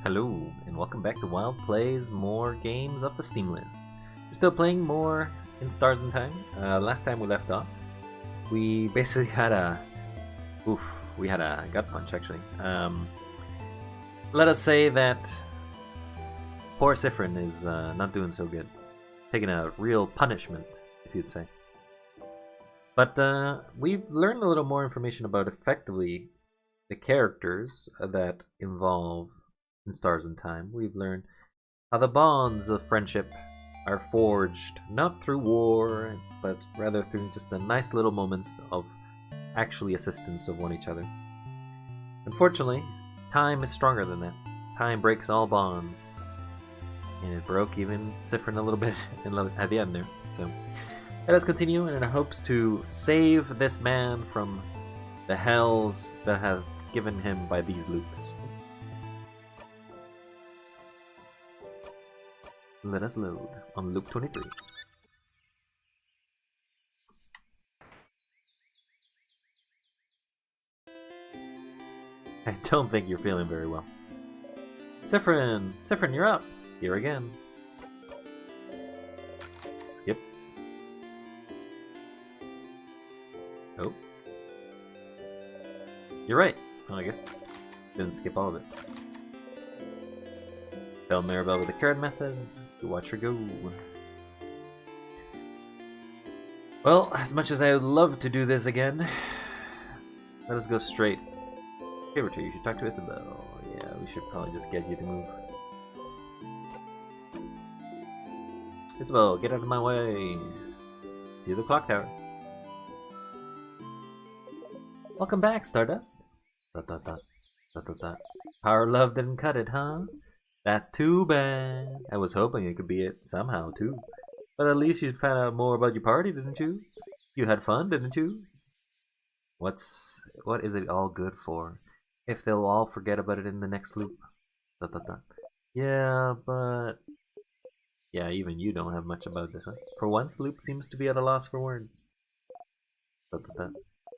Hello, and welcome back to Wild Plays, more games off the Steam list. We're still playing more in Stars in Time. Last time we left off, we basically had a... we had a gut punch, actually. Let us say that poor Sifrin is not doing so good. Taking a real punishment, if you'd say. But we've learned a little more information about, effectively, the characters that involve in Stars in Time. We've learned how the bonds of friendship are forged not through war, but rather through just the nice little moments of actually assistance of one each other. Unfortunately, time is stronger than that. Time breaks all bonds, and it broke even Sifrin a little bit at the end there. So let us continue in hopes to save this man from the hells that have given him by these loops. Let us load on loop 23. I don't think you're feeling very well. Sifrin! Sifrin, you're up! Here again. Skip. Oh. You're right. Well, I guess didn't skip all of it. Tell Maribel with the card method. To watch her go. Well, as much as I would love to do this again, let us go straight. Favor to you should talk to Isabel. Yeah, we should probably just get you to move. Isabel, get out of my way. See the clock tower. Welcome back, Stardust. Dot dot dot dot dot dot. Power love didn't cut it, huh? That's too bad. I was hoping it could be it somehow, too. But at least you found out more about your party, didn't you? You had fun, didn't you? What is it all good for? If they'll all forget about it in the next loop. Dot, dot, dot. Yeah, but... yeah, even you don't have much about this, huh? For once, Loop seems to be at a loss for words. Dot, dot, dot.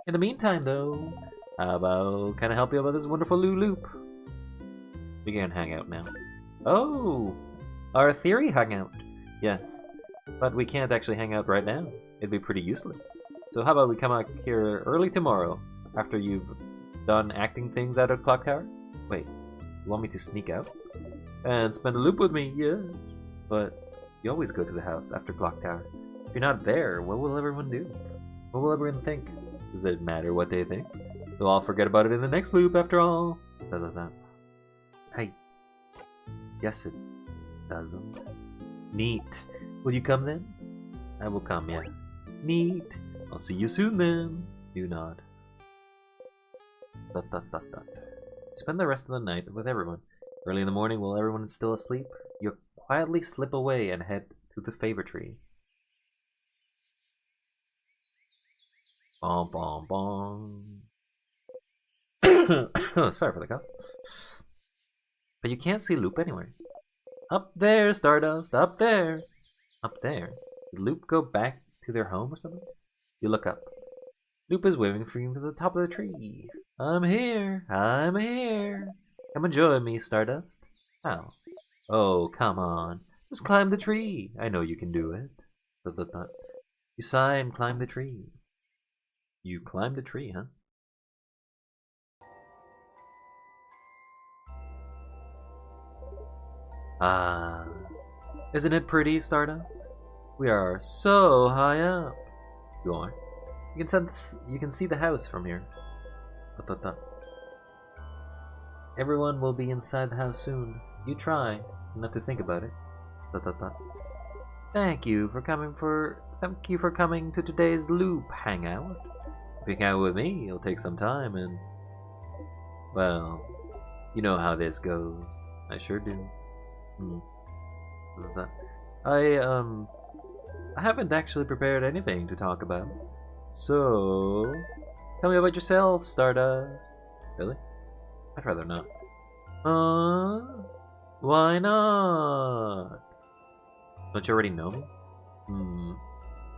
In the meantime, though, how about... can I help you about this wonderful loop? We can hang out now. Oh! Our theory hangout! Yes, but we can't actually hang out right now. It'd be pretty useless. So how about we come out here early tomorrow, after you've done acting things out of Clock Tower? Wait, you want me to sneak out? And spend a loop with me, yes. But you always go to the house after Clock Tower. If you're not there, what will everyone do? What will everyone think? Does it matter what they think? They'll all forget about it in the next loop, after all. Da, da, da. I guess it doesn't. Neat. Will you come then? I will come, yeah. Neat. I'll see you soon then. Do nod. Dot, dot, dot, dot. Spend the rest of the night with everyone. Early in the morning, while everyone is still asleep, you quietly slip away and head to the favor tree. Bom, bom, bom. Sorry for the cough. But you can't see Loop anywhere. Up there, Stardust, up there. Up there? Did Loop go back to their home or something? You look up. Loop is waving for you to the top of the tree. I'm here, I'm here. Come and join me, Stardust. How? Oh, come on. Just climb the tree. I know you can do it. Dot, dot, dot. You sigh and climb the tree. You climbed the tree, huh? Ah, isn't it pretty, Stardust? We are so high up. You are. You can see the house from here. Dot, dot, dot. Everyone will be inside the house soon. You try not to think about it. Dot, dot, dot. Thank you for coming to today's loop hangout. If you hang out with me, it'll take some time and well, you know how this goes. I sure do. I haven't actually prepared anything to talk about. So, tell me about yourself, Stardust. Really? I'd rather not. Why not? Don't you already know me?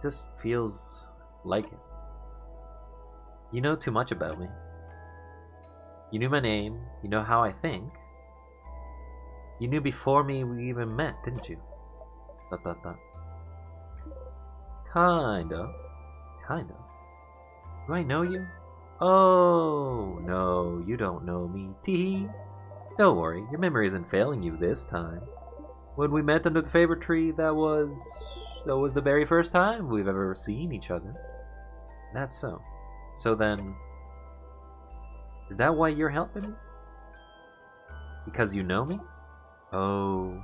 Just feels like it. You know too much about me. You knew my name, you know how I think. You knew before we even met, didn't you? Dot dot dot. Kind of. Kind of. Do I know you? Oh, no, you don't know me. Tee. Don't worry, your memory isn't failing you this time. When we met under the favorite tree, that was the very first time we've ever seen each other. That's so. So then, is that why you're helping me? Because you know me? Oh,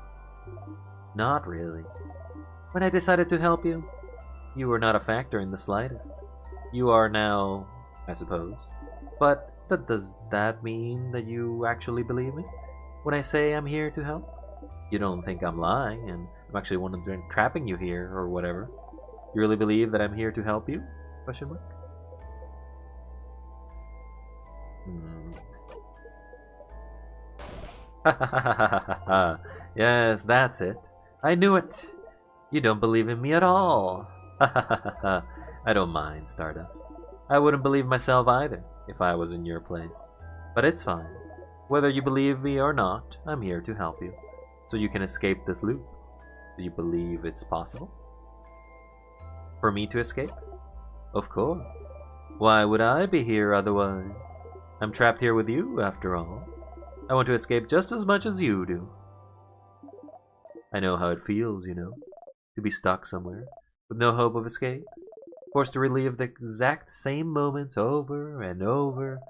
not really. When I decided to help you, you were not a factor in the slightest. You are now, I suppose. But does that mean that you actually believe me? When I say I'm here to help? You don't think I'm lying and I'm actually one of them trapping you here or whatever. You really believe that I'm here to help you? Question mark? Yes, that's it. I knew it. You don't believe in me at all. I don't mind, Stardust. I wouldn't believe myself either if I was in your place. But it's fine. Whether you believe me or not, I'm here to help you, so you can escape this loop. Do you believe it's possible? For me to escape? Of course. Why would I be here otherwise? I'm trapped here with you, after all. I want to escape just as much as you do. I know how it feels, you know, to be stuck somewhere, with no hope of escape, forced to relive the exact same moments over and over,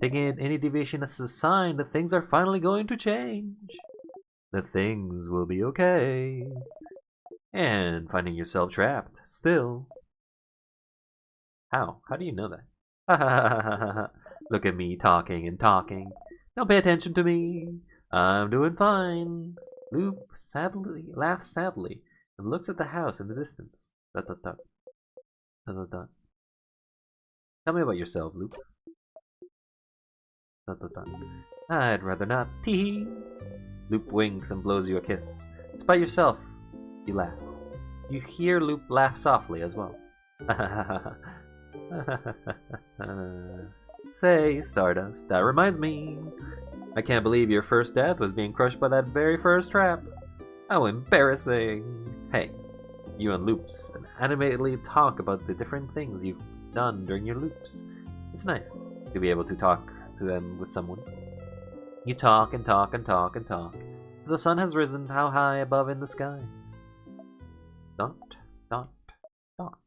taking any deviation as a sign that things are finally going to change. That things will be okay. And finding yourself trapped, still. How? How do you know that? Look at me talking and talking. Don't pay attention to me. I'm doing fine. Loop sadly laughs sadly and looks at the house in the distance. Dot dot dot. Dot dot dot. Tell me about yourself, Loop. Dot dot dot. I'd rather not. Tee. Loop winks and blows you a kiss. Despite yourself, you laugh. You hear Loop laugh softly as well. Say, Stardust, that reminds me. I can't believe your first death was being crushed by that very first trap. How embarrassing. Hey, you and Loops animatedly talk about the different things you've done during your loops. It's nice to be able to talk to them with someone. You talk and talk and talk and talk. The sun has risen how high above in the sky? Dot, dot, dot.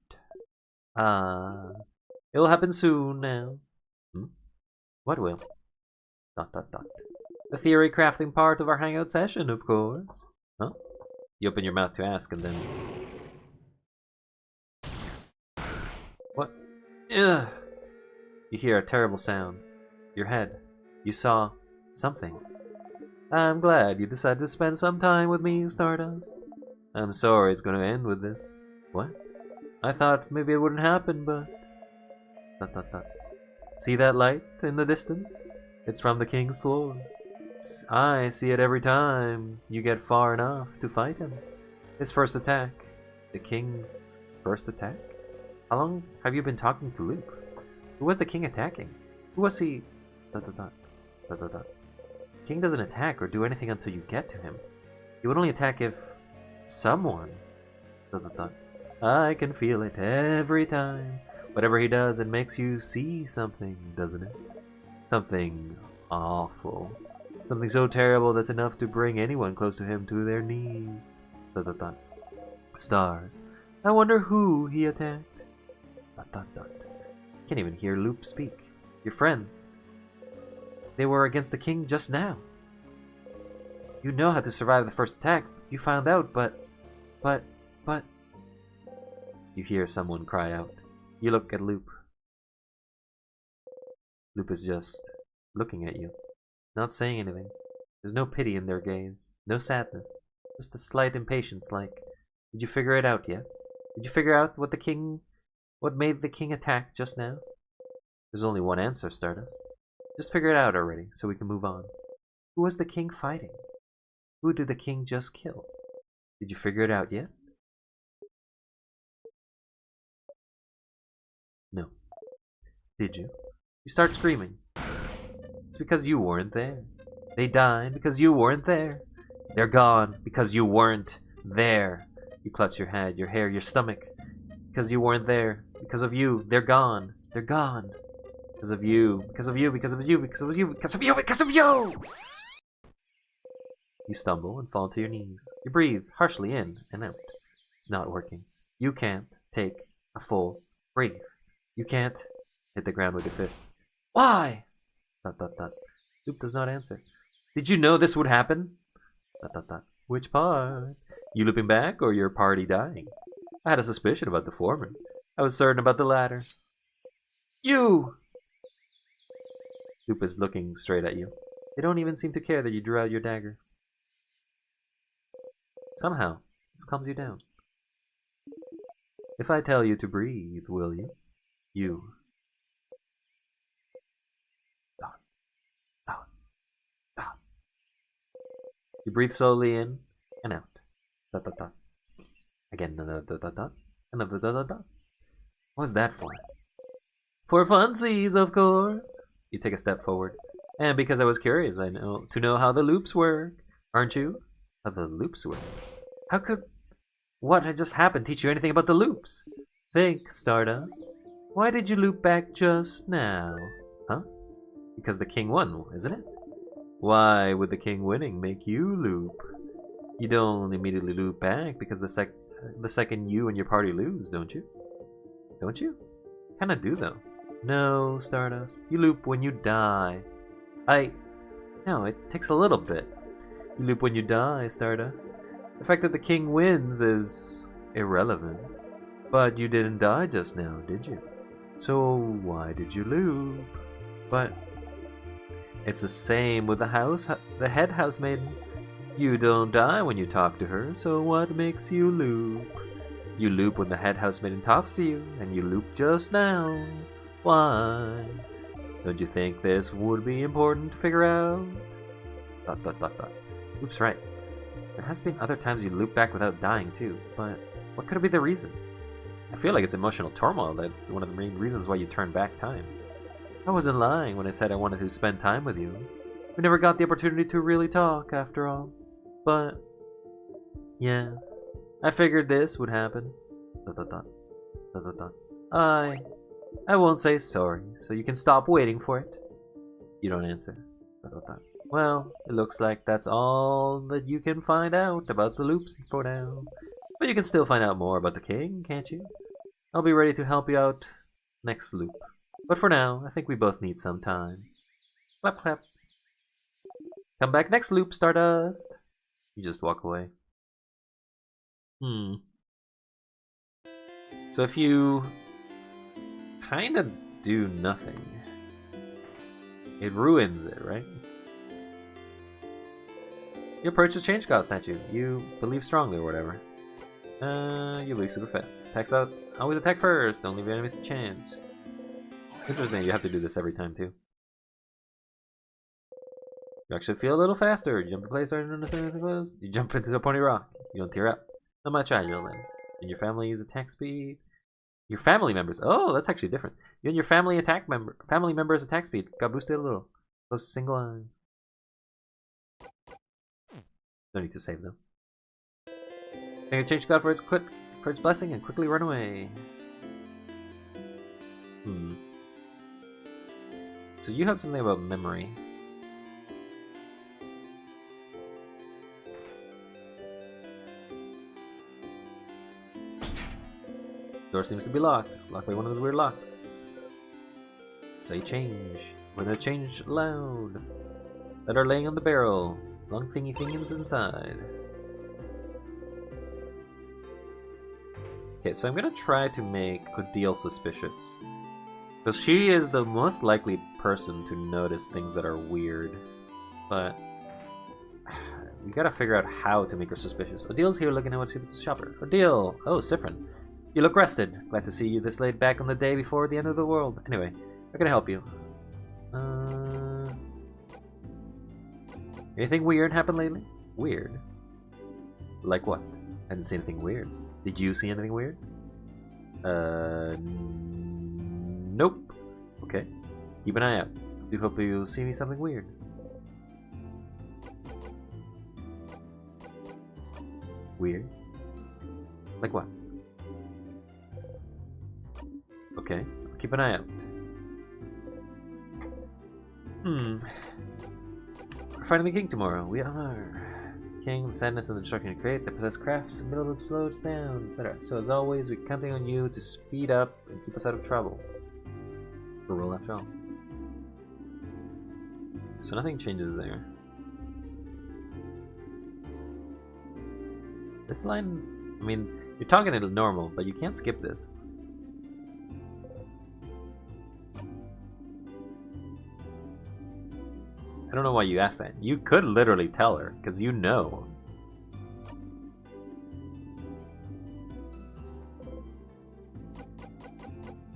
It'll happen soon now. What will? Dot, dot, dot. The theory crafting part of our hangout session, of course. Huh? You open your mouth to ask and then... What? Ugh. You hear a terrible sound. Your head. You saw something. I'm glad you decided to spend some time with me, Stardust. I'm sorry it's going to end with this. What? I thought maybe it wouldn't happen, but... Dot, dot, dot. See that light in the distance? It's from the king's floor. I see it every time you get far enough to fight him. His first attack. The king's first attack? How long have you been talking to Loop? Who was the king attacking? Who was he? Dot, dot, dot. Dot, dot, dot. King doesn't attack or do anything until you get to him. He would only attack if someone. Dot, dot, dot. I can feel it every time. Whatever he does, it makes you see something, doesn't it? Something awful. Something so terrible that's enough to bring anyone close to him to their knees. Dot, dot, dot. Stars. I wonder who he attacked. Dot, dot, dot. Can't even hear Loop speak. Your friends. They were against the king just now. You know how to survive the first attack. You found out, but... You hear someone cry out. You look at Loop. Loop is just looking at you, not saying anything. There's no pity in their gaze, no sadness, just a slight impatience like, did you figure it out yet? Did you figure out what made the king attack just now? There's only one answer, Stardust. Just figure it out already, so we can move on. Who was the king fighting? Who did the king just kill? Did you figure it out yet? No. Did you? You start screaming. It's because you weren't there. They died because you weren't there. They're gone because you weren't there. You clutch your head, your hair, your stomach. Because you weren't there. Because of you. They're gone. They're gone. Because of you. Because of you. Because of you. Because of you. Because of you. Because of you! You stumble and fall to your knees. You breathe harshly in and out. It's not working. You can't take a full breath. You can't hit the ground with your fist. Why? Dot, dot, dot. Loop does not answer. Did you know this would happen? Dot, dot, dot. Which part? You looping back or your party dying? I had a suspicion about the former. I was certain about the latter. You! Loop is looking straight at you. They don't even seem to care that you drew out your dagger. Somehow, this calms you down. If I tell you to breathe, will you? You. Dot, dot, dot. You breathe slowly in and out. Dot, dot, dot. Again, another dot, dot, dot. Another dot, dot, dot. What's that for? For funsies, of course. You take a step forward. And because I was curious, I know to know how the loops work. Aren't you? How the loops work? How could what had just happened teach you anything about the loops? Think, Stardust. Why did you loop back just now? Huh? Because the king won, isn't it? Why would the king winning make you loop? You don't immediately loop back because the second you and your party lose, don't you? Don't you? Kinda do though. No, Stardust. You loop when you die. No, it takes a little bit. You loop when you die, Stardust. The fact that the king wins is irrelevant. But you didn't die just now, did you? So why did you loop? But it's the same with the head housemaiden. You don't die when you talk to her, so what makes you loop? You loop when the head housemaiden talks to you, and you loop just now. Why? Don't you think this would be important to figure out? Dot, dot, dot, dot. Loop's right. There has been other times you loop back without dying too, but what could be the reason? I feel like it's emotional turmoil that's one of the main reasons why you turn back time. I wasn't lying when I said I wanted to spend time with you. We never got the opportunity to really talk, after all. But yes, I figured this would happen. Dot, dot, dot. Dot, dot, dot. I won't say sorry, so you can stop waiting for it. You don't answer. Dot, dot, dot. Well, it looks like that's all that you can find out about the loops for now. But you can still find out more about the king, can't you? I'll be ready to help you out next loop. But for now, I think we both need some time. Clap, clap. Come back next loop, Stardust. You just walk away. So if you kind of do nothing, it ruins it, right? You approach the change god statue. You believe strongly or whatever. You leave super fast. Attacks out. Always attack first. Don't leave your enemy to chance. Interesting, you have to do this every time too. You actually feel a little faster. You jump to place, starting to understand anything close. You jump into the pony rock. You don't tear up. Not much agile then. And your family's attack speed. Your family members. Oh, that's actually different. You and your family members' attack speed got boosted a little. Close to single eye. No need to save them. Thank the change god for its blessing and quickly run away. So you have something about memory. Door seems to be locked. It's locked by one of those weird locks. Say change. When the change loud. That are laying on the barrel. Long thingy things inside. Okay, so I'm gonna try to make Odile suspicious. Because she is the most likely person to notice things that are weird. But we gotta figure out how to make her suspicious. Odile's here looking at what she's shopper. Odile! Oh, Cyprin. You look rested. Glad to see you this late back on the day before the end of the world. Anyway, how can I help you? Anything weird happened lately? Weird? Like what? I didn't see anything weird. Did you see anything weird? Nope. Okay. Keep an eye out. Do hope you'll see me something weird. Weird. Like what? Okay, I'll keep an eye out. We're fighting the king tomorrow. We are. King, the sadness and the destruction it creates that possess crafts and build slow us down, etc. So as always, we're counting on you to speed up and keep us out of trouble. For roll after all. So nothing changes there. This line, I mean, you're talking it normal, but you can't skip this. I don't know why you asked that. You could literally tell her, because you know.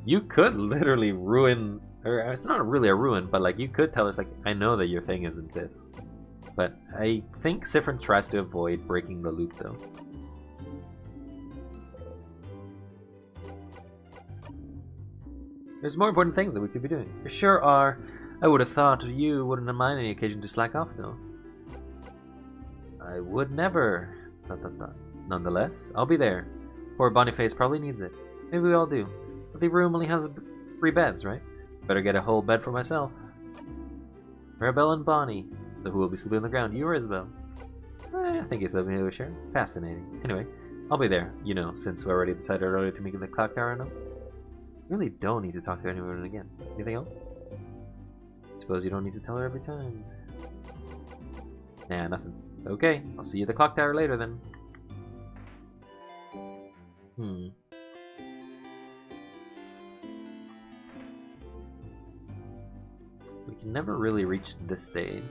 You could literally ruin, or it's not really a ruin, but like you could tell her, it's like, I know that your thing isn't this. But I think Siffrin tries to avoid breaking the loop though. There's more important things that we could be doing. There sure are. I would have thought you wouldn't mind any occasion to slack off though. I would never. ... Nonetheless, I'll be there. Poor Boniface probably needs it. Maybe we all do. But the room only has 3 beds, right? Better get a whole bed for myself. Arabelle and Bonnie. So who will be sleeping on the ground? You or Isabel? I think it's something to share. Fascinating. Anyway, I'll be there, you know, since we already decided earlier to make the clock tower now. Really don't need to talk to anyone again. Anything else? Suppose you don't need to tell her every time. Nah, nothing. Okay, I'll see you at the clock tower later then. We can never really reach this stage.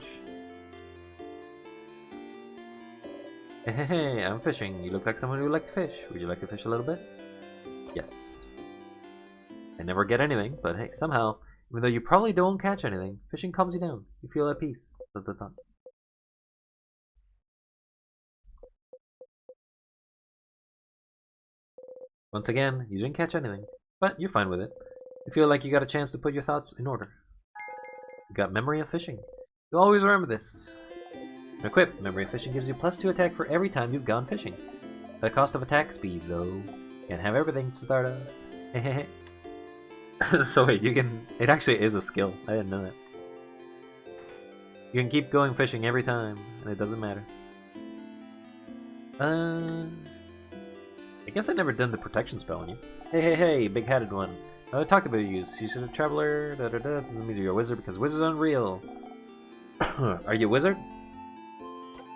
Hey, I'm fishing. You look like someone who would like to fish. Would you like to fish a little bit? Yes. I never get anything, but hey, somehow, even though you probably don't catch anything, fishing calms you down. You feel at peace. Once again, you didn't catch anything, but you're fine with it. You feel like you got a chance to put your thoughts in order. You got memory of fishing. You'll always remember this. Equip. Memory of fishing gives you +2 attack for every time you've gone fishing. At the cost of attack speed, though. Can't have everything, Stardust. Hehehe. So wait, you can... It actually is a skill. I didn't know that. You can keep going fishing every time, and it doesn't matter. I guess I've never done the protection spell on you. Hey, big-headed one. I talked about you. You said a traveler. Doesn't mean you're a wizard because wizards are unreal. Are you a wizard?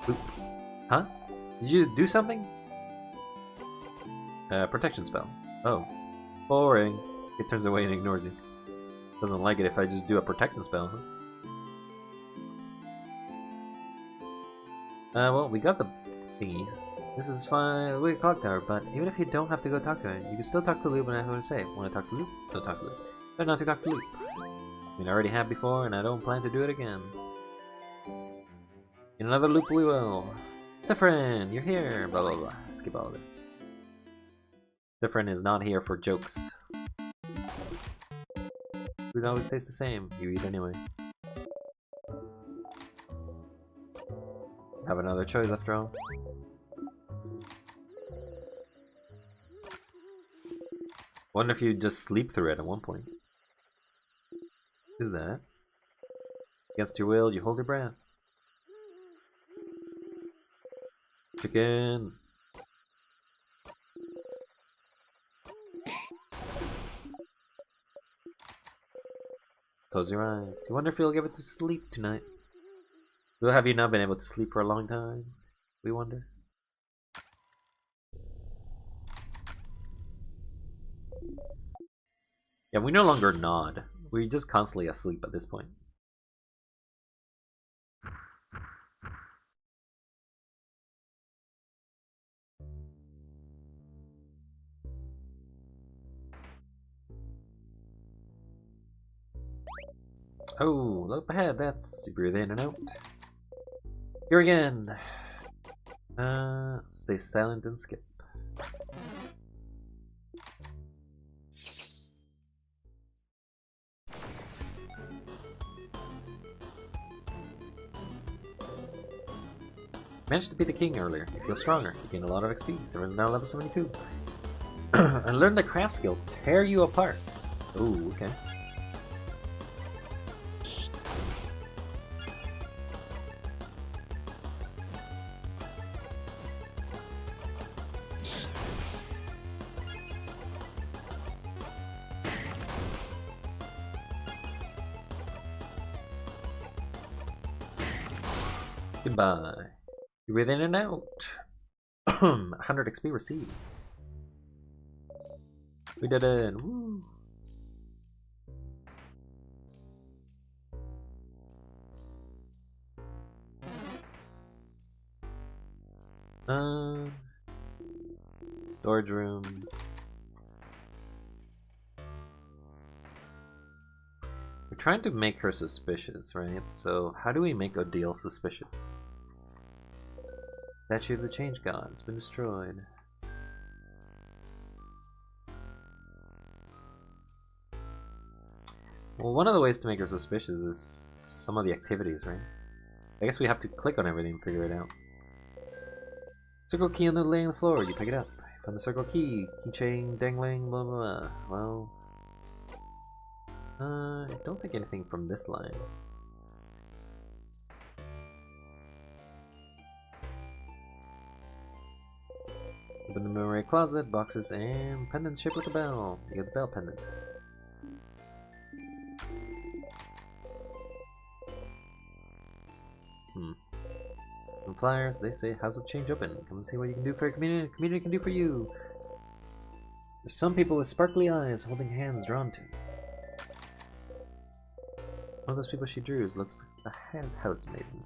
Oop. Huh? Did you do something? Protection spell. Oh. Boring. It turns away and ignores you. Doesn't like it if I just do a protection spell, huh? Well, we got the thingy. This is fine. We clock tower, but even if you don't have to go talk to her, you can still talk to Loop when I want to say. Want to talk to Loop? Don't talk to Loop. Better not to talk to Loop. I mean, I already have before, and I don't plan to do it again. In another loop we will. Siffrin, you're here. Blah blah blah. Skip all this. Siffrin is not here for jokes. Food always tastes the same. You eat anyway. Have another choice after all. Wonder if you just sleep through it at one point. Is that? Against your will, you hold your breath. Chicken. Close your eyes. You wonder if you'll get to sleep tonight. Or have you not been able to sleep for a long time? We wonder. Yeah, we no longer nod. We're just constantly asleep at this point. Oh, look ahead, that's... You breathe in and out. Here again! Stay silent and skip. Managed to beat the king earlier. You feel stronger. You gain a lot of XP. Server is now level 72. And learn the craft skill. Tear you apart. Ooh, okay. Goodbye. You breathe in and out. 100 XP received. We did it. Woo. Storage room. We're trying to make her suspicious, right? So how do we make Odile suspicious? Statue of the Change God. It's been destroyed. Well, one of the ways to make her suspicious is some of the activities, right? I guess we have to click on everything and figure it out. Circle key on the lay on the floor. You pick it up. Find the circle key. Keychain dangling. Blah blah blah. Well, I don't think anything from this line. Open the memory closet, boxes, and pendants shaped with a bell. You get the bell pendant. Some flyers, they say House of Change open. Come and see what you can do for your community. The community can do for you. There's some people with sparkly eyes holding hands drawn to. One of those people she drew looks like a house maiden.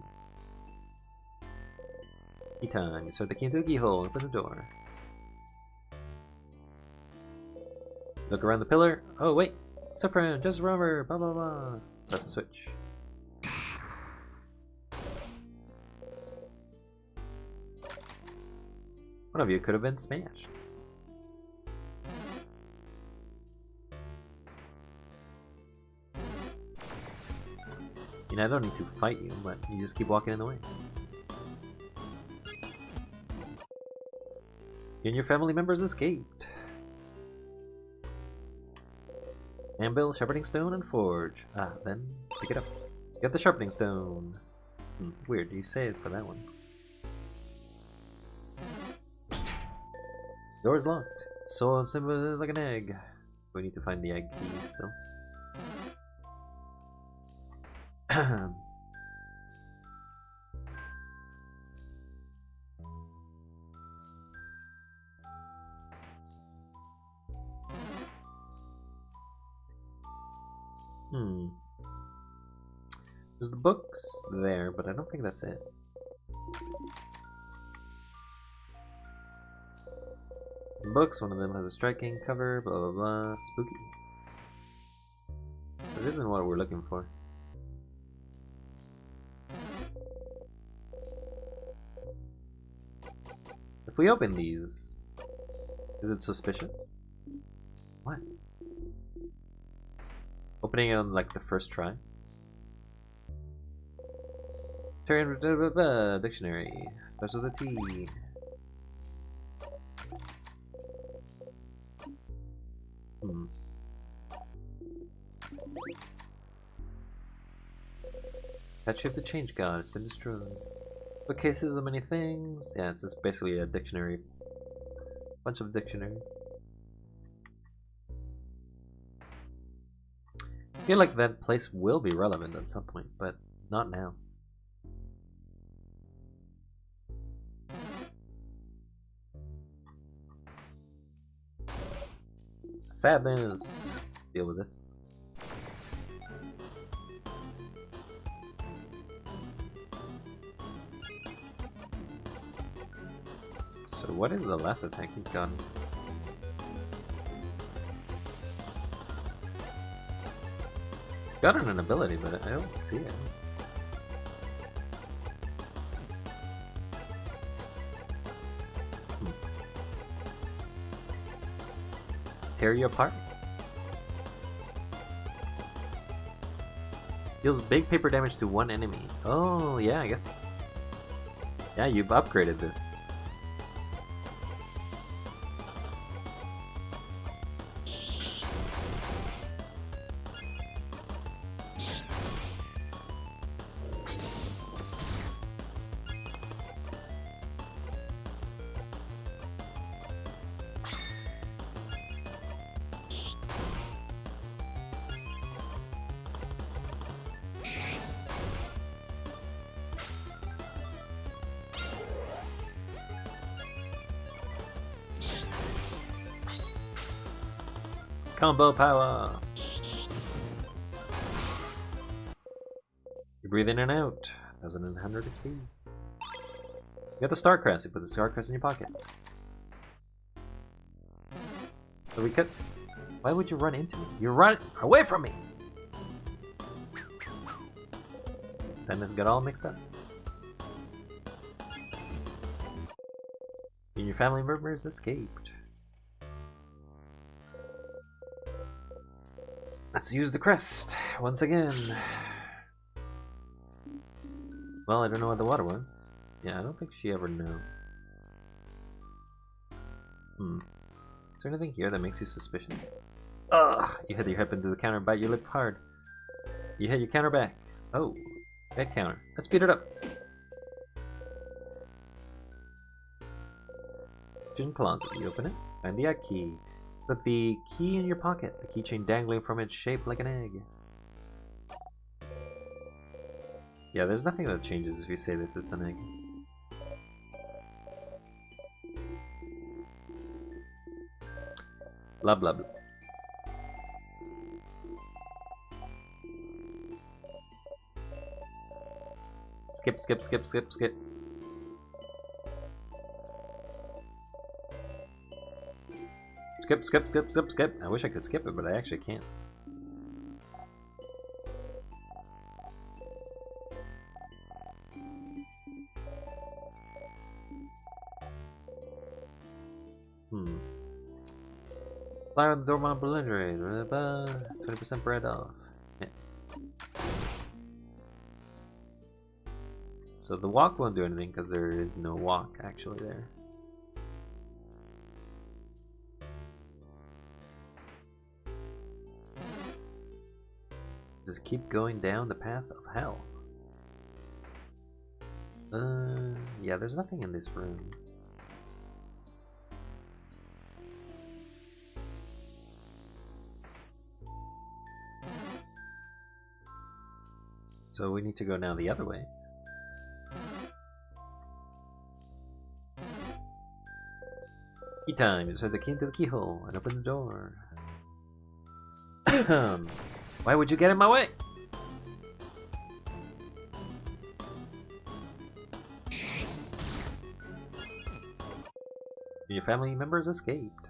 Key time. You insert the key into the keyhole. Open the door. Look around the pillar. Oh wait, Suffering, just rubber. Blah blah blah. Press the switch. One of you could have been smashed. You know, I don't need to fight you, but you just keep walking in the way. You and your family members escaped. Anvil, sharpening stone, and forge. Ah, then pick it up. Get the sharpening stone. Weird, you say it for that one. Door's locked. Soul simple like an egg. We need to find the egg key still. There's the books there, but I don't think that's it. Some books, one of them has a striking cover, blah blah blah, spooky. But this isn't what we're looking for. If we open these, is it suspicious? What? Opening it on like the first try? Dictionary. Starts with a T. Statue of the Change God has been destroyed. Bookcases of many things. Yeah, it's just basically a dictionary. Bunch of dictionaries. I feel like that place will be relevant at some point, but not now. Sadness. Deal with this. So what is the last attack he's gotten? Got an ability, but I don't see it. Tear you apart? Deals big paper damage to one enemy. Oh, yeah, I guess. Yeah, you've upgraded this. Combo power! You breathe in and out. 1100 XP. You got the star crest. You put the star crest in your pocket. So we could. Why would you run into me? You run away from me! Samus got all mixed up. And your family members escaped. Let's use the crest once again. Well, I don't know what the water was. Yeah, I don't think she ever knows. Is there anything here that makes you suspicious? Ugh! You hit your hip into the counter, bite your lip hard. You hit your counter back. Oh, that counter. Let's speed it up. Kitchen closet. You open it. Find the key. Put the key in your pocket. The keychain dangling from it, shaped like an egg. Yeah, there's nothing that changes if you say this. It's an egg. Blah blah blah. Skip, skip, skip, skip, skip. Skip, skip, skip, skip, skip. I wish I could skip it, but I actually can't. Flyer on the Dormont Boulangerie. 20% bread off. Yeah. So the walk won't do anything because there is no walk actually there. Just keep going down the path of hell. Yeah, there's nothing in this room. So we need to go now the other way. Key time. Insert the key into the keyhole and open the door. Why would you get in my way? Your family members escaped.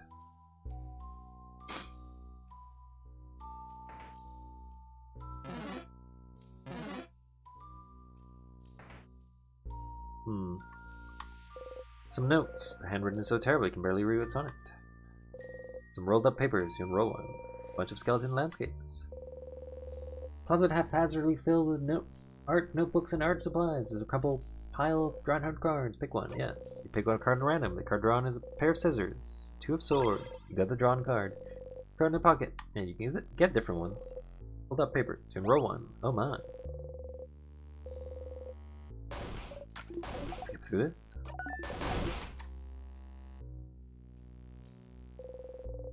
Some notes. The handwritten is so terrible you can barely read what's on it. Some rolled up papers. You unroll one. A bunch of skeleton landscapes. Closet haphazardly filled with art notebooks and art supplies. There's a couple pile of drawn out cards. Pick one. Yes. You pick one card at random. The card drawn is a pair of scissors. 2 of swords. You got the drawn card. Card in the pocket. And you can get different ones. Hold up papers. You unroll one. Oh my. Skip through this.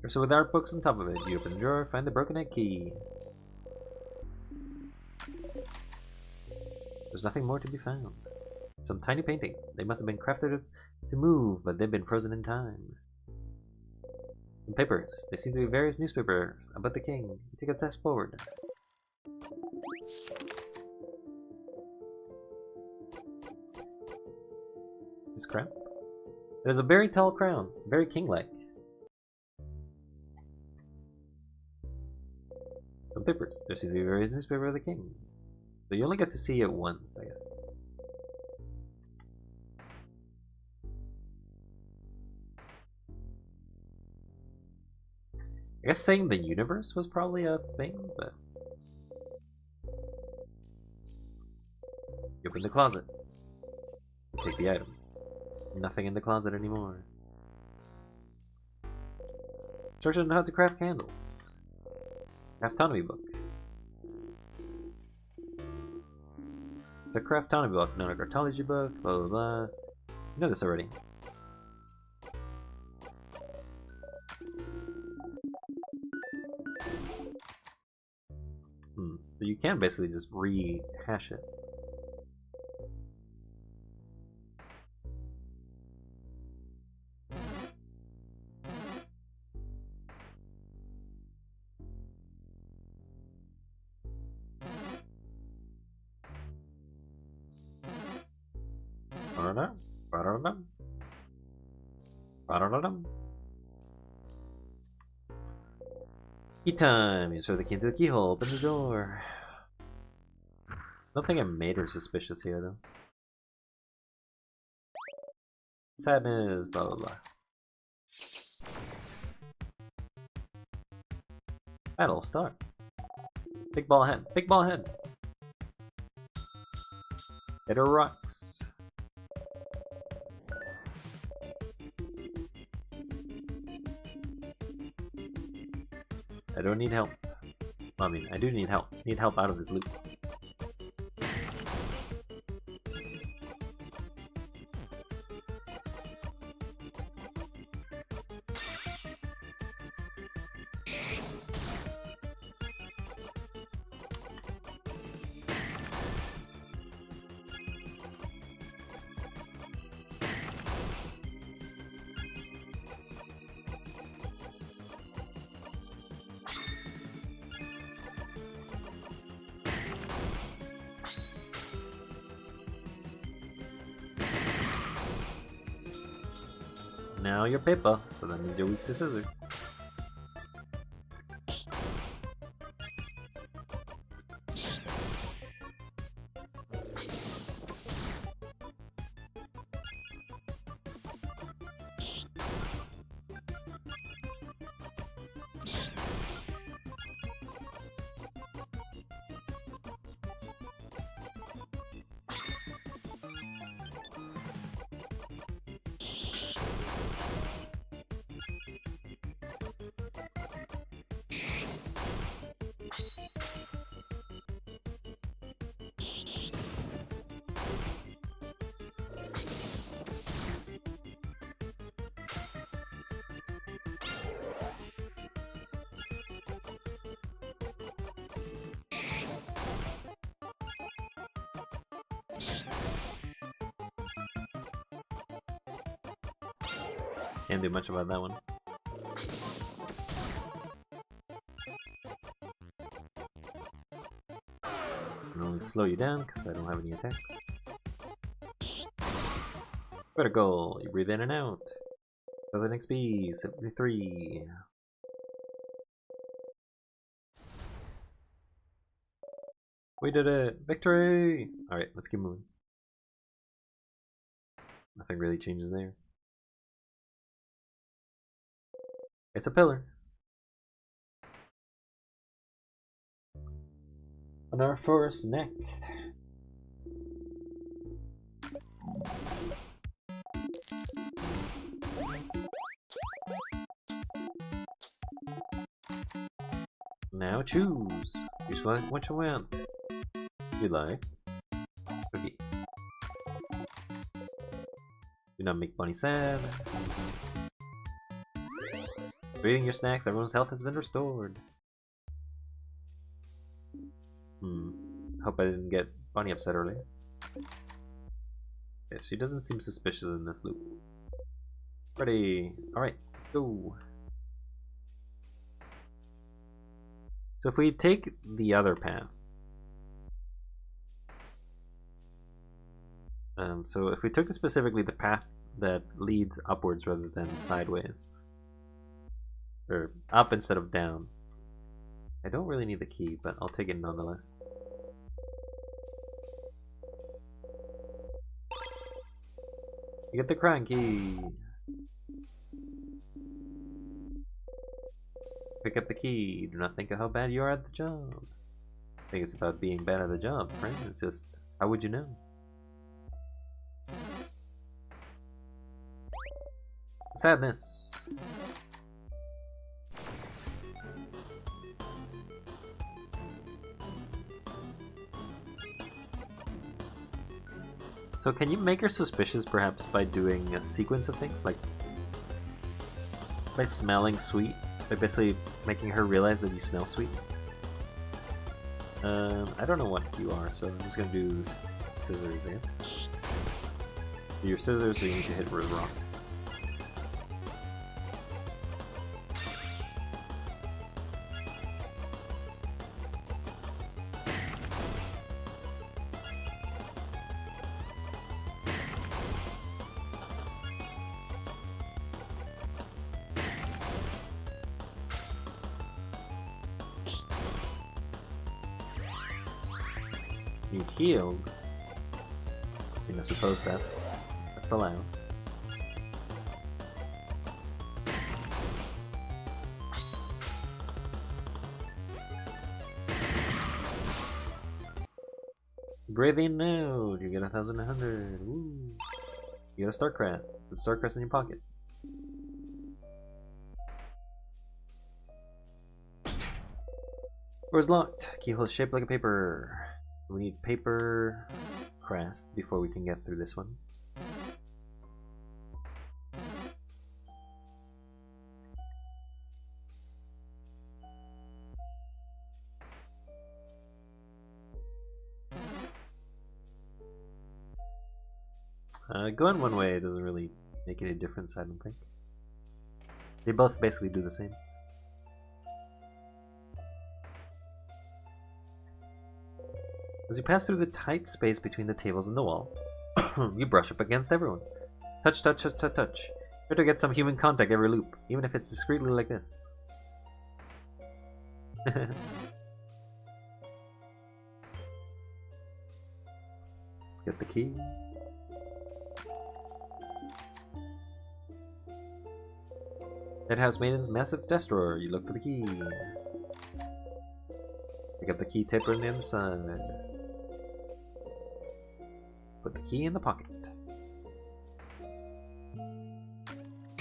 So with art books on top of it, you open the drawer, find the broken egg key. There's nothing more to be found. Some tiny paintings. They must have been crafted to move, but they've been frozen in time. Some papers. They seem to be various newspapers about the king. You take a step forward. This crown? It has a very tall crown, very king-like. Some papers. There seems to be various newspapers of the king. So you only get to see it once, I guess. I guess saying the universe was probably a thing, but... You open the closet. Take the item. Nothing in the closet anymore. Instructions on how to craft candles. Craftonomy book. The Craftonomy book, not a cartology book, blah blah blah. You know this already. So you can basically just rehash it. Key time! You insert the key into the keyhole, open the door. I don't think I made her suspicious here though. Sadness, blah blah blah. Battle start. Big ball head, big ball head. Hit her rocks. I don't need help. Well, I mean, I do need help. Need help out of this loop. Now you're paper, so that means you're weak to scissors. Can't do much about that one. I can only slow you down because I don't have any attacks. Critical, you breathe in and out. For the next XP, 73. We did it! Victory! Alright, let's keep moving. Nothing really changes there. It's a pillar. On our forest neck. Now choose. Choose what you want. You like. Okay. Do not make Bunny sad. Eating your snacks, everyone's health has been restored. Hope I didn't get Bunny upset earlier. Okay, she doesn't seem suspicious in this loop. Ready. Alright, let's go. So if we take the other path. So if we took specifically the path that leads upwards rather than sideways. Or up instead of down. I don't really need the key, but I'll take it nonetheless. You get the crown key. Pick up the key. Do not think of how bad you are at the job. I think it's about being bad at the job, friend. It's just, how would you know? Sadness. So can you make her suspicious perhaps by doing a sequence of things? Like by smelling sweet? By basically making her realize that you smell sweet? I don't know what you are, so I'm just gonna do scissors again. Do your scissors, so you need to hit with rock. You healed. I suppose that's allowed. Breathing node. You get 1,100. Woo. You get a star crest. The star crest in your pocket. Door's locked. Keyhole is shaped like a paper. We need paper crest before we can get through this one. Going one way doesn't really make any difference, I don't think. They both basically do the same. As you pass through the tight space between the tables and the wall, you brush up against everyone. Touch, touch, touch, touch, touch. Try to get some human contact every loop, even if it's discreetly like this. Let's get the key. Deadhouse Maiden's massive desk drawer. You look for the key. Pick up the key taper on the other side. Put the key in the pocket.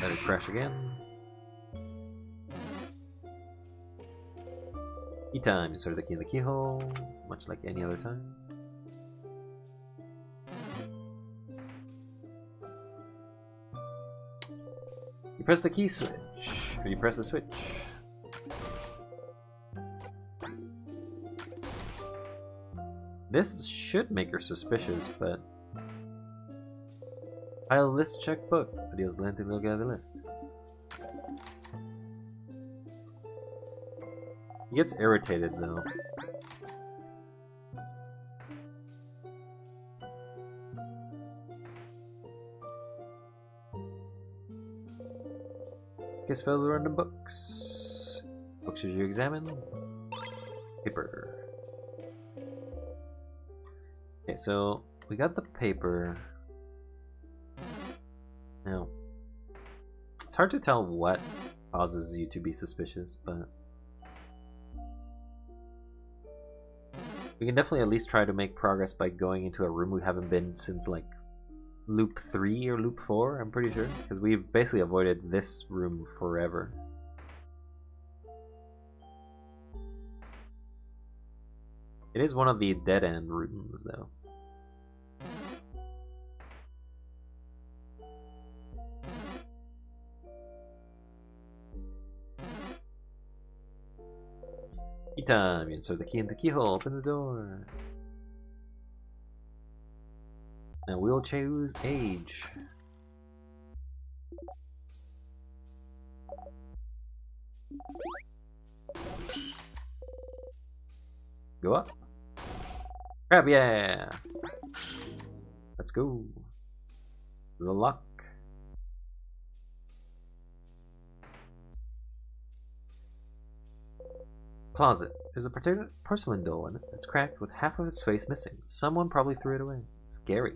Let it crash again. Key time. Insert the key in the keyhole, much like any other time. You press the key switch, or you press the switch. This should make her suspicious, but... File list checkbook. Videos landing look at the list. He gets irritated though. Guess fill around the books. Books as you examine. Paper. Okay, so we got the paper. Now, it's hard to tell what causes you to be suspicious, but we can definitely at least try to make progress by going into a room we haven't been since like loop 3 or loop 4, I'm pretty sure, because we've basically avoided this room forever. It is one of the dead-end rooms, though. Key time. You insert the key in the keyhole. Open the door. Now we'll choose age. Go up. Crap, yeah! Let's go. The lock. Closet. There's a particular porcelain doll in it. It's cracked with half of its face missing. Someone probably threw it away. Scary.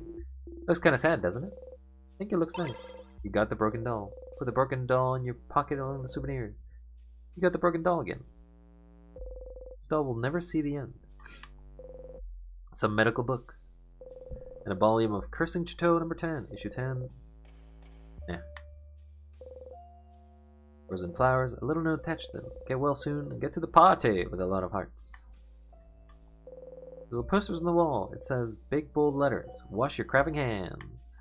Looks kinda sad, doesn't it? I think it looks nice. You got the broken doll. Put the broken doll in your pocket along the souvenirs. You got the broken doll again. This doll will never see the end. Some medical books. And a volume of Cursing Chateau number 10. Issue 10. Yeah. Frozen flowers, a little note attached to them. Get well soon and get to the party with a lot of hearts. There's little posters on the wall. It says, big bold letters, wash your crabbing hands.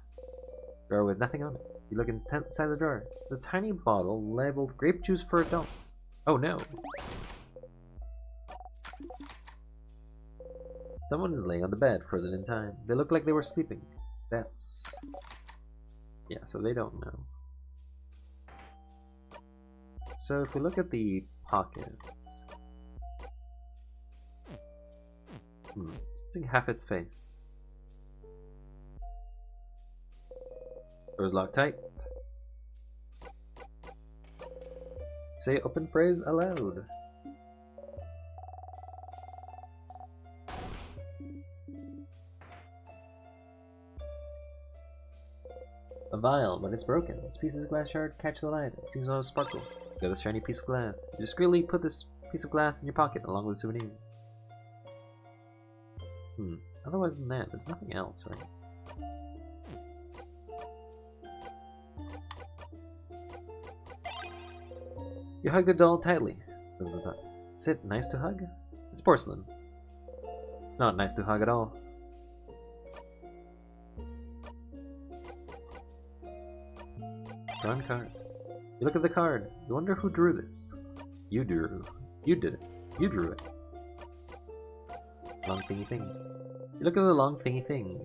Drawer with nothing on it. You look inside the drawer. There's a tiny bottle labeled grape juice for adults. Oh no. Someone is laying on the bed, frozen in time. They look like they were sleeping. That's... yeah, so they don't know. So if we look at the pockets... it's missing half its face. Door's locked tight. Say open phrase aloud. A vial, but it's broken. This piece of glass shard catch the light. It seems to sparkle. Got this shiny piece of glass. You discreetly put this piece of glass in your pocket along with souvenirs. Otherwise than that, there's nothing else, right? You hug the doll tightly. Is it nice to hug? It's porcelain. It's not nice to hug at all. Drawn card. You look at the card. You wonder who drew this. You drew. You did it. You drew it. Long thingy thing. You look at the long thingy thing.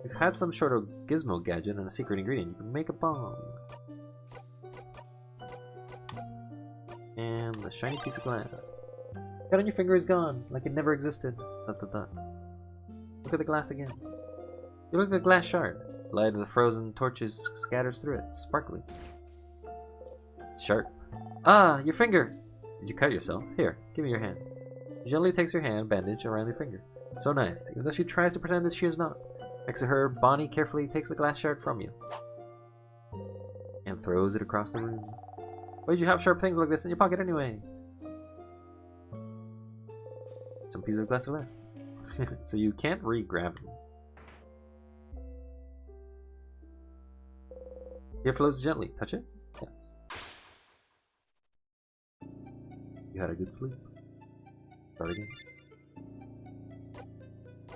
If you had some sort of gizmo gadget and a secret ingredient, you can make a bomb. And the shiny piece of glass. Cut on your finger is gone, like it never existed. Look at the glass again. You look at the glass shard. The light of the frozen torches scatters through it, sparkly. It's sharp. Ah, your finger! Did you cut yourself? Here, give me your hand. She gently takes your hand, bandage around your finger. So nice, even though she tries to pretend that she is not. Next to her, Bonnie carefully takes the glass shard from you. And throws it across the room. Why did you have sharp things like this in your pocket anyway? Some piece of glass left. So you can't re-grab them. Here flows gently. Touch it? Yes. You had a good sleep. Start again.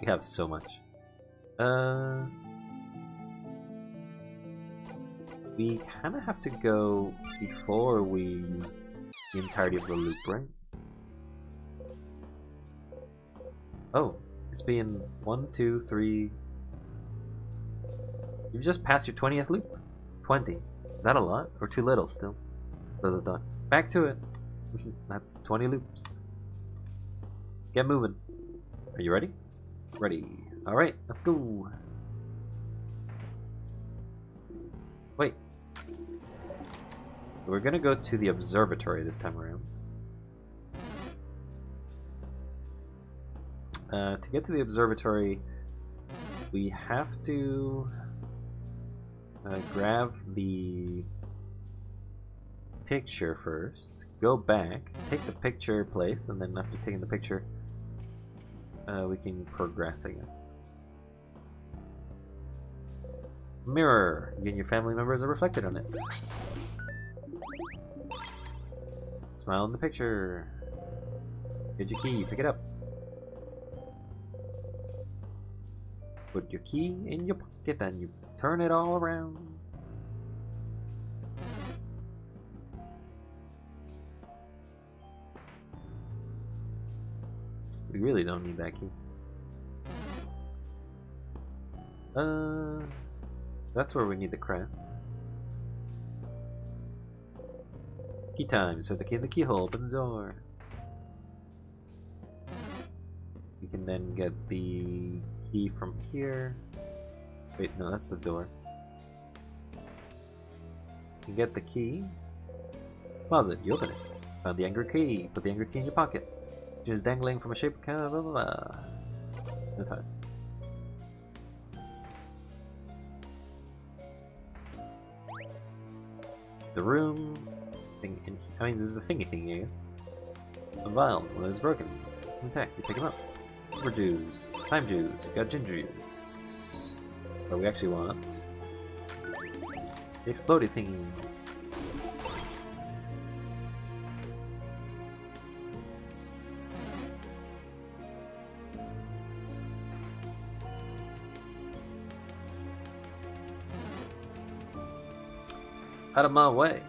We have so much. We kind of have to go before we use the entirety of the loop, right? Oh, it's been 1, 2, 3. You've just passed your 20th loop. 20. Is that a lot? Or too little still? Back to it. That's 20 loops. Get moving. Are you ready? Ready. Alright, let's go. Wait. We're gonna go to the observatory this time around. To get to the observatory, we have to grab the picture first, go back, take the picture place, and then after taking the picture, we can progress, I guess. Mirror. You and your family members are reflected on it. Smile in the picture. Get your key, pick it up. Put your key in your pocket and you turn it all around. We really don't need that key. That's where we need the crest. Key time. So the key in the keyhole, open the door. We can then get the key from here. Wait, no, that's the door. You get the key. Closet, you open it. Found the angry key. Put the angry key in your pocket. Which is dangling from a shape kind of blah blah blah. No time. It's the room. I mean, this is the thingy thingy, I guess. The vials, one is broken. It's intact. You pick them up. Silver juice, time juice, you got ginger juice. What we actually want. The exploded thingy. Out of my way.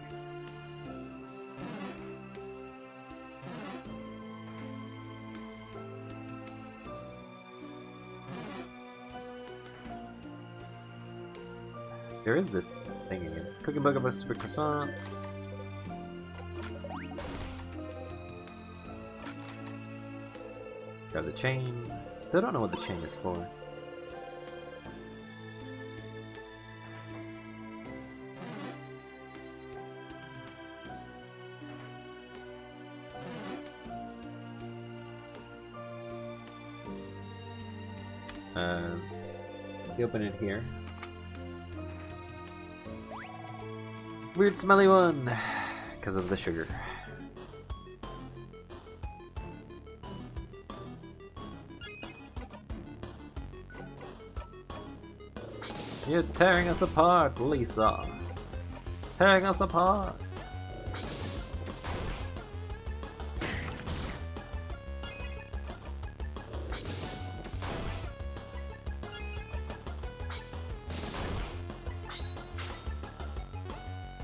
There is this thing again. Cooking book about super croissants. Grab the chain. Still don't know what the chain is for. You open it here. Weird smelly one! Because of the sugar. You're tearing us apart, Lisa! Tearing us apart!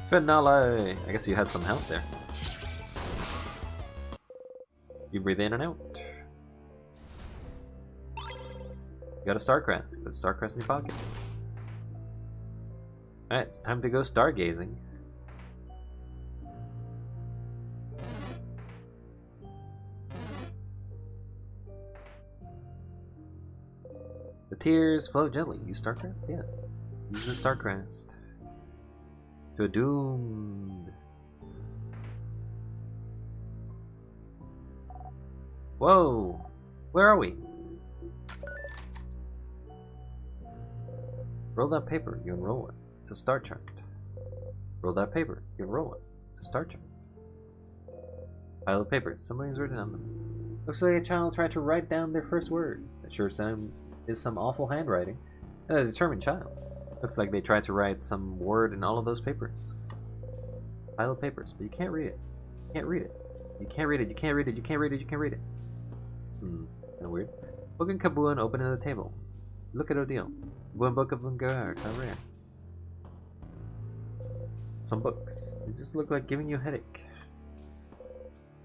Finale! I guess you had some health there. You breathe in and out. You got a star crest. Got a star crest in your pocket. Alright, it's time to go stargazing. The tears flow gently. Use star crest? Yes. Use the star crest. To a doomed. Whoa! Where are we? Roll that paper, you unroll it. It's a star chart. Roll that paper, you unroll it. It's a star chart. Pile of papers, something's written on them. Looks like a child tried to write down their first word. That sure is some awful handwriting. And a determined child. Looks like they tried to write some word in all of those papers. Pile of papers, but you can't read it. You can't read it. You can't read it, you can't read it, you can't read it, you can't read it. Kinda weird. Book and Kabuan open on the table. Look at Odile. One book of Ungar, how rare. Some books. They just look like giving you a headache.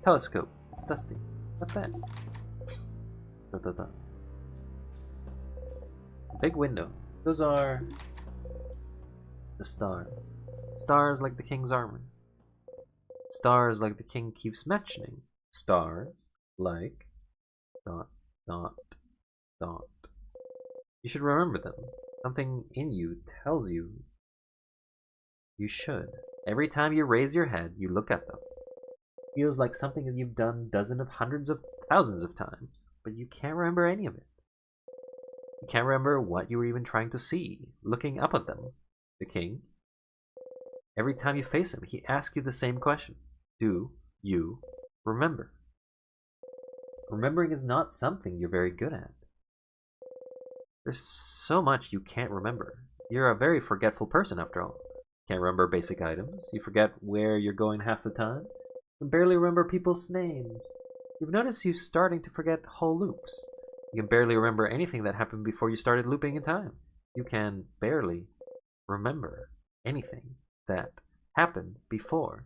Telescope. It's dusty. What's that? Big window. Those are the stars. Stars like the king's armor. Stars like the king keeps mentioning. Stars like ... You should remember them. Something in you tells you you should. Every time you raise your head, you look at them. It feels like something that you've done dozens of hundreds of thousands of times, but you can't remember any of it. You can't remember what you were even trying to see, looking up at them. The king. Every time you face him, he asks you the same question. Do you remember? Remembering is not something you're very good at. There's so much you can't remember. You're a very forgetful person after all. You can't remember basic items. You forget where you're going half the time. You can barely remember people's names. You've noticed you starting to forget whole loops. You can barely remember anything that happened before you started looping in time. You can barely remember anything that happened before.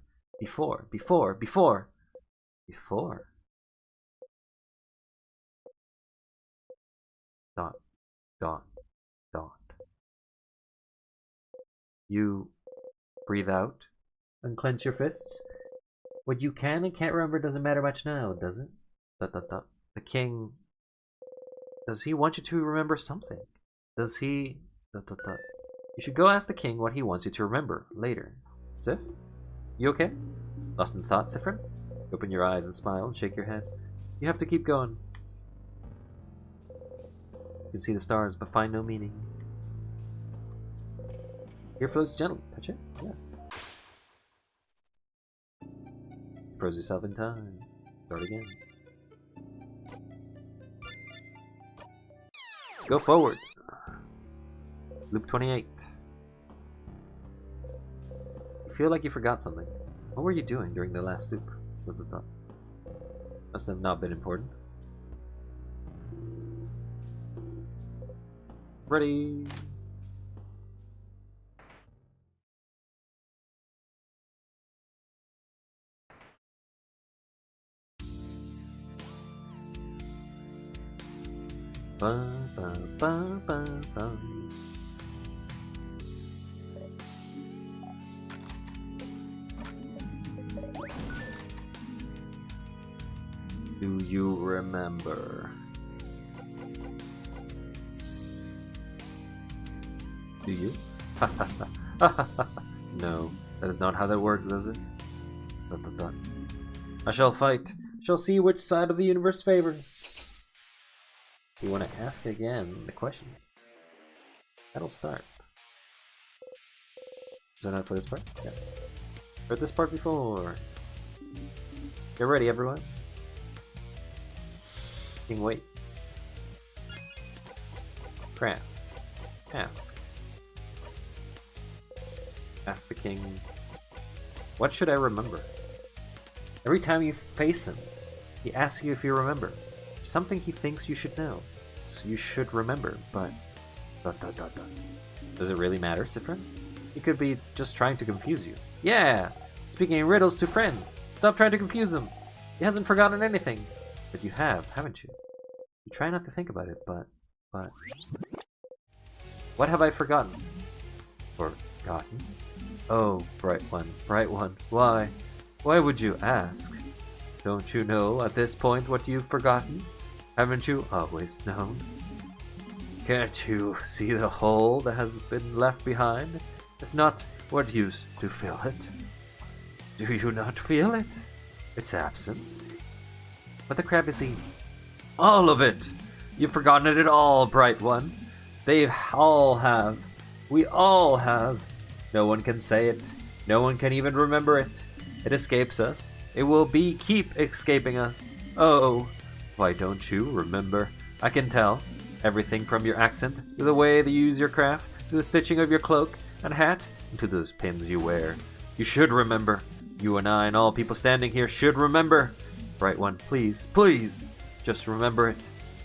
Dot. You breathe out, unclench your fists. What you can and can't remember doesn't matter much now, does it? The king... Does he want you to remember something? Does he... You should go ask the king what he wants you to remember later. Sif? You okay? Lost in thought, Sifrin? Open your eyes and smile and shake your head. You have to keep going. You can see the stars, but find no meaning. Here floats gently. Touch it? Yes. Froze yourself in time. Start again. Let's go forward. Loop 28. You feel like you forgot something. What were you doing during the last loop? Must have not been important. Ready. Ba, ba, ba, ba, ba. Do you remember? Do you? No, that is not how that works, does it? Dot, dot, dot. I shall fight. Shall see which side of the universe favors. You want to ask again the questions? That'll start. So now play this part? Yes. Heard this part before. Get ready, everyone. King waits. Craft. Ask. Ask the king. What should I remember? Every time you face him, he asks you if you remember. Something he thinks you should know. So you should remember, but... Dot, dot, dot, dot. Does it really matter, Sifrin? He could be just trying to confuse you. Yeah! Speaking in riddles to friend. Stop trying to confuse him. He hasn't forgotten anything. But you have, haven't you? You try not to think about it, but... What have I forgotten? Forgotten? Oh, bright one, why? Why would you ask? Don't you know at this point what you've forgotten? Haven't you always known? Can't you see the hole that has been left behind? If not, what use to fill it? Do you not feel it? Its absence? But the crab is eaten. All of it! You've forgotten it all, bright one. They all have. We all have. No one can say it. No one can even remember it. It escapes us. It will keep escaping us. Oh, why don't you remember? I can tell. Everything from your accent, to the way you use your craft, to the stitching of your cloak and hat, and to those pins you wear. You should remember. You and I and all people standing here should remember. Bright one, please, please, just remember it.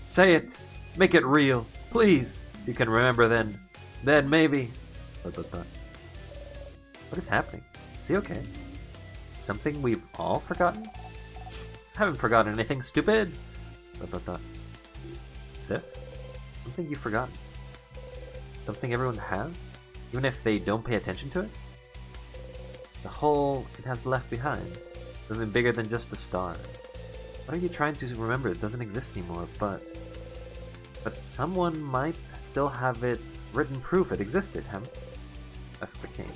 Say it. Make it real. Please. You can remember then maybe. What is happening? Is he okay? Something we've all forgotten? I haven't forgotten anything, stupid. Sif? Something you've forgotten. Something everyone has? Even if they don't pay attention to it? The hole it has left behind. Something bigger than just the stars. What are you trying to remember? It doesn't exist anymore, but someone might still have it written proof it existed, huh? That's the king.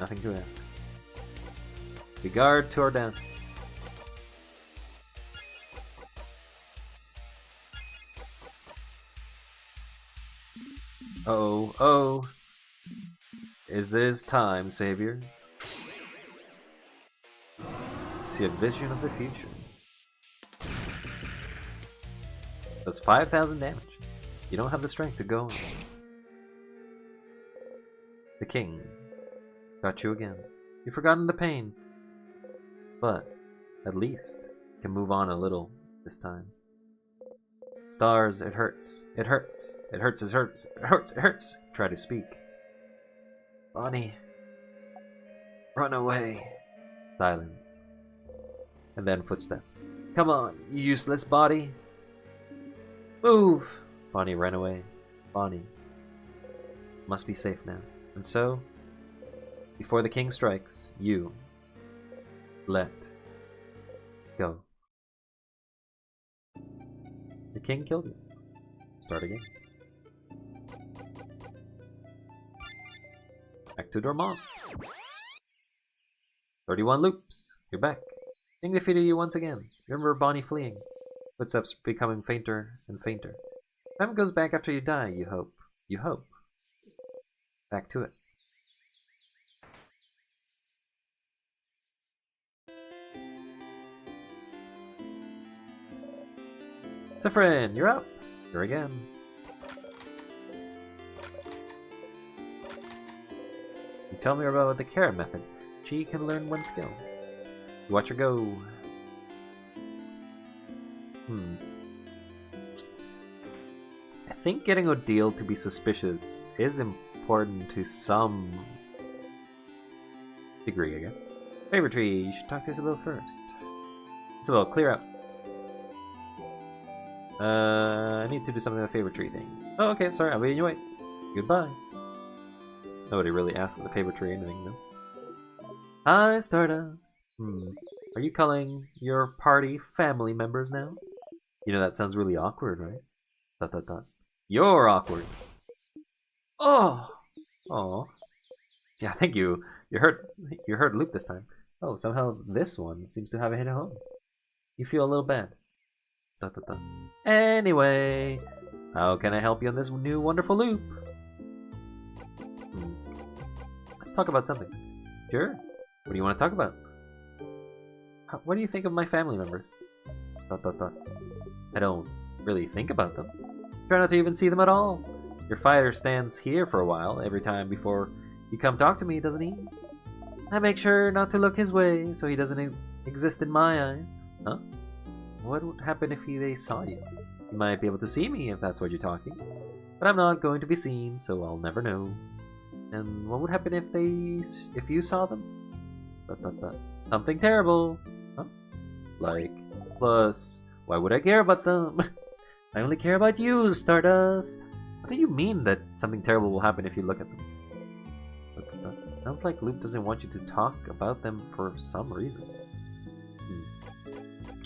Nothing to ask. Regard to our dance. Oh. Is this time, saviors? See a vision of the future. That's 5,000 damage. You don't have the strength to go. The king. Got you again. You've forgotten the pain. But, at least, you can move on a little this time. Stars, it hurts. It hurts. It hurts, it hurts. It hurts, it hurts. Try to speak. Bonnie. Run away. Silence. And then footsteps. Come on, you useless body. Move! Bonnie ran away. Bonnie. Must be safe now. And so, before the king strikes, you let go. The king killed you. Start again. Back to Dormont. 31 loops. You're back. King defeated you once again. Remember Bonnie fleeing. Footsteps becoming fainter and fainter. Time goes back after you die, you hope. You hope. Back to it. Sifrin, you're up. Here again. You tell me about the carrot method. She can learn one skill. You watch her go. I think getting Odile to be suspicious is important to some degree, I guess. Favorite tree, you should talk to Isabel first. Isabel, clear up. I need to do something with the favorite tree thing. Oh, okay, sorry, I'll be on your way. Goodbye. Nobody really asked the favorite tree anything, though. Hi, Stardust. Are you calling your party family members now? You know, that sounds really awkward, right? Dot dot dot. You're awkward. Oh! Oh. Yeah, I think you hurt Luke this time. Oh, somehow this one seems to have hit home. You feel a little bad. Dot dot dot. Anyway, how can I help you on this new wonderful loop? Let's talk about something. Sure. What do you want to talk about? What do you think of my family members? Dot dot dot. I don't really think about them. Try not to even see them at all. Your fighter stands here for a while every time before you come talk to me, doesn't he? I make sure not to look his way so he doesn't exist in my eyes. Huh? What would happen if they saw you? You might be able to see me if that's what you're talking. But I'm not going to be seen, so I'll never know. And what would happen if you saw them? Something terrible. Huh? Like, plus, why would I care about them? I only care about you, Stardust. What do you mean that something terrible will happen if you look at them? Sounds like Luke doesn't want you to talk about them for some reason.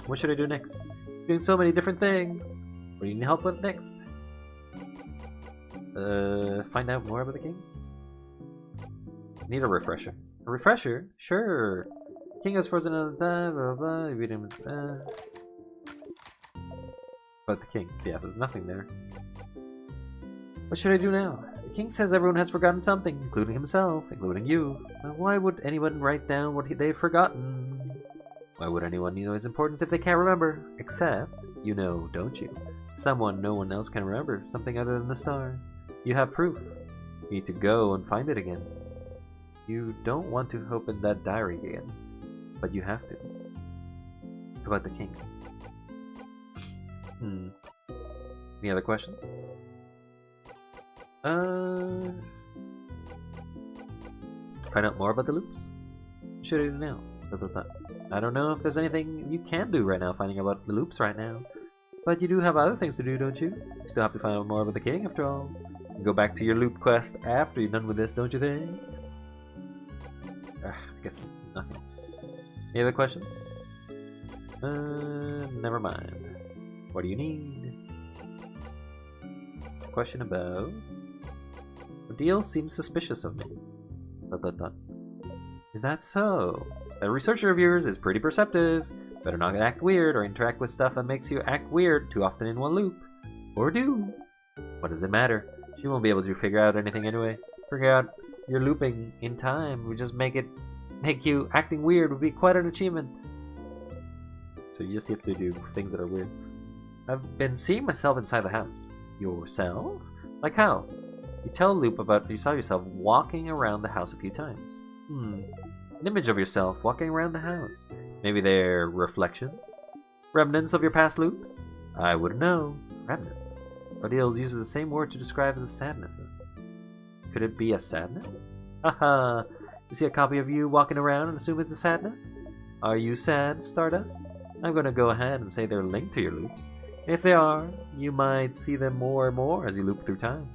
What should I do next? Doing so many different things. What do you need help with next? Find out more about the king? Need a refresher. A refresher? Sure. King is frozen on the blah blah blah. Read him about the king. Yeah, there's nothing there. What should I do now? The king says everyone has forgotten something, including himself, including you. Why would anyone write down what they've forgotten? Why would anyone know its importance if they can't remember? Except, you know, don't you? Someone no one else can remember, something other than the stars. You have proof. You need to go and find it again. You don't want to open that diary again, but you have to. About the king. Any other questions? Find out more about the loops? What should I do now? I don't know if there's anything you can do right now finding out about the loops right now. But you do have other things to do, don't you? You still have to find out more about the king, after all. You go back to your loop quest after you're done with this, don't you think? I guess nothing. Any other questions? Never mind. What do you need? Question about... Deal seems suspicious of me. Is that so? A researcher of yours is pretty perceptive. Better not act weird or interact with stuff that makes you act weird too often in one loop. Or do. What does it matter? She won't be able to figure out anything anyway. Figure out your looping in time would just make you acting weird would be quite an achievement. So you just have to do things that are weird. I've been seeing myself inside the house. Yourself? Like how? You tell Loop about you saw yourself walking around the house a few times. An image of yourself walking around the house. Maybe they're reflections? Remnants of your past loops? I wouldn't know. Remnants. Odile uses the same word to describe the sadnesses. Could it be a sadness? Haha! You see a copy of you walking around and assume it's a sadness? Are you sad, Stardust? I'm gonna go ahead and say they're linked to your loops. If they are, you might see them more and more as you loop through time.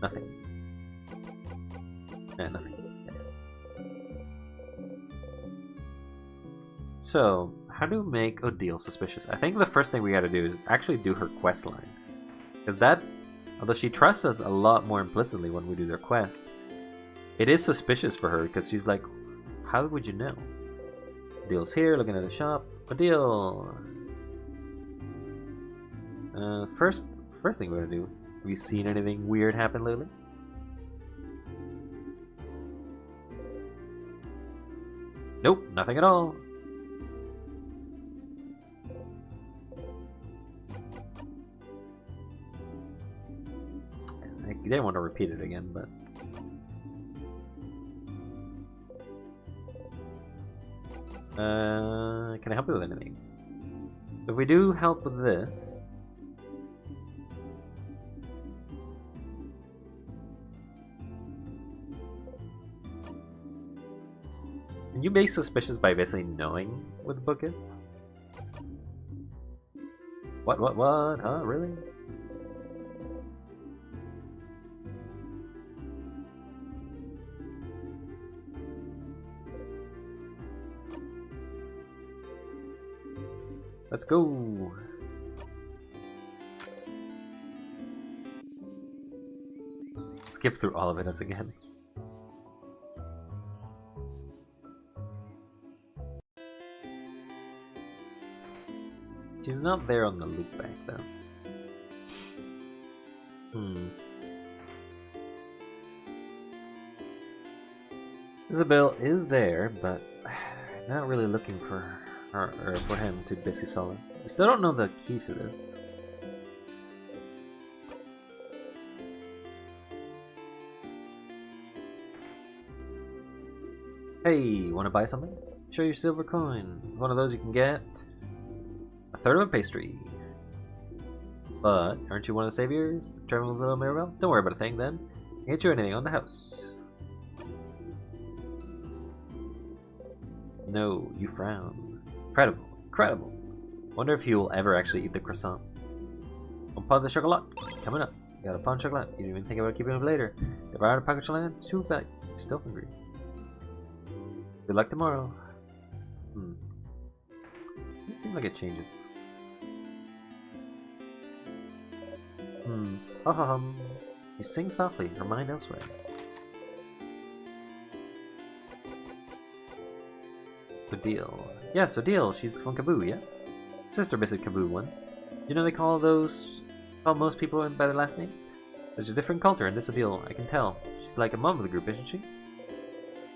Nothing. Nothing. So, how to make Odile suspicious? I think the first thing we gotta do is actually do her quest line. Because that, although she trusts us a lot more implicitly when we do their quest, it is suspicious for her because she's like, how would you know? Odile's here looking at the shop. Odile! First thing we're gonna do. Have you seen anything weird happen lately? Nope, nothing at all. I didn't want to repeat it again, but... can I help you with anything? If we do help with this... Can you be suspicious by basically knowing what the book is? What? Huh? Really? Let's go. Skip through all of it as again. She's not there on the loop back though. Isabelle is there, but not really looking for her or for him to busy solace. We still don't know the key to this. Hey, wanna buy something? Show your silver coin. One of those you can get. A third of a pastry. But, aren't you one of the saviors? Traveling with little Mirabelle? Don't worry about a thing then. Can't get you anything on the house. No, you frown. Incredible, incredible. Wonder if he will ever actually eat the croissant. One pot of chocolate. Coming up. You got a pot of chocolate. You didn't even think about keeping it later. If I had a packet of chocolate, 2 bites. You're still hungry. Good luck tomorrow. It seems like it changes. You sing softly, her mind elsewhere. Odile. Yes, Odile, she's from Kaboo, yes? Sister visited Kaboo once. You know they call most people by their last names? There's a different culture in this Odile, I can tell. She's like a mom of the group, isn't she?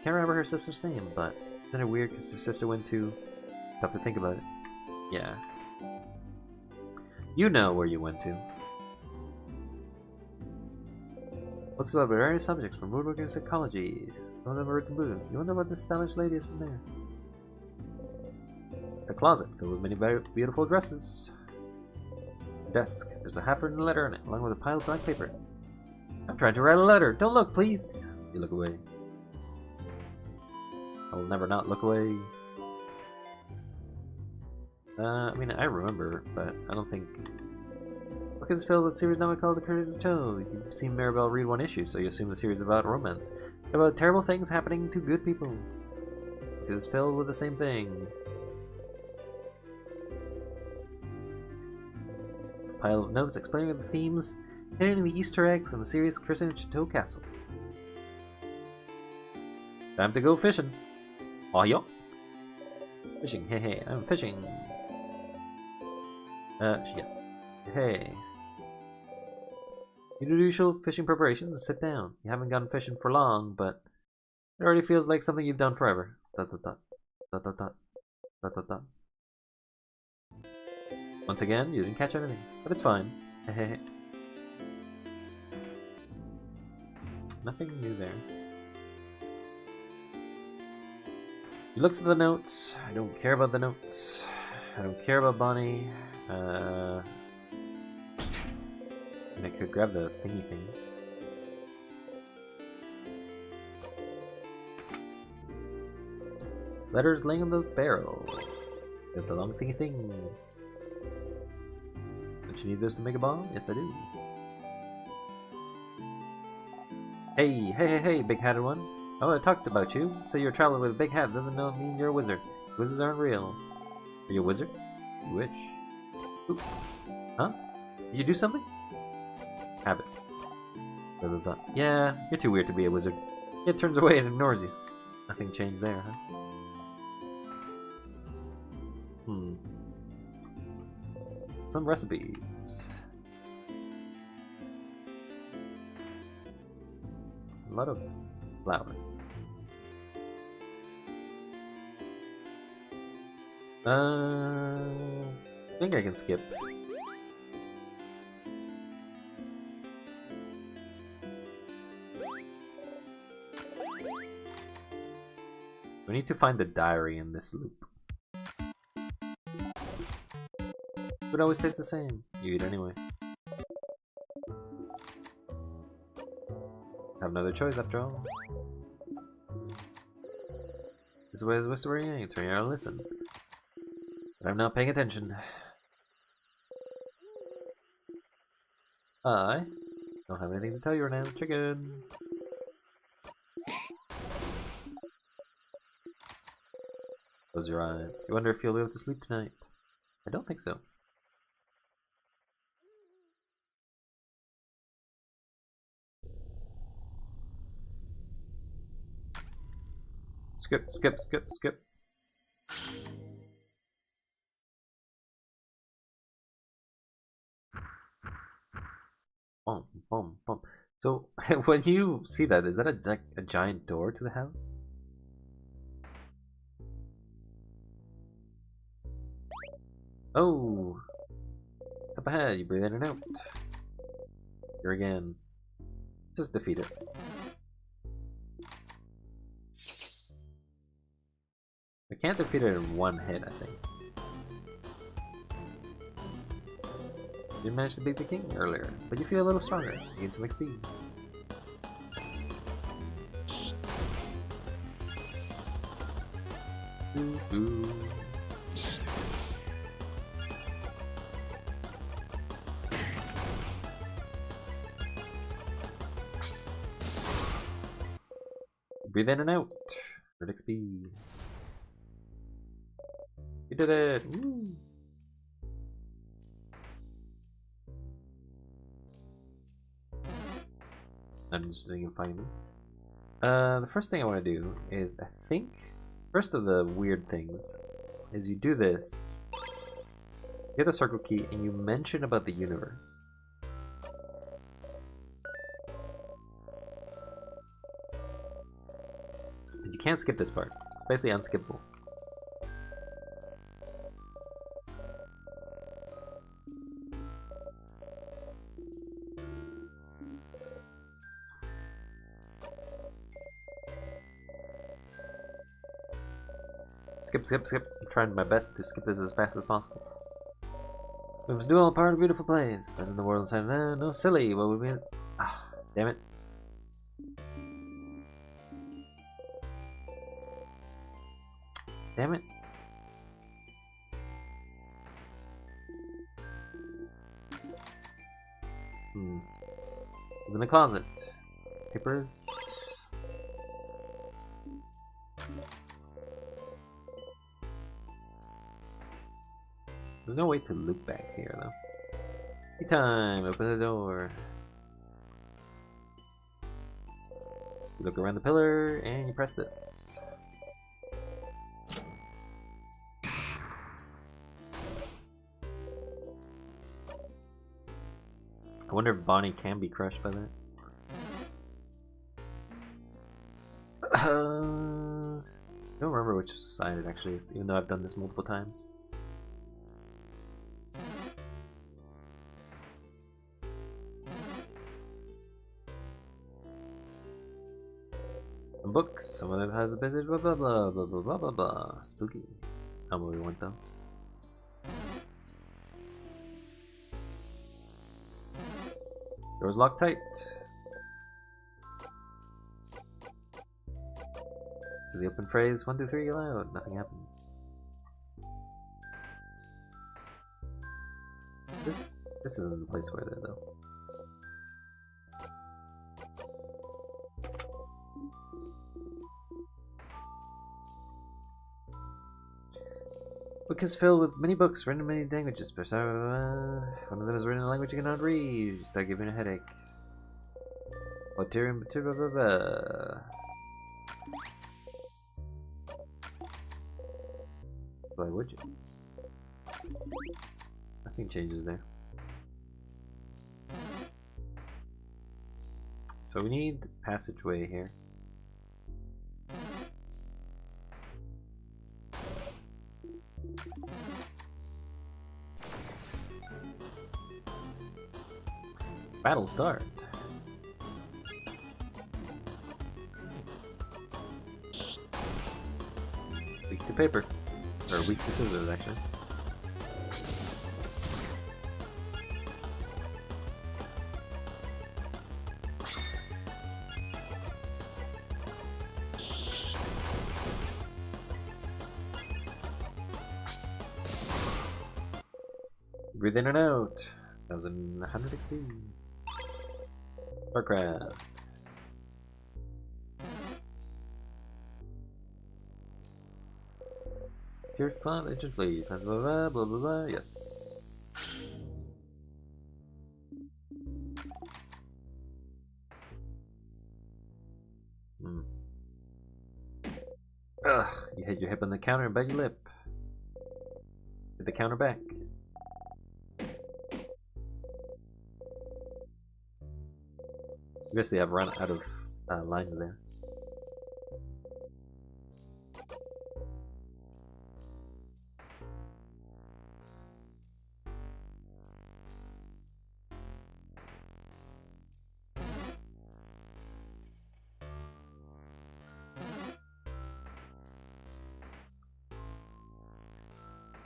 Can't remember her sister's name, but isn't it weird because her sister went to... Stop to think about it. Yeah. You know where you went to. Books about various subjects from woodworking and psychology. Some of them are written blue. You wonder what this stylish lady is from there. It's a closet filled with many very beautiful dresses. Desk. There's a half-written letter in it, along with a pile of blank paper. I'm trying to write a letter. Don't look, please. You look away. I will never not look away. I mean, I remember, but I don't think... The book is filled with series novel called The Courage of Toe. You've seen Mirabelle read one issue, so you assume the series is about romance. About terrible things happening to good people. It is filled with the same thing. A pile of notes explaining the themes, hidden the Easter eggs, and the series Christian Chateau Castle. Time to go fishing. Oh, yo. Fishing, hey hey, I'm fishing. Yes. Hey. You do the usual fishing preparations and sit down. You haven't gone fishing for long, but it already feels like something you've done forever. Dot dot dot. Dot dot dot. Dot dot dot. Once again, you didn't catch anything, but it's fine. Hey. Nothing new there. He looks at the notes. I don't care about the notes. I don't care about Bonnie. And I could grab the thingy thing. Letters laying on the barrel. There's the long thingy thing. Don't you need this to make a bomb? Yes, I do. Hey, big-hatted one. Oh, I talked about you. Say you're traveling with a big hat doesn't mean you're a wizard. Wizards aren't real. Are you a wizard? You wish. Ooh. Huh? Did you do something? Have it. Blah, blah, blah. Yeah, you're too weird to be a wizard. It turns away and ignores you. Nothing changed there, huh? Some recipes. A lot of flowers. I think I can skip. We need to find the diary in this loop. It always tastes the same. You eat anyway. Have another choice after all. This way is whispering, turn around and listen. But I'm not paying attention. I don't have anything to tell you right now. Chicken! Close your eyes. You wonder if you'll be able to sleep tonight. I don't think so. Skip, skip, skip, skip. Boom, boom, boom. So, when you see that, is that a giant door to the house? Oh! It's up ahead, you breathe in and out. Here again. Just defeat it. I can't defeat it in one hit, I think. You managed to beat the king earlier, but you feel a little stronger. You gain some XP. Ooh. Breathe in and out. Earn XP. You did it! Woo. I'm just thinking find me. The first thing I want to do is, I think, first of the weird things, is you do this, get the circle key, and you mention about the universe. And you can't skip this part. It's basically unskippable. Skip, skip, skip. I'm trying my best to skip this as fast as possible. We must do all part of a beautiful place. Present the world inside. No, silly. What would we? Ah, damn it. Damn it. Look in the closet. Papers. There's no way to look back here, though. Tea time! Open the door. You look around the pillar, and you press this. I wonder if Bonnie can be crushed by that. I don't remember which side it actually is, even though I've done this multiple times. Books. Some of them has a message. Blah blah blah blah blah blah blah blah. Spooky. That's not where we went though. Door's locked tight. So the open phrase 1, 2, 3 aloud. Nothing happens. This isn't the place for it though. Book is filled with many books written in many languages. One of them is written in a language you cannot read. You start giving a headache. Why would you? Nothing changes there. So we need passageway here. Battle start. Weak to paper. Or weak to scissors, actually. Breathe in and out. 1100 XP. Starcraft. Pure fun, agent please. Blah blah blah blah blah. Yes. Ugh, you hit your hip on the counter and bite your lip. Hit the counter back. I guess they have run out of lines there.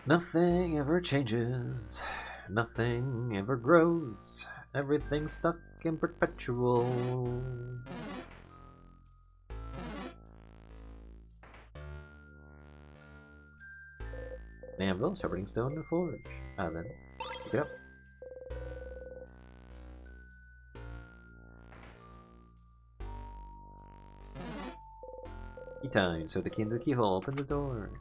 Nothing ever changes, nothing ever grows, everything's stuck in perpetual. Anvil, sharpening stone in the forge. Then, pick it up. Key time, so the key into the keyhole, open the door.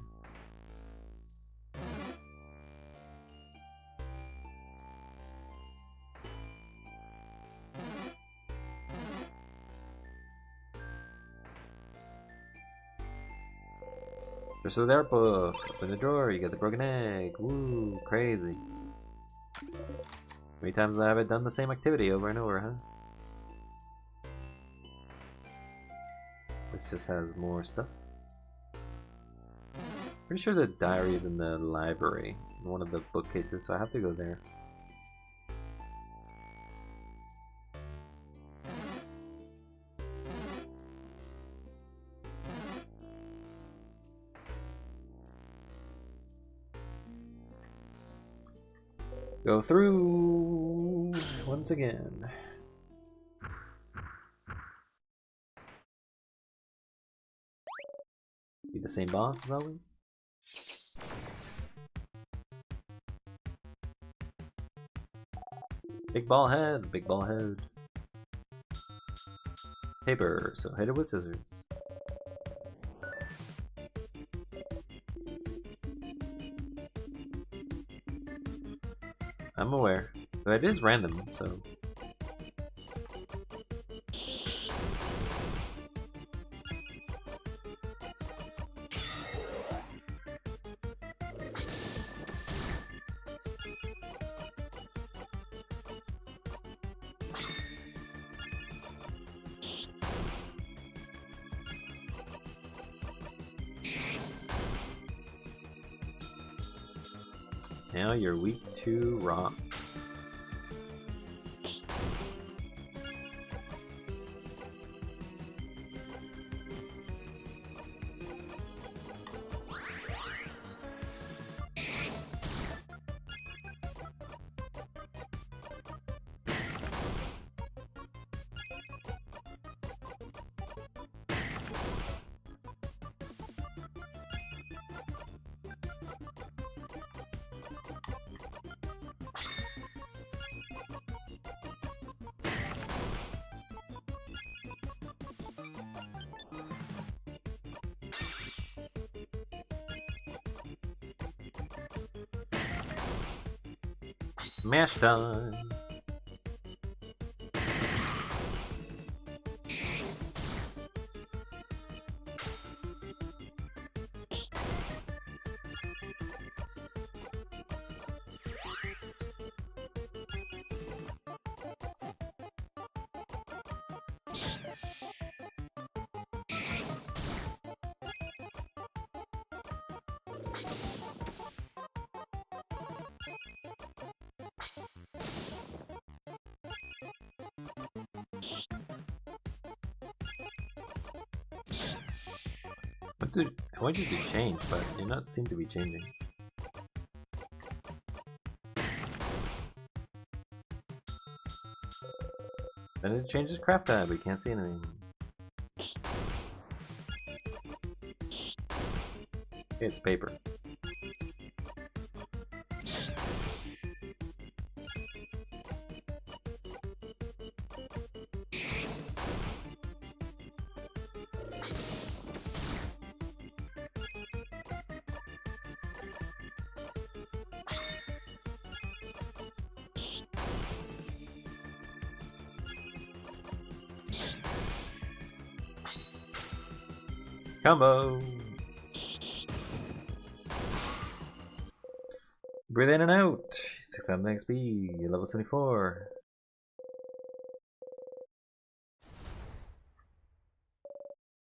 So there, book. Open the drawer, you get the broken egg. Woo, crazy. How many times have I done the same activity over and over, huh? This just has more stuff. Pretty sure the diary is in the library, in one of the bookcases, so I have to go there. Go through once again. Be the same boss as always. Big ball head, big ball head. Paper, so hit it with scissors. I'm aware, but it is random, so. Now you're weak to rock. Smash time! I want you to change, but you not seem to be changing. Then it changes craft tab, we can't see anything. It's paper. Combo! Breathe in and out. 6,000 XP. Level 74.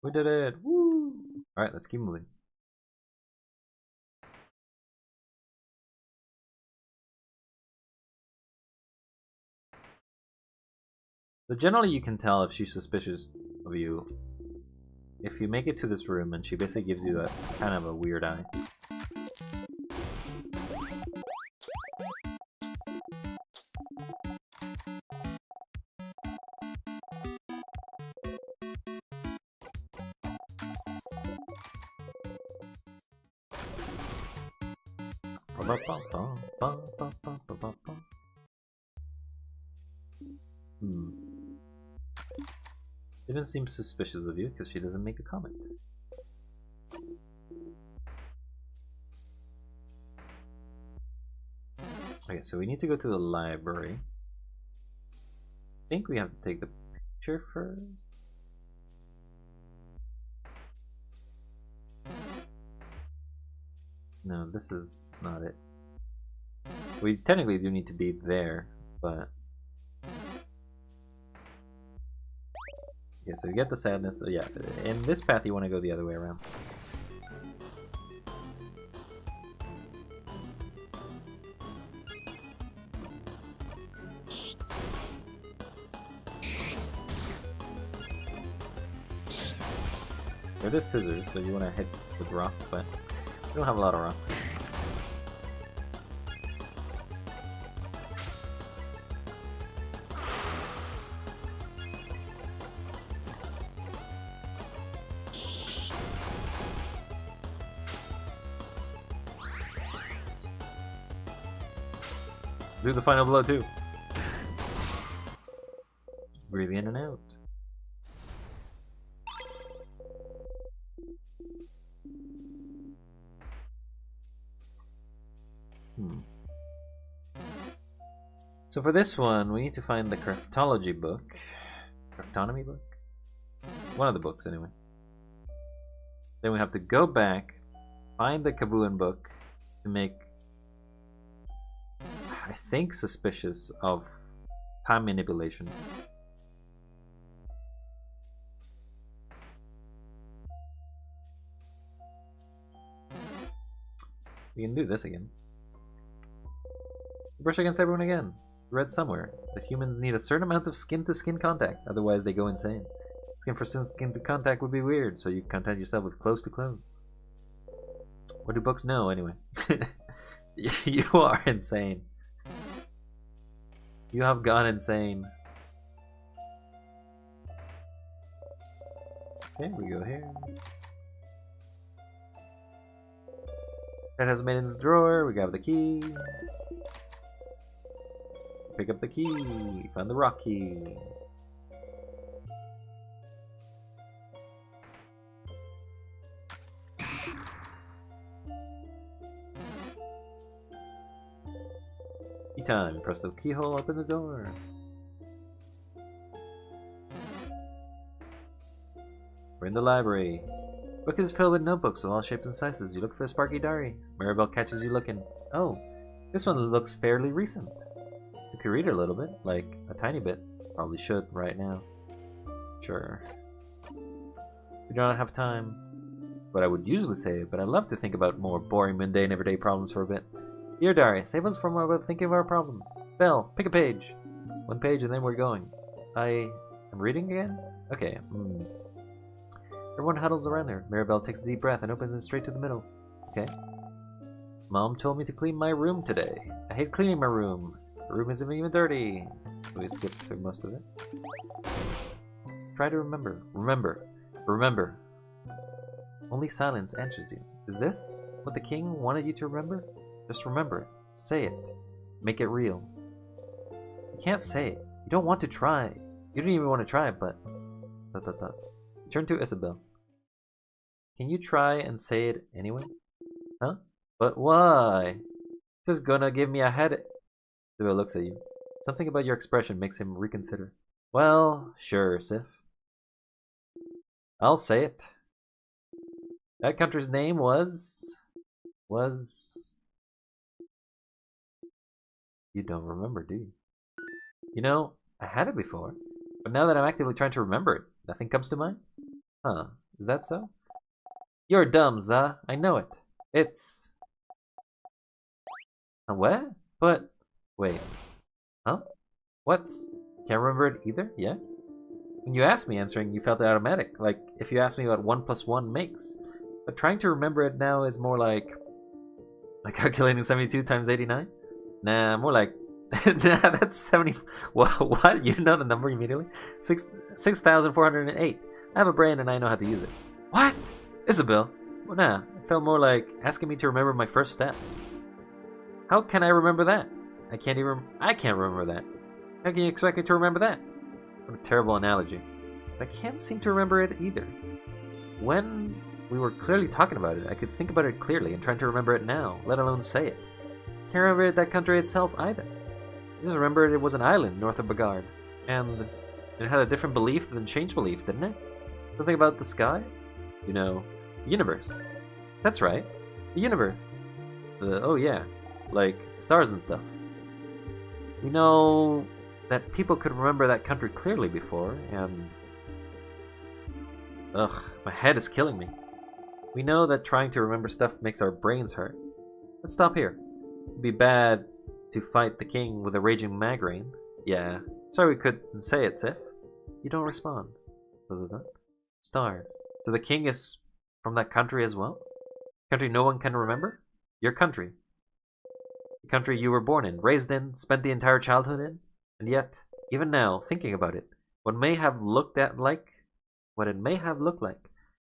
We did it! Woo! Alright, let's keep moving. So generally you can tell if she's suspicious of you if you make it to this room and she basically gives you a kind of a weird eye. She doesn't seem suspicious of you because she doesn't make a comment. Okay, so we need to go to the library. I think we have to take the picture first. No, this is not it. We technically do need to be there, but... Yeah, so you get the sadness. So yeah, in this path you want to go the other way around. There is scissors, so you want to hit with rock, but we don't have a lot of rocks. Do the final blow too. Breathe in and out. So for this one, we need to find the craftology book. Craftonomy book? One of the books, anyway. Then we have to go back, find the Kabuin book to make, I think, suspicious of time manipulation. We can do this again. Brush against everyone again. Read somewhere that humans need a certain amount of skin-to-skin contact, otherwise they go insane. Skin for skin to contact would be weird, so you content yourself with clothes to clothes. What do books know, anyway? You are insane. You have gone insane. Okay, we go here. That has Maiden's drawer, we grab the key. Pick up the key, find the rock key. Key time, press the keyhole, open the door. We're in the library. Book is filled with notebooks of all shapes and sizes. You look for a sparky diary. Maribel catches you looking. Oh, this one looks fairly recent. You could read it a little bit, like a tiny bit. Probably should right now. Sure. We do not have time. But I would usually say it, but I love to think about more boring, mundane, everyday problems for a bit. Dear diary, save us from about thinking of our problems. Belle, pick a page. One page and then we're going. I am reading again? Okay. Everyone huddles around her. Maribel takes a deep breath and opens it straight to the middle. Okay. Mom told me to clean my room today. I hate cleaning my room. The room isn't even dirty. So we skip through most of it. Try to remember. Remember. Only silence answers you. Is this what the king wanted you to remember? Just remember it. Say it. Make it real. You can't say it. You don't want to try. You don't even want to try it, but... Turn to Isabel. Can you try and say it anyway? Huh? But why? This is gonna give me a headache. Isabel looks at you. Something about your expression makes him reconsider. Well, sure, Sif. I'll say it. That country's name was... You don't remember, do you? You know, I had it before, but now that I'm actively trying to remember it, nothing comes to mind? Huh, is that so? You're dumb, Za. I know it. It's... What? But... Wait. Huh? What's... Can't remember it either? Yeah? When you asked me answering, you felt automatic, like if you asked me what 1 plus 1 makes. But trying to remember it now is more like... Like calculating 72 times 89? Nah, more like... nah, that's 70... What? You know the number immediately? 6,408. I have a brain and I know how to use it. What? Isabel? Well, nah, it felt more like asking me to remember my first steps. How can I remember that? I can't remember that. How can you expect me to remember that? What a terrible analogy. But I can't seem to remember it either. When we were clearly talking about it, I could think about it clearly and trying to remember it now, let alone say it. Can't remember that country itself either. I just remembered it was an island north of Bagard, and it had a different belief than changed belief, didn't it? Something about the sky? You know, the universe. That's right, the universe. Oh yeah, like stars and stuff. We know that people could remember that country clearly before, and... Ugh, my head is killing me. We know that trying to remember stuff makes our brains hurt. Let's stop here. It'd be bad to fight the king with a raging migraine. Yeah, sorry we couldn't say it, Sif. You don't respond. Stars. So the king is from that country as well? Country no one can remember? Your country. The country you were born in, raised in, spent the entire childhood in? And yet, even now, thinking about it, what it may have looked like,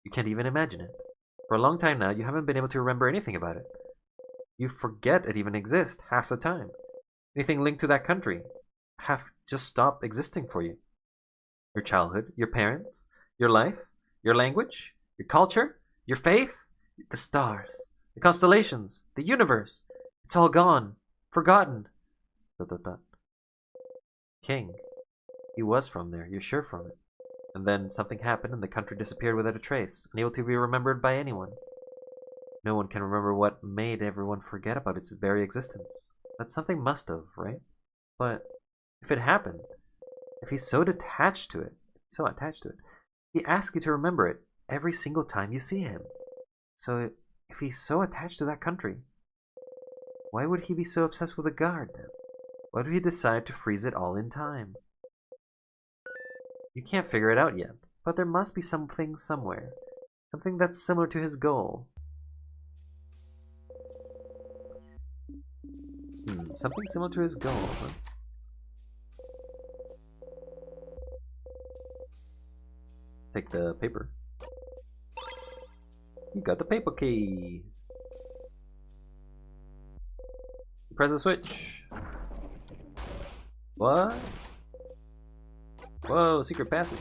you can't even imagine it. For a long time now, you haven't been able to remember anything about it. You forget it even exists half the time. Anything linked to that country have just stopped existing for you. Your childhood, your parents, your life, your language, your culture, your faith, the stars, the constellations, the universe. It's all gone, forgotten. King. He was from there, you're sure from it. And then something happened and the country disappeared without a trace, unable to be remembered by anyone. No one can remember what made everyone forget about its very existence. That something must have, right? But if it happened, if he's so attached to it, he asks you to remember it every single time you see him. So if he's so attached to that country, why would he be so obsessed with a guard then? Why would he decide to freeze it all in time? You can't figure it out yet, but there must be something somewhere. Something that's similar to his goal. Something similar to his goal, huh? Take the paper. You got the paper key. Press the switch. What? Whoa, secret passage.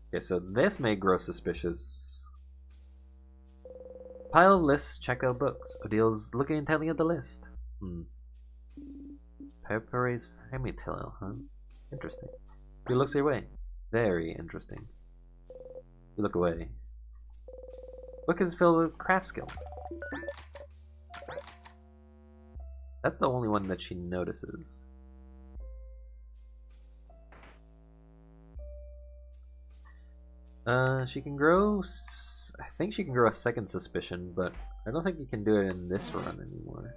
Okay, so this may grow suspicious. Pile of lists, check out books. Odil's looking intently at the list. Peppere's family tale, huh? Interesting. He looks your way. Very interesting. You look away. Book is filled with craft skills. That's the only one that she notices. She can grow... I think she can grow a second suspicion, but I don't think you can do it in this run anymore.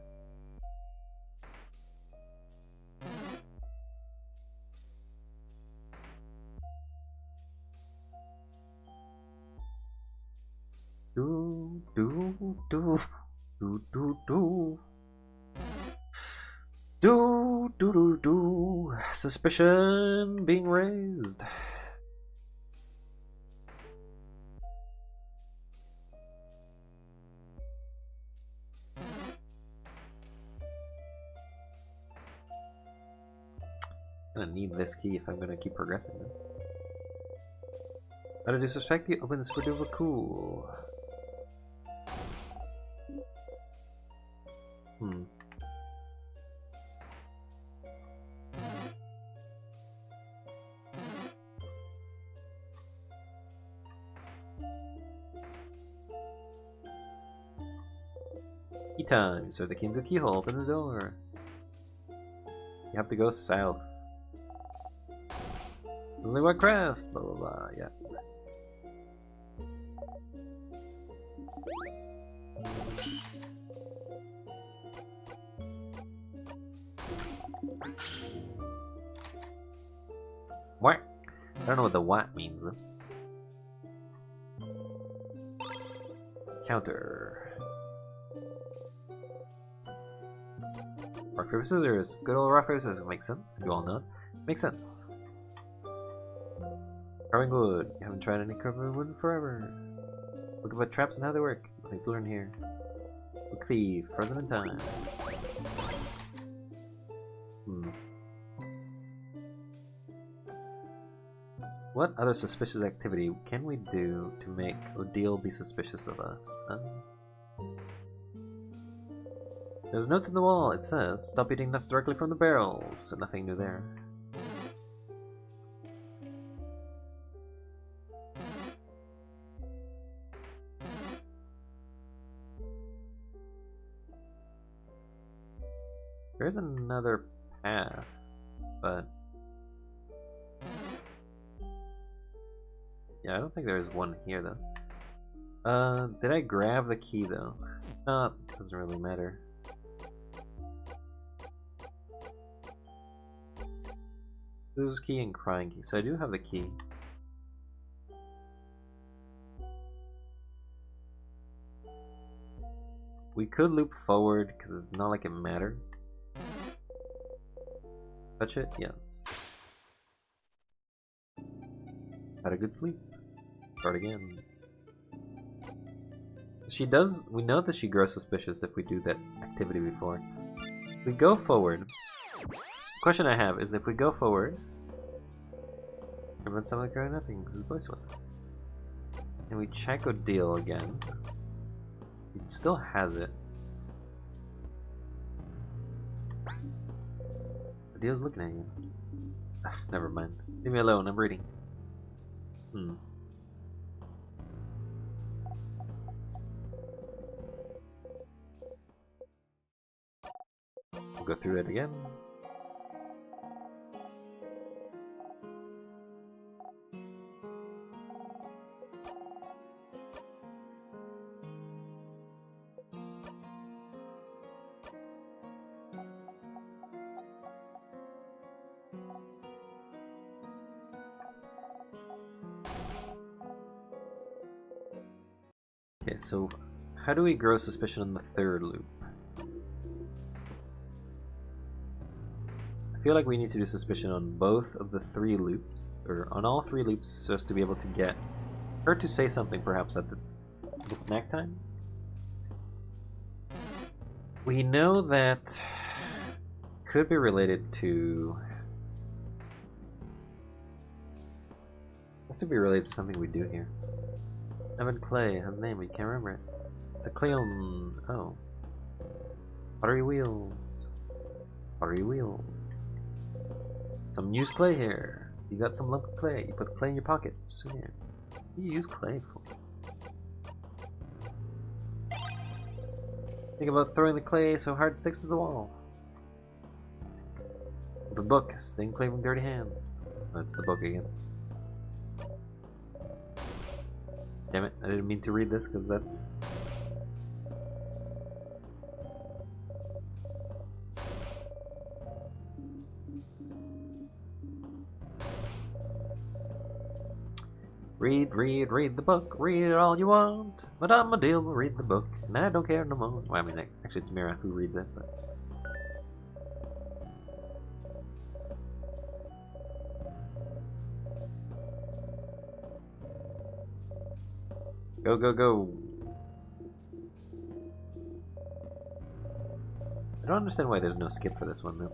Do do do do do do do do do do. Suspicion being raised. I'm gonna need this key if I'm gonna keep progressing. Out of disrespect, the opens for super cool. Key time. Insert the key into the keyhole. Open the door. You have to go south. There's only one crest. Blah blah blah. Yeah. What? I don't know what the what means though. Counter. Rock, paper, scissors. Good old rock, paper, scissors. Makes sense. You all know. Makes sense. Carving wood. You haven't tried any carving wood in forever. Look at what traps and how they work. Nothing to learn here. Book thief. Frozen in time. What other suspicious activity can we do to make Odile be suspicious of us? There's notes in the wall. It says, stop eating nuts directly from the barrels. So nothing new there. There's another path, but yeah, I don't think there's one here though. Did I grab the key though? No, it doesn't really matter. This is key and crying key, so I do have the key. We could loop forward because it's not like it matters. Touch it? Yes. Had a good sleep. Start again. She does. We know that she grows suspicious if we do that activity before. If we go forward. The question I have is if we go forward. Everyone's like nothing because his voice wasn't. And we check Odile again. He still has it. Odile's looking at you. Never mind. Leave me alone, I'm reading. We'll go through it again. Okay, so how do we grow suspicion on the third loop? I feel like we need to do suspicion on both of the 3 loops, or on all 3 loops, just to be able to get her to say something perhaps at the snack time. We know that could be related to... has to be related to something we do here. Evan Clay has a name, but you can't remember it. It's a clay on... oh. Pottery wheels. Pottery wheels. Some used clay here. You got some lump of clay. You put the clay in your pocket. Souvenirs. What do you use clay for? Think about throwing the clay so hard it sticks to the wall. The book. Stained clay from dirty hands. That's the book again. Damn it, I didn't mean to read this because that's... Read the book, read it all you want. Madame Odile will read the book, and I don't care no more. Well, I mean, actually it's Mira who reads it, but... Go, go, go. I don't understand why there's no skip for this one, though.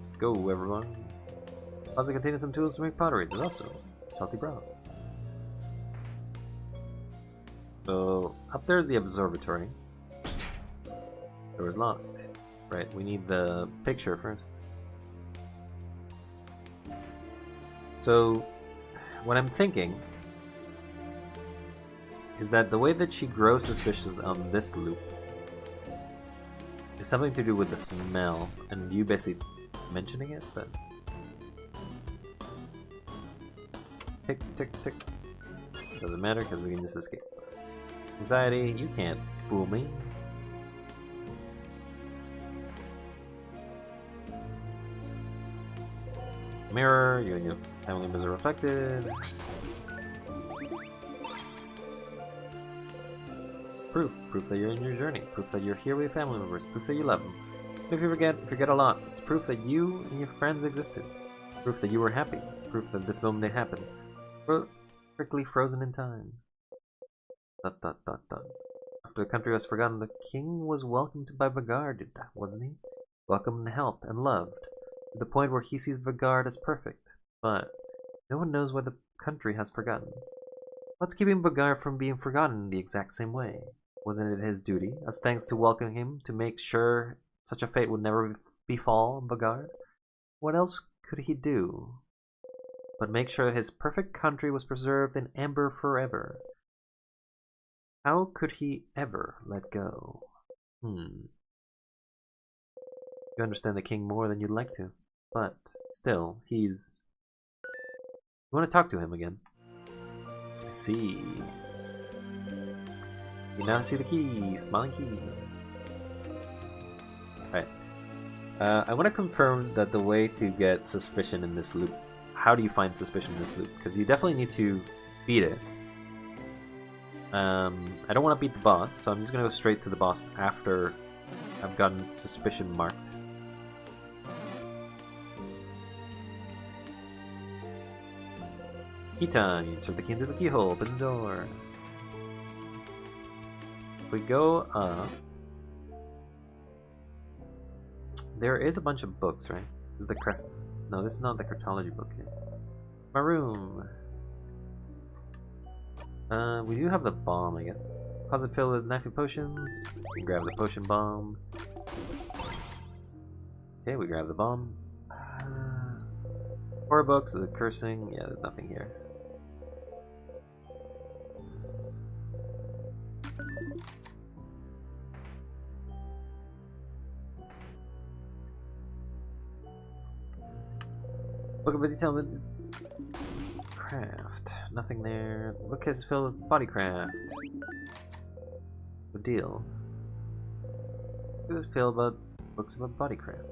Let's go, everyone. Closet containing some tools to make pottery. There's also salty broths. So, up there's the observatory. Door is locked. Right, we need the picture first. So, what I'm thinking is that the way that she grows suspicious on this loop is something to do with the smell, and you basically mentioning it, but... Tick, tick, tick. Doesn't matter, because we can just escape. Anxiety, you can't fool me. Mirror, you and your family members are reflected. Proof. Proof that you're in your journey. Proof that you're here with your family members. Proof that you love them. If you forget a lot. It's proof that you and your friends existed. Proof that you were happy. Proof that this moment had happened. Strictly frozen in time. ... After the country was forgotten, the king was welcomed by Vagard, wasn't he? Welcomed and helped and loved, to the point where he sees Vagard as perfect. But no one knows why the country has forgotten. What's keeping Vagard from being forgotten in the exact same way? Wasn't it his duty, as thanks to welcoming him, to make sure such a fate would never befall Vagard? What else could he do but make sure his perfect country was preserved in amber forever? How could he ever let go? You understand the king more than you'd like to, but still, he's... You want to talk to him again? I see. You now see the key, smiling key. Alright. I want to confirm that the way to get suspicion in this loop... How do you find suspicion in this loop? Because you definitely need to beat it. I don't want to beat the boss, so I'm just going to go straight to the boss after I've gotten suspicion marked. Key time! Insert the key into the keyhole, open the door. If we go up... There is a bunch of books, right? This is the craft... No, this is not the cryptology book here. My room! We do have the bomb, I guess. Closet filled with knifing potions. We can grab the potion bomb. Okay, we grab the bomb. Horror books, the cursing. Yeah, there's nothing here. Book of detail with craft. Nothing there. Bookcase is filled with body craft. Good deal. It is filled about books about body craft.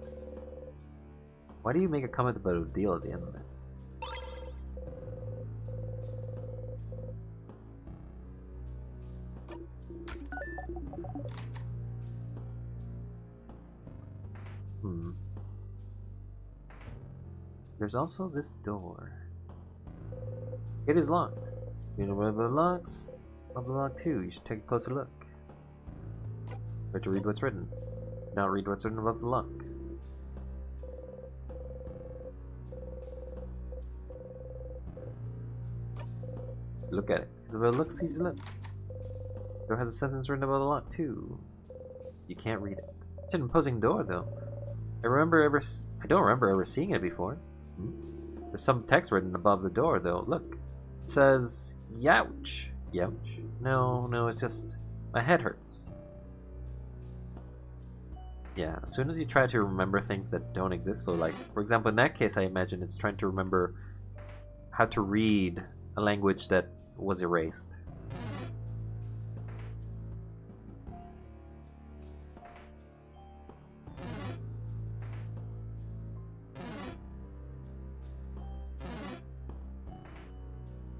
Why do you make a comment about a deal at the end of it? There's also this door. It is locked. You know where the locks? Of the lock too. You should take a closer look. Where to read what's written. Now read what's written above the lock. Look at it. Isabel looks, sees look. Door has a sentence written above the lock too. You can't read it. It's an imposing door though. I don't remember ever seeing it before. There's some text written above the door though. Look. It says youch. Youch? No, it's just my head hurts. Yeah, as soon as you try to remember things that don't exist, so like, for example, in that case, I imagine it's trying to remember how to read a language that was erased.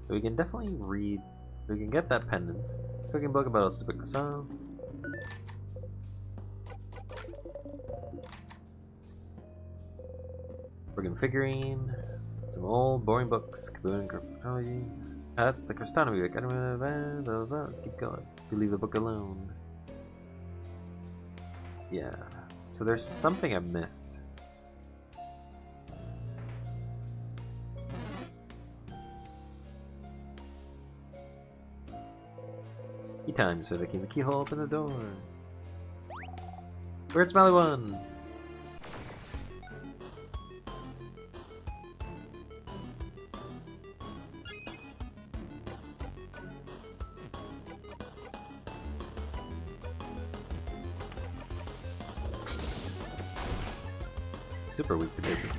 So we can definitely read, we can get that pendant. Cooking book about super croissants. Friggin' figurine. Some old boring books. Kaboom and cryptology. That's the Cristonomy book. I don't know. Blah, blah, blah. Let's keep going. You leave the book alone. Yeah. So there's something I missed. Key time, so they keep the keyhole, open the door. Weird smelly one! super weak to bacon.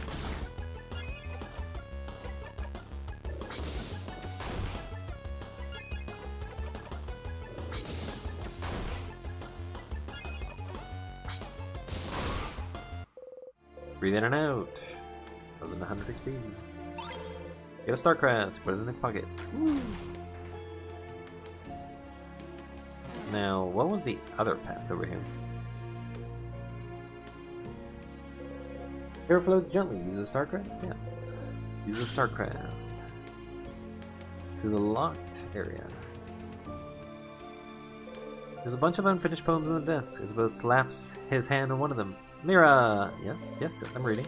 Breathe in and out. 1100 XP. Get a star crest, put it in the pocket. Woo. Now, what was the other path over here? Air flows gently. Use a star crest? Yes. Use a star crest. To the locked area. There's a bunch of unfinished poems on the desk. Isabel slaps his hand on one of them. Mira! Yes, yes, I'm reading.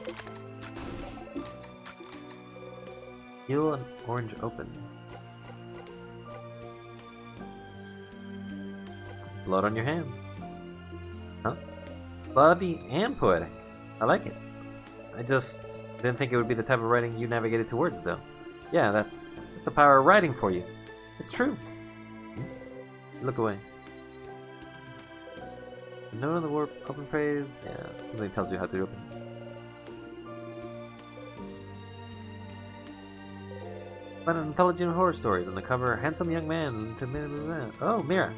Peel an orange open. Blood on your hands. Huh? Bloody and poetic. I like it. I just didn't think it would be the type of writing you navigated towards, though. Yeah, that's the power of writing for you. It's true. Look away. Note on the warp open phrase. Yeah, something tells you how to open. Find an anthology of horror stories on the cover. Handsome young man. Oh, Mira.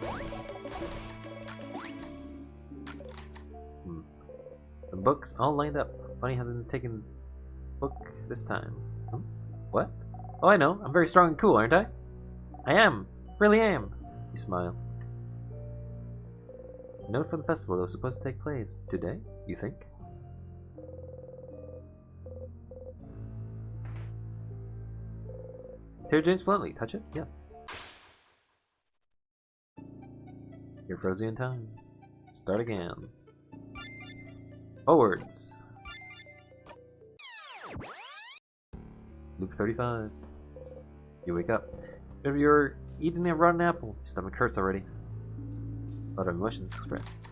The books all lined up. Funny hasn't taken book this time. What? Oh, I know. I'm very strong and cool, aren't I? I am. Really am. You smile. Note for the festival that was supposed to take place today, you think? Tear James bluntly. Touch it? Yes. You're frozen in time. Start again. Forwards. Loop 35. You wake up. If you're eating a rotten apple, your stomach hurts already. A lot of emotions expressed.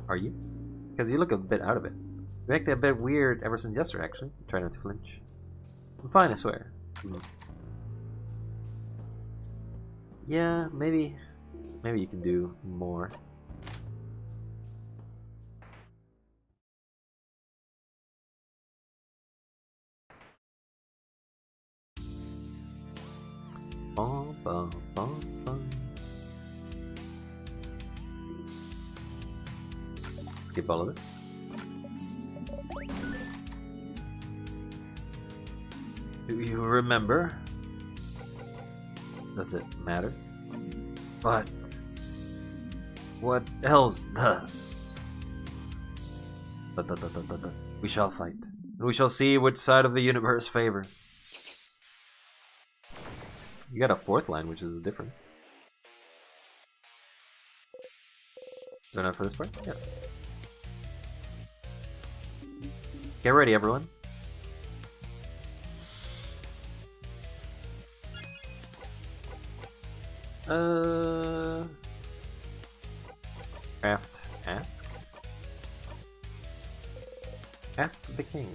Are you? Because you look a bit out of it. You acted a bit weird ever since yesterday, actually. Try not to flinch. I'm fine, I swear. Yeah, maybe you can do more. Bum, bum, bum, bum. Skip all of this. Do you remember? Does it matter? But what else does? We shall fight, and we shall see which side of the universe favors. You got a fourth line, which is different. Is there enough for this part? Yes. Get ready, everyone. Craft ask? Ask the king.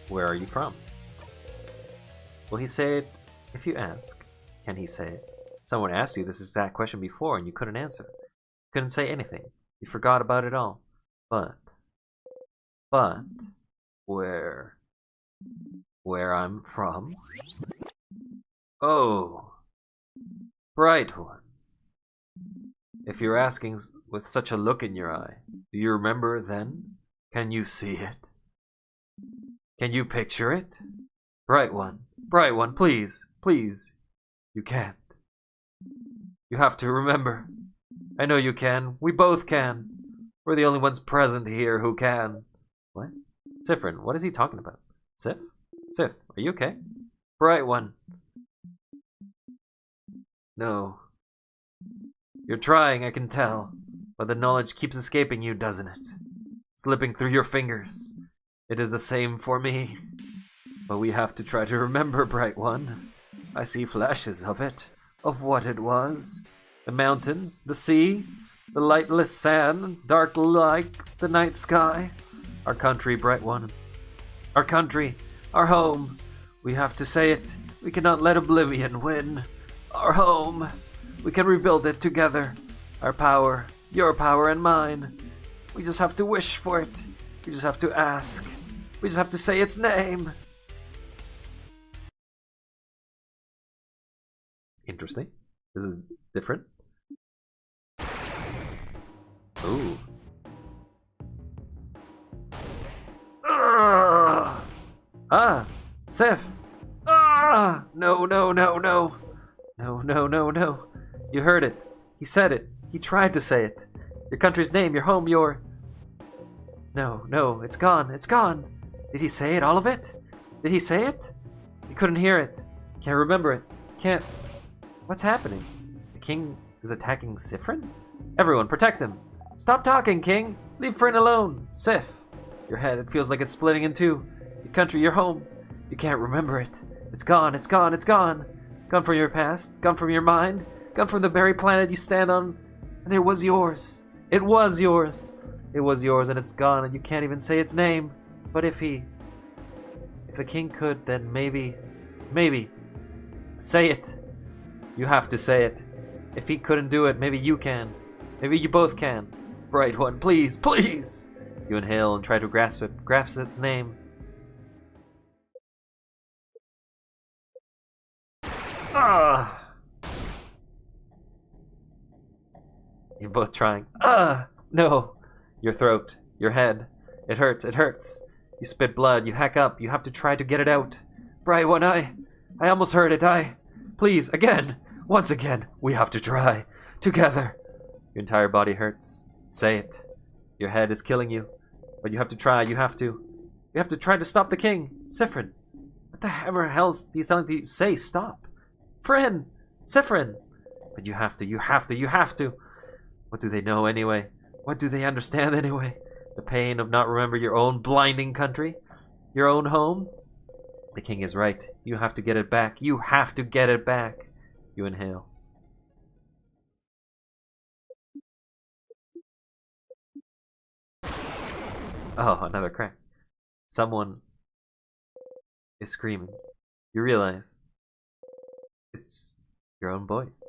Where are you from? Will he say it if you ask? Can he say it? Someone asked you this exact question before and you couldn't answer. Couldn't say anything. You forgot about it all. But, where I'm from? Oh, bright one. If you're asking with such a look in your eye, do you remember then? Can you see it? Can you picture it? Bright one, please, please. You can't. You have to remember. I know you can. We both can. We're the only ones present here who can. What? Siffrin, what is he talking about? Sif? Sif, are you okay? Bright one. No. You're trying, I can tell. But the knowledge keeps escaping you, doesn't it? Slipping through your fingers. It is the same for me. But we have to try to remember, Bright One. I see flashes of it. Of what it was. The mountains, the sea, the lightless sand, dark like the night sky. Our country, Bright One. Our country, our home. We have to say it. We cannot let oblivion win. Our home. We can rebuild it together. Our power, your power and mine. We just have to wish for it. We just have to ask. We just have to say its name. Interesting. This is different. Ooh. Ah! Sif! Ah! No, no, no, no. No, no, no, no. You heard it. He said it. He tried to say it. Your country's name, your home, your... No, no, it's gone. It's gone. Did he say it, all of it? Did he say it? You couldn't hear it. Can't remember it. Can't... What's happening? The king is attacking Sifrin? Everyone, protect him. Stop talking, king. Leave Frin alone. Sif. Your head, it feels like it's splitting in two. Your country, your home. You can't remember it. It's gone, it's gone, it's gone. Gone from your past, gone from your mind, gone from the very planet you stand on. And it was yours. It was yours. It was yours and it's gone and you can't even say its name. But if the king could, then maybe, say it. You have to say it. If he couldn't do it, maybe you can. Maybe you both can. Bright one, please, please. You inhale and try to grasp its name. Ah! You're both trying. Ah! No! Your throat, your head. It hurts, it hurts. You spit blood, you hack up, you have to try to get it out. Bright one, I almost heard it, Please, again! Once again, we have to try. Together. Your entire body hurts. Say it. Your head is killing you. But you have to try, you have to. You have to try to stop the king. Sifrin. What the hell's he telling you? Say, stop. Frin! Sifrin! But you have to, you have to, you have to. What do they know anyway? What do they understand anyway? The pain of not remembering your own blinding country? Your own home? The king is right. You have to get it back. You have to get it back. You inhale. Oh, another crack. Someone is screaming. You realize it's your own voice.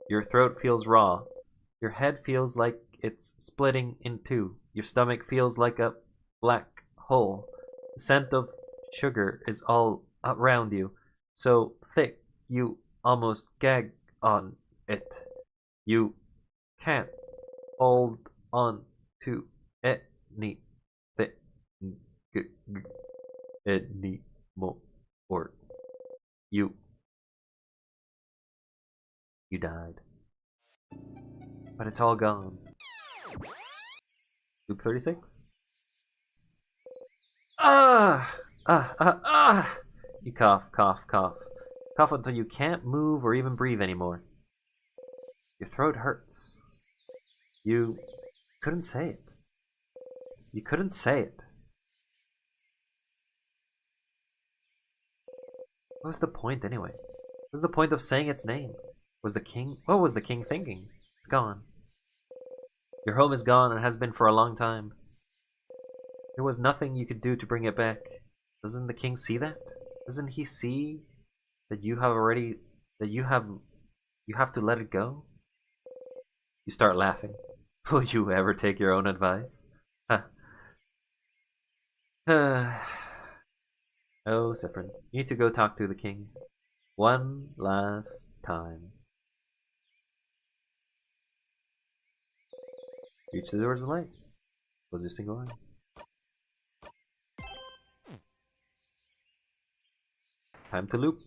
Your throat feels raw. Your head feels like it's splitting in two. Your stomach feels like a black hole. The scent of sugar is all around you, so thick you almost gag on it. You can't hold on to anything anymore. You died. But it's all gone. Loop 36? You cough, cough, cough. Cough until you can't move or even breathe anymore. Your throat hurts. You couldn't say it. You couldn't say it. What was the point anyway? What was the point of saying its name? What was the king thinking? It's gone. Your home is gone and has been for a long time. There was nothing you could do to bring it back. Doesn't the king see that? Doesn't he see that you have to let it go? You start laughing. Will you ever take your own advice? Oh, Sifrin, you need to go talk to the king. One last time. Reach the doors of light. Was your single line? Time to loop.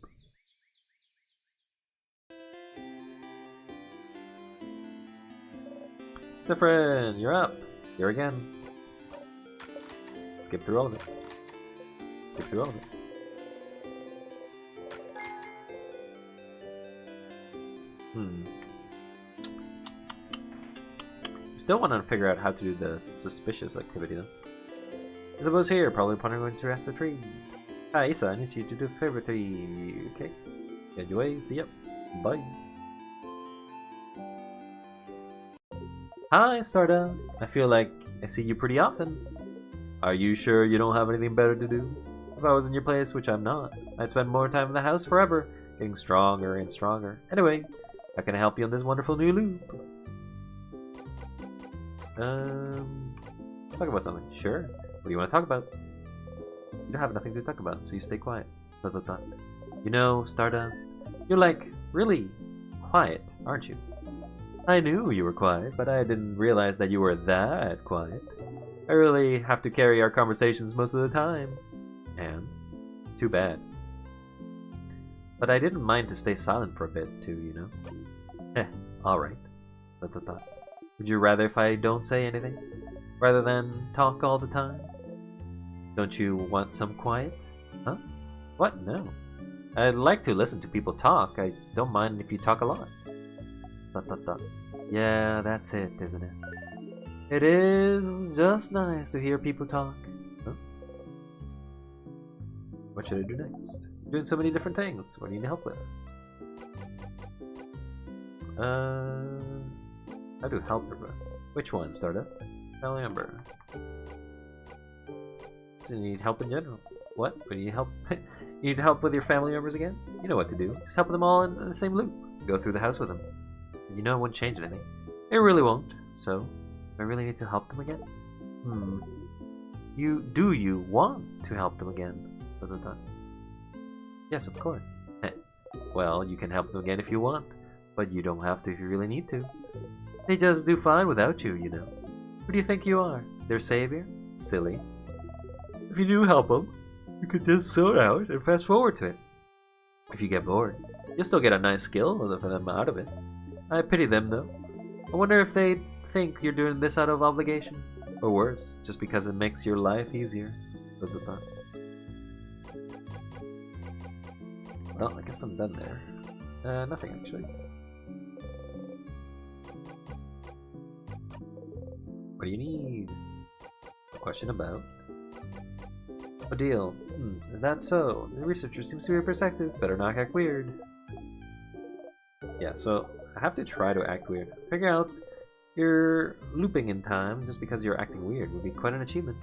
Sifrin, you're up. Here again. Skip through all of it. Skip through all of it. Still want to figure out how to do the suspicious activity though. I suppose here, probably upon going to rest the tree. Hi Isa, I need you to do a favor to you. Okay. Get your way, see ya. Bye. Hi Stardust, I feel like I see you pretty often. Are you sure you don't have anything better to do? If I was in your place, which I'm not, I'd spend more time in the house forever, getting stronger and stronger. Anyway, how can I help you on this wonderful new loop? Let's talk about something. Sure. What do you want to talk about? You don't have nothing to talk about, so you stay quiet. Dot, dot, dot. You know, Stardust, you're like really quiet, aren't you? I knew you were quiet, but I didn't realize that you were that quiet. I really have to carry our conversations most of the time. And too bad. But I didn't mind to stay silent for a bit too, you know? Alright. Dot, dot, dot. Would you rather if I don't say anything? Rather than talk all the time? Don't you want some quiet? Huh? What? No. I'd like to listen to people talk. I don't mind if you talk a lot. Dot, dot, dot. Yeah, that's it, isn't it? It is just nice to hear people talk. Huh? What should I do next? You're doing so many different things. What do you need help with? How do help her? Which one, Stardust? Family member. Do you need help in general? What? What do you help? You need help with your family members again? You know what to do. Just help them all in the same loop. Go through the house with them. You know it won't change anything. It really won't. So, do I really need to help them again? Do you want to help them again? Yes, of course. Well, you can help them again if you want, but you don't have to if you really need to. They just do fine without you, you know. Who do you think you are? Their savior? Silly. If you do help them, you could just zone out and fast forward to it. If you get bored, you'll still get a nice skill for them out of it. I pity them, though. I wonder if they think you're doing this out of obligation. Or worse, just because it makes your life easier. Well, I guess I'm done there. Nothing, actually. What do you need? Question about. A deal. Is that so? The researcher seems to be perspective. Better not act weird. Yeah, so I have to try to act weird. Figure out you're looping in time just because you're acting weird would be quite an achievement.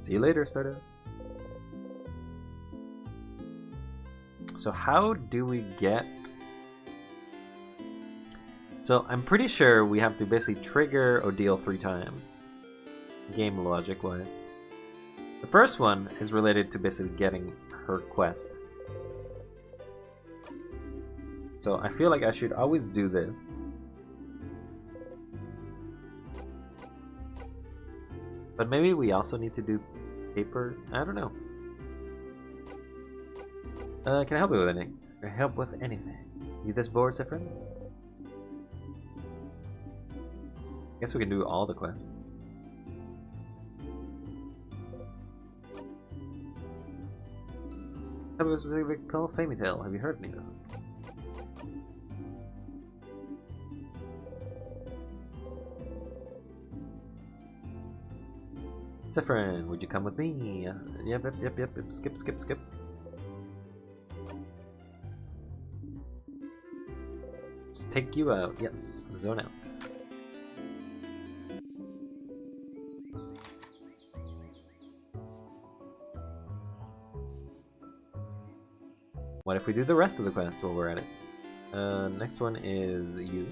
See you later, Stardust. So how do we get... So I'm pretty sure we have to basically trigger Odile 3 times, game logic wise. The first one is related to basically getting her quest. So I feel like I should always do this. But maybe we also need to do paper. I don't know. Can I help you with anything? Or help with anything? You this bored, Zephyrin? Guess we can do all the quests. That was what we call Family Tale. Have you heard any of those? Zephyrin, would you come with me? Yep. Skip. Let's take you out. Yes, zone out. What if we do the rest of the quest while we're at it? Next one is you.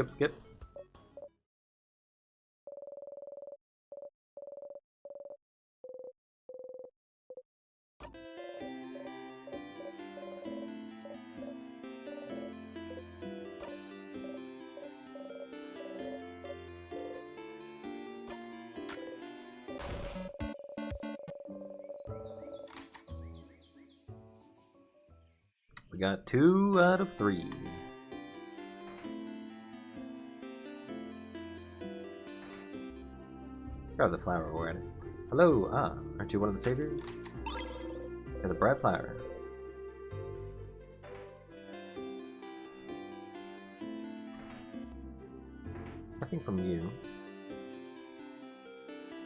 Skip. We got 2 out of 3. Grab the flower we're at it. Hello, aren't you one of the saviors? You're the bright flower. Nothing from you.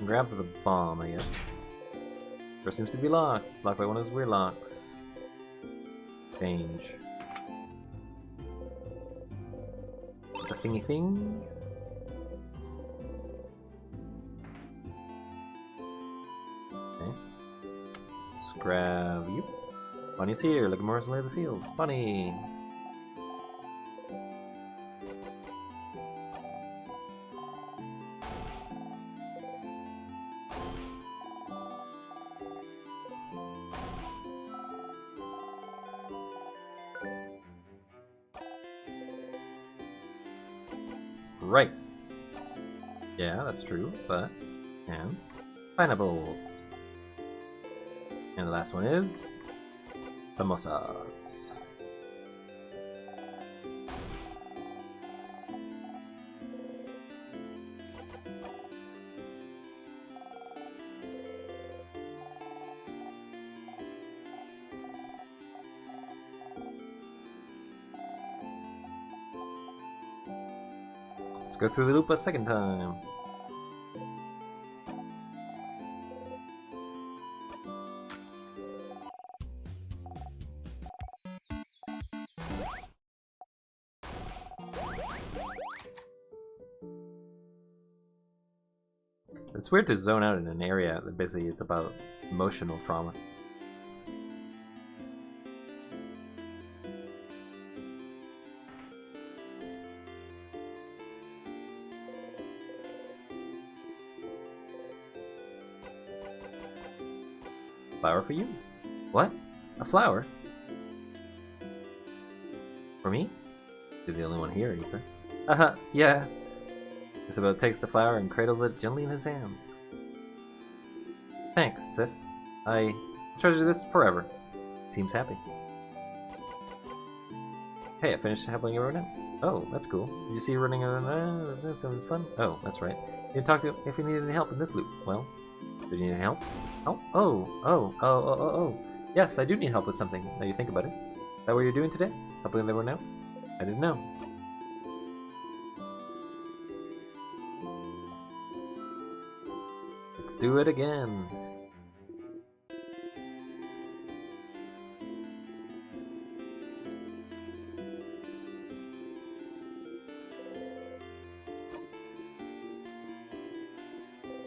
Grab the bomb, I guess. Door seems to be locked. It's locked by one of those weird locks. Change. The thingy thing. Okay. Let's grab you. Bunny's here, looking more slay the fields. Bunny! Rice. Yeah, that's true, but... And... pineapples. And the last one is... samosas. Let's go through the loop a second time. It's weird to zone out in an area that basically is about emotional trauma. Flower for you? What? A flower? For me? You're the only one here, he said. Yeah. Isabel takes the flower and cradles it gently in his hands. Thanks, Sif. I treasure this forever. Seems happy. Hey, I finished helping everyone out. Oh, that's cool. Did you see you running around? That sounds fun. Oh, that's right. You didn't talk to if you needed any help in this loop. Well, do you need any help? Oh. Yes, I do need help with something. Now you think about it. Is that what you're doing today? Helping everyone out? I didn't know. Let's do it again.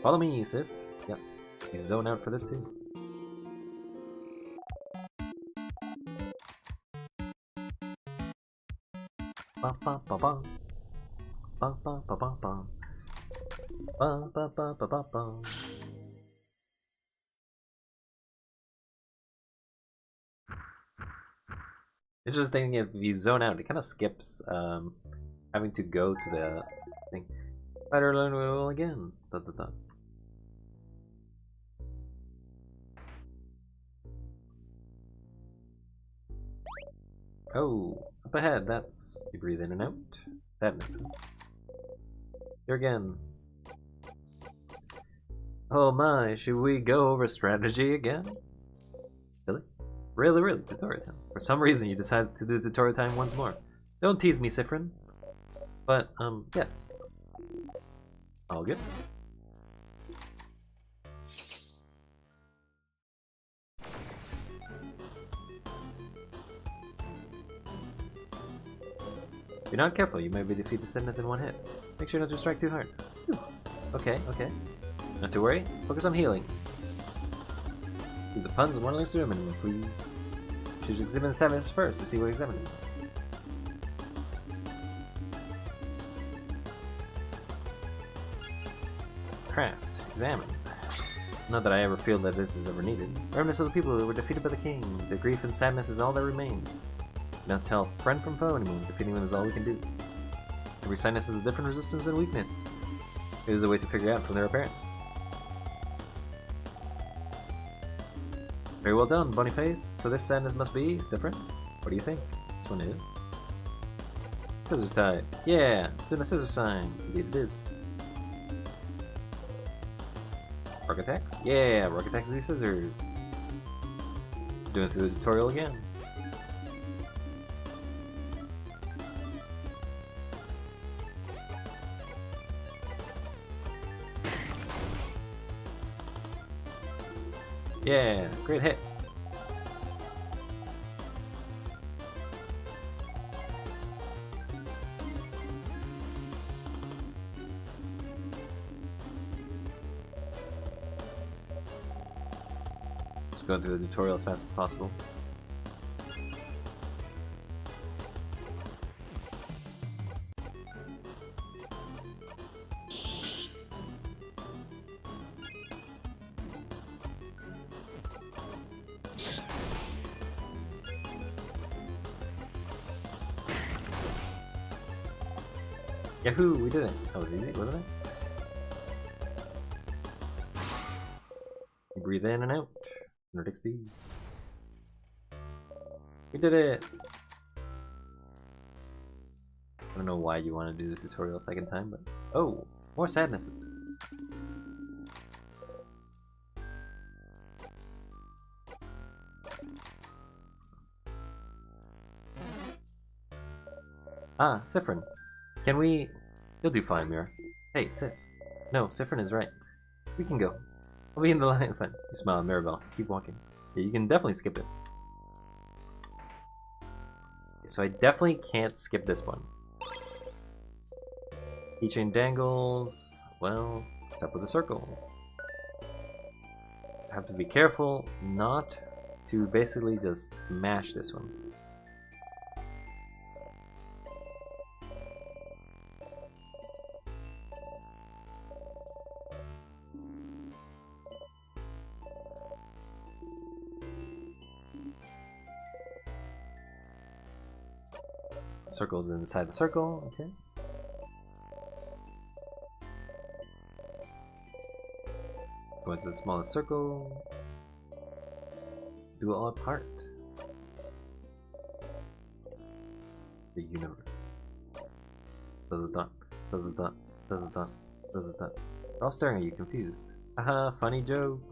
Follow me, Sif. Yes, you zone out for this too. Ba ba ba ba. Ba ba ba ba ba. Ba ba ba ba ba ba. Interesting, if you zone out, it kind of skips having to go to the thing. Better learn well again. Da, da, da. Oh, up ahead, that's... You breathe in and out. Sadness. Here again. Oh my, should we go over strategy again? Really? Really? Tutorial time. For some reason you decided to do tutorial time once more. Don't tease me, Sifrin. But, yes. All good. If you're not careful, you may defeat the sadness in one hit. Make sure not to strike too hard. Whew. Okay. Not to worry. Focus on healing. Do the puns and one less minimum, please. You should examine the sadness first to see what examining. Craft. Examine. Not that I ever feel that this is ever needed. Remnants of the people who were defeated by the king. Their grief and sadness is all that remains. Not tell friend from foe anymore. Defeating them is all we can do. Every sadness has a different resistance and weakness. It is a way to figure out from their appearance. Very well done, Bunnyface. So this sadness must be Sifrin? What do you think? This one is. Scissors type. Yeah, doing a scissor sign. Indeed it is. Rock attacks? Yeah, rock attacks with scissors. Let's do it through the tutorial again. Yeah, great hit. Just go through the tutorial as fast as possible. Yahoo! We did it! That was easy, wasn't it? You breathe in and out. 100 XP. We did it! I don't know why you want to do the tutorial a second time, but... Oh! More sadnesses! Ah, Siffrin. Can we... You'll do fine, Mira. Hey, Sif. No, Siffrin is right. We can go. I'll be in the line. Fine. You smile at Mirabelle. Keep walking. Yeah, you can definitely skip it. Okay, so I definitely can't skip this one. Keychain dangles. Well, what's up with the circles? I have to be careful not to basically just mash this one. Circles inside the circle, okay. Go into the smallest circle. Let's do it all apart. The universe. They're all staring at you, confused. Haha, funny joke.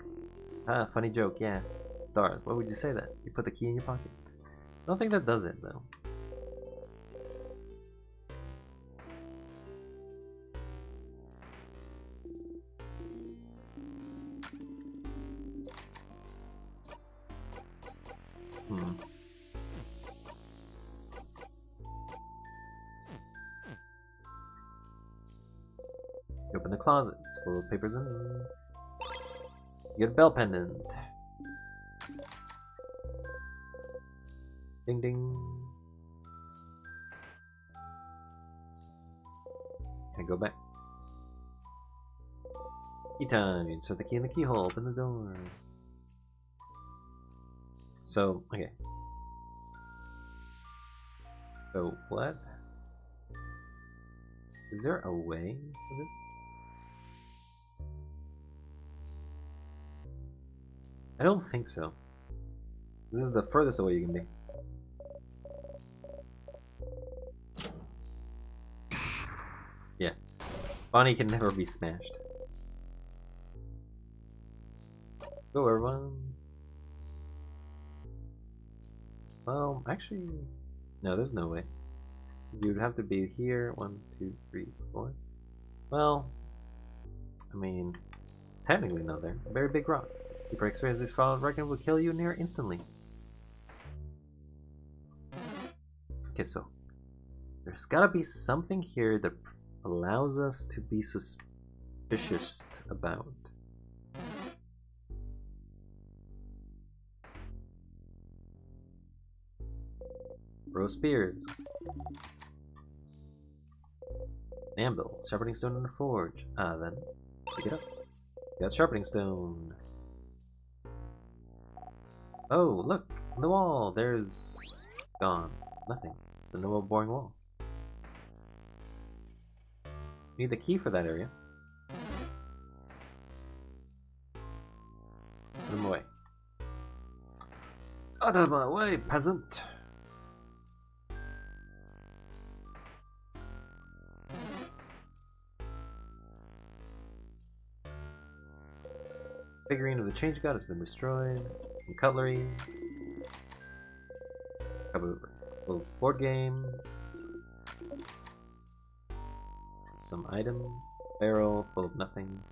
Ah, funny joke, yeah. Stars, why would you say that? You put the key in your pocket. I don't think that does it, though. You open the closet, it's full of papers in. You get a bell pendant. Ding ding. And go back. Key time. You insert the key in the keyhole, open the door. So, okay. So, what? Is there a way for this? I don't think so. This is the furthest away you can be. Yeah. Bonnie can never be smashed. Go, everyone. Well, actually, no, there's no way. You'd have to be here. 1, 2, 3, 4. Well, I mean, technically no, there. A very big rock. If you experience this fall, I reckon it will kill you near instantly. Okay, so there's gotta be something here that allows us to be suspicious about. Row spears. Anvil. Sharpening stone in the forge. Ah, then. Pick it up. Got sharpening stone. Oh, look! On the wall! There's... gone. Nothing. It's a normal boring wall. Need the key for that area. Put him away. Out of my way, peasant! Figurine of the Change God has been destroyed. Some cutlery. Couple of board games. Some items. Barrel full of nothing.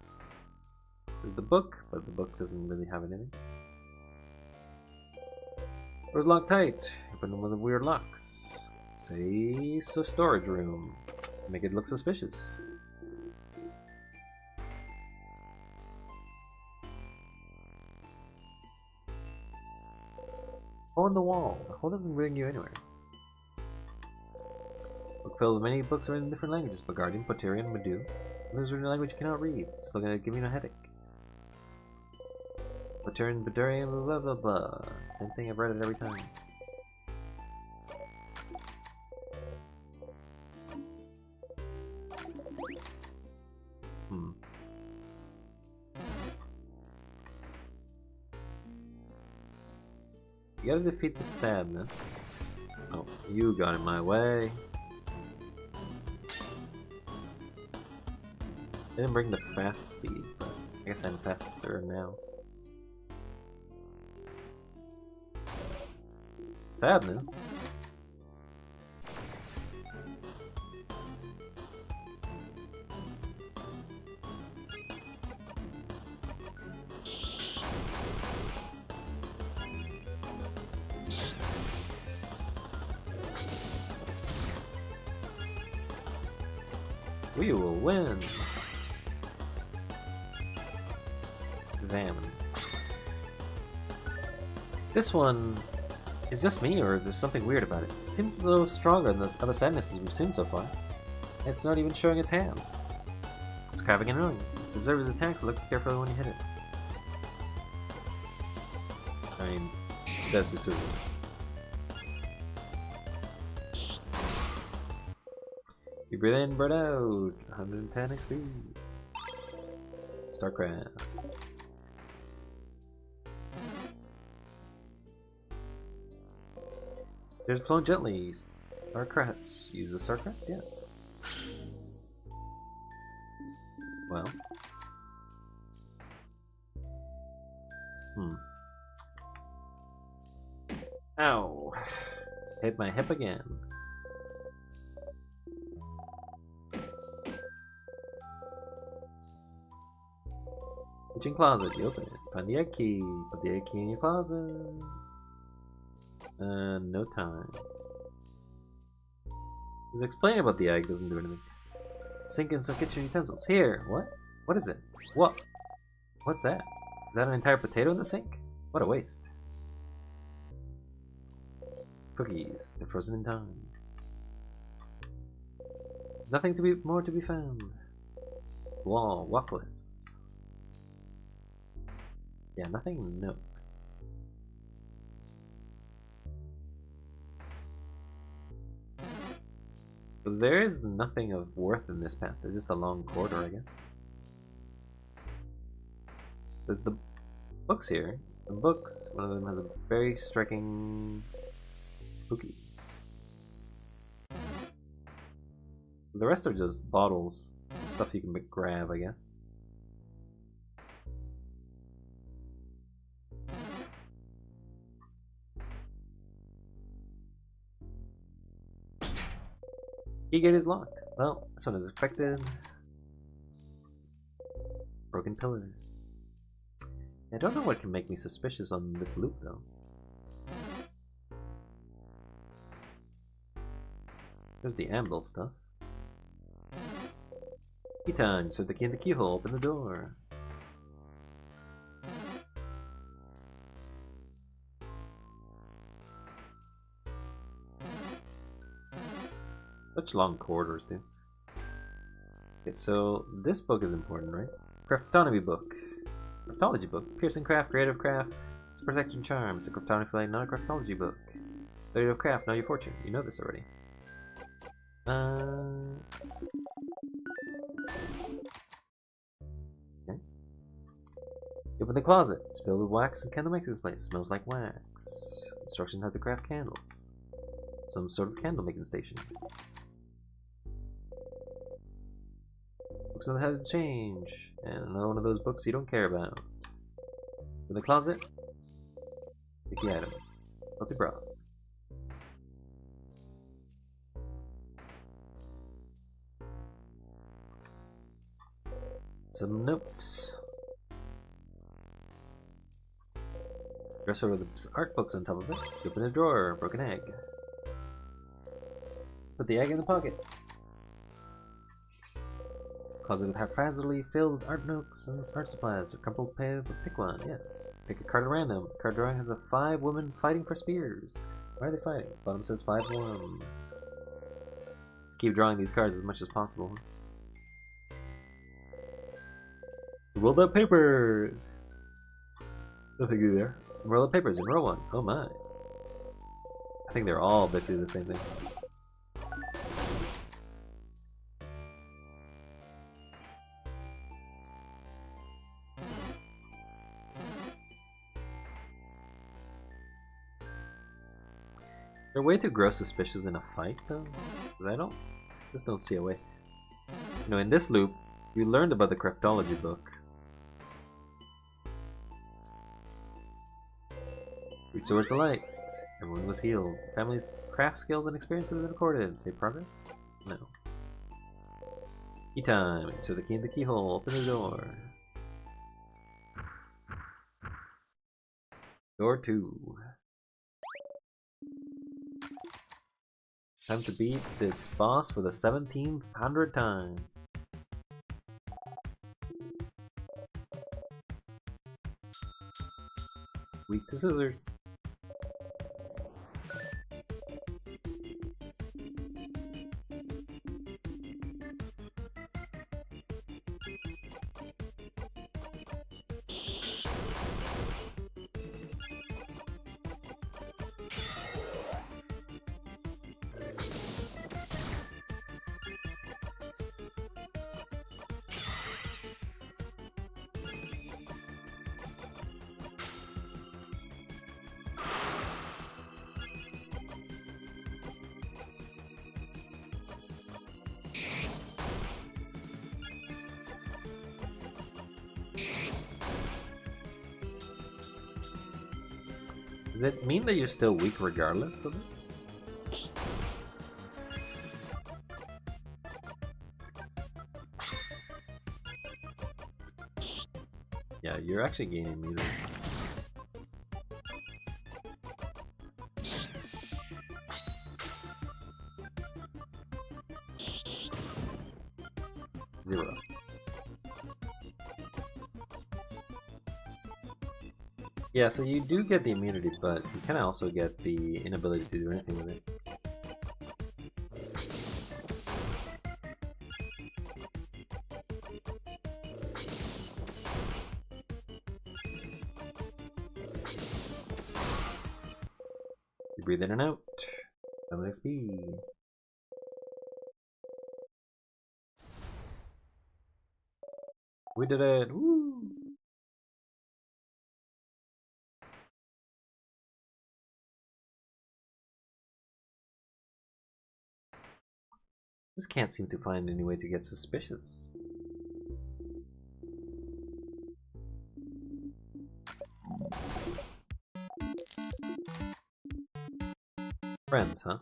There's the book, but the book doesn't really have anything. Door's locked tight. Open them with the weird locks. Say so storage room. Make it look suspicious. Hole in the wall. The hole doesn't bring you anywhere. Book filled with many books written in different languages. Bulgarian, Potarian, Madu. There's a language you cannot read. It's still gonna give you a headache. Potarian, Bulgarian, blah blah blah. Same thing, I've read it every time. You gotta defeat the sadness. Oh, you got in my way. I didn't bring the fast speed, but I guess I'm faster now. Sadness? We will win! Examine. This one is just me, or there's something weird about it. It seems a little stronger than the other sadnesses we've seen so far. It's not even showing its hands. It's crabbing and rolling. It deserves its attacks, so look carefully when you hit it. I mean, it does do scissors. You breathe in, breathe out. 110 XP. Starcraft. There's flown gently. Starcrest. Use the Starcrest? Yes. Well. Ow. Hit my hip again. Kitchen closet, you open it. Find the egg key. Put the egg key in your closet. No time. Just explaining about the egg doesn't do anything. Sink in some kitchen utensils. Here! What? What is it? What? What's that? Is that an entire potato in the sink? What a waste. Cookies. They're frozen in time. There's nothing more to be found. Wall. Walkless. Yeah, nothing. No. There is nothing of worth in this path. There's just a long corridor, I guess. There's the books here. The books. One of them has a very striking spooky. The rest are just bottles. Stuff you can grab, I guess. Key gate is locked. Well, this one is expected. Broken pillar. I don't know what can make me suspicious on this loop, though. There's the anvil stuff. Key time. Insert the key in the keyhole. Open the door. Such long corridors, dude. Okay, so this book is important, right? Craftology book. Craftology book. Piercing craft, creative craft, it's protection charm. It's a craftology, not a craftology book. Study of craft, know your fortune. You know this already. Okay. Open the closet. It's filled with wax and candle making display. It smells like wax. Instructions how to craft candles. Some sort of candle making station. Books on how to change. And another one of those books you don't care about. In the closet. Pick the item. Healthy broth. Some notes. Dresser with art books on top of it. Open a drawer. Broken egg. Put the egg in the pocket. Closet with haphazardly filled art nooks and art supplies. A crumpled paper. Pick one, yes. Pick a card at random. Card drawing has 5 women fighting for spears. Why are they fighting? Bottom says 5 ones. Let's keep drawing these cards as much as possible. Rolled up papers! Nothing new there. Roll up papers in row 1. Oh my. I think they're all basically the same thing. Is there a way to grow suspicious in a fight though? Because I just don't see a way. You know, in this loop, we learned about the cryptology book. Reach towards the light. Everyone was healed. Family's craft skills and experience have been recorded. Save progress? No. Key time. Insert the key in the keyhole. Open the door. Door 2. Time to beat this boss for the 1700th time. Weak to scissors. Does it mean that you're still weak regardless of it? Yeah, you're actually gaining immunity. Zero. Yeah, so you do get the immunity, but you kind of also get the inability to do anything with it. You breathe in and out. Double XP. We did it! Woo! Just can't seem to find any way to get suspicious. Friends, huh?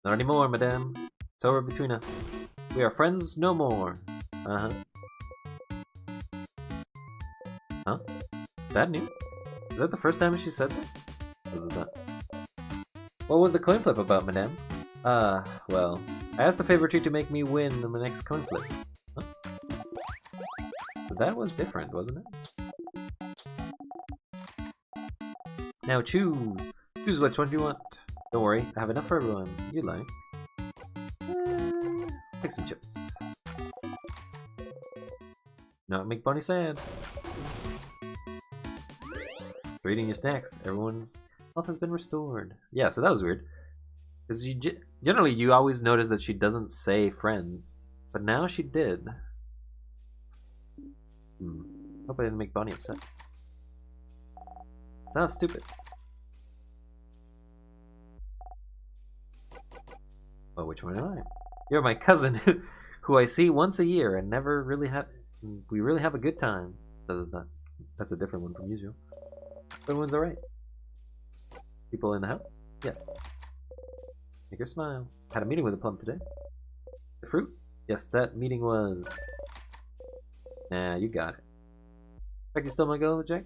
Not anymore, madame. It's over between us. We are friends no more. Uh-huh. Huh? Is that new? Is that the first time she said that? What was that? What was the coin flip about, madame? Well, I asked the favor tree to make me win in the next coin flip. Huh? So that was different, wasn't it? Now choose! Choose which one you want. Don't worry, I have enough for everyone. You like. Pick some chips. Not make Bonnie sad. For eating your snacks, everyone's health has been restored. Yeah, so that was weird. Because generally you always notice that she doesn't say friends, but now she did. Hope I didn't make Bonnie upset. Sounds stupid. Well, which one am I? You're my cousin, who I see once a year and never really have. We really have a good time. That's a different one from usual. Everyone's alright. People in the house? Yes. Make her smile. Had a meeting with a plum today. The fruit? Yes, that meeting was. Nah, you got it. Fact you stole my girl, Jack?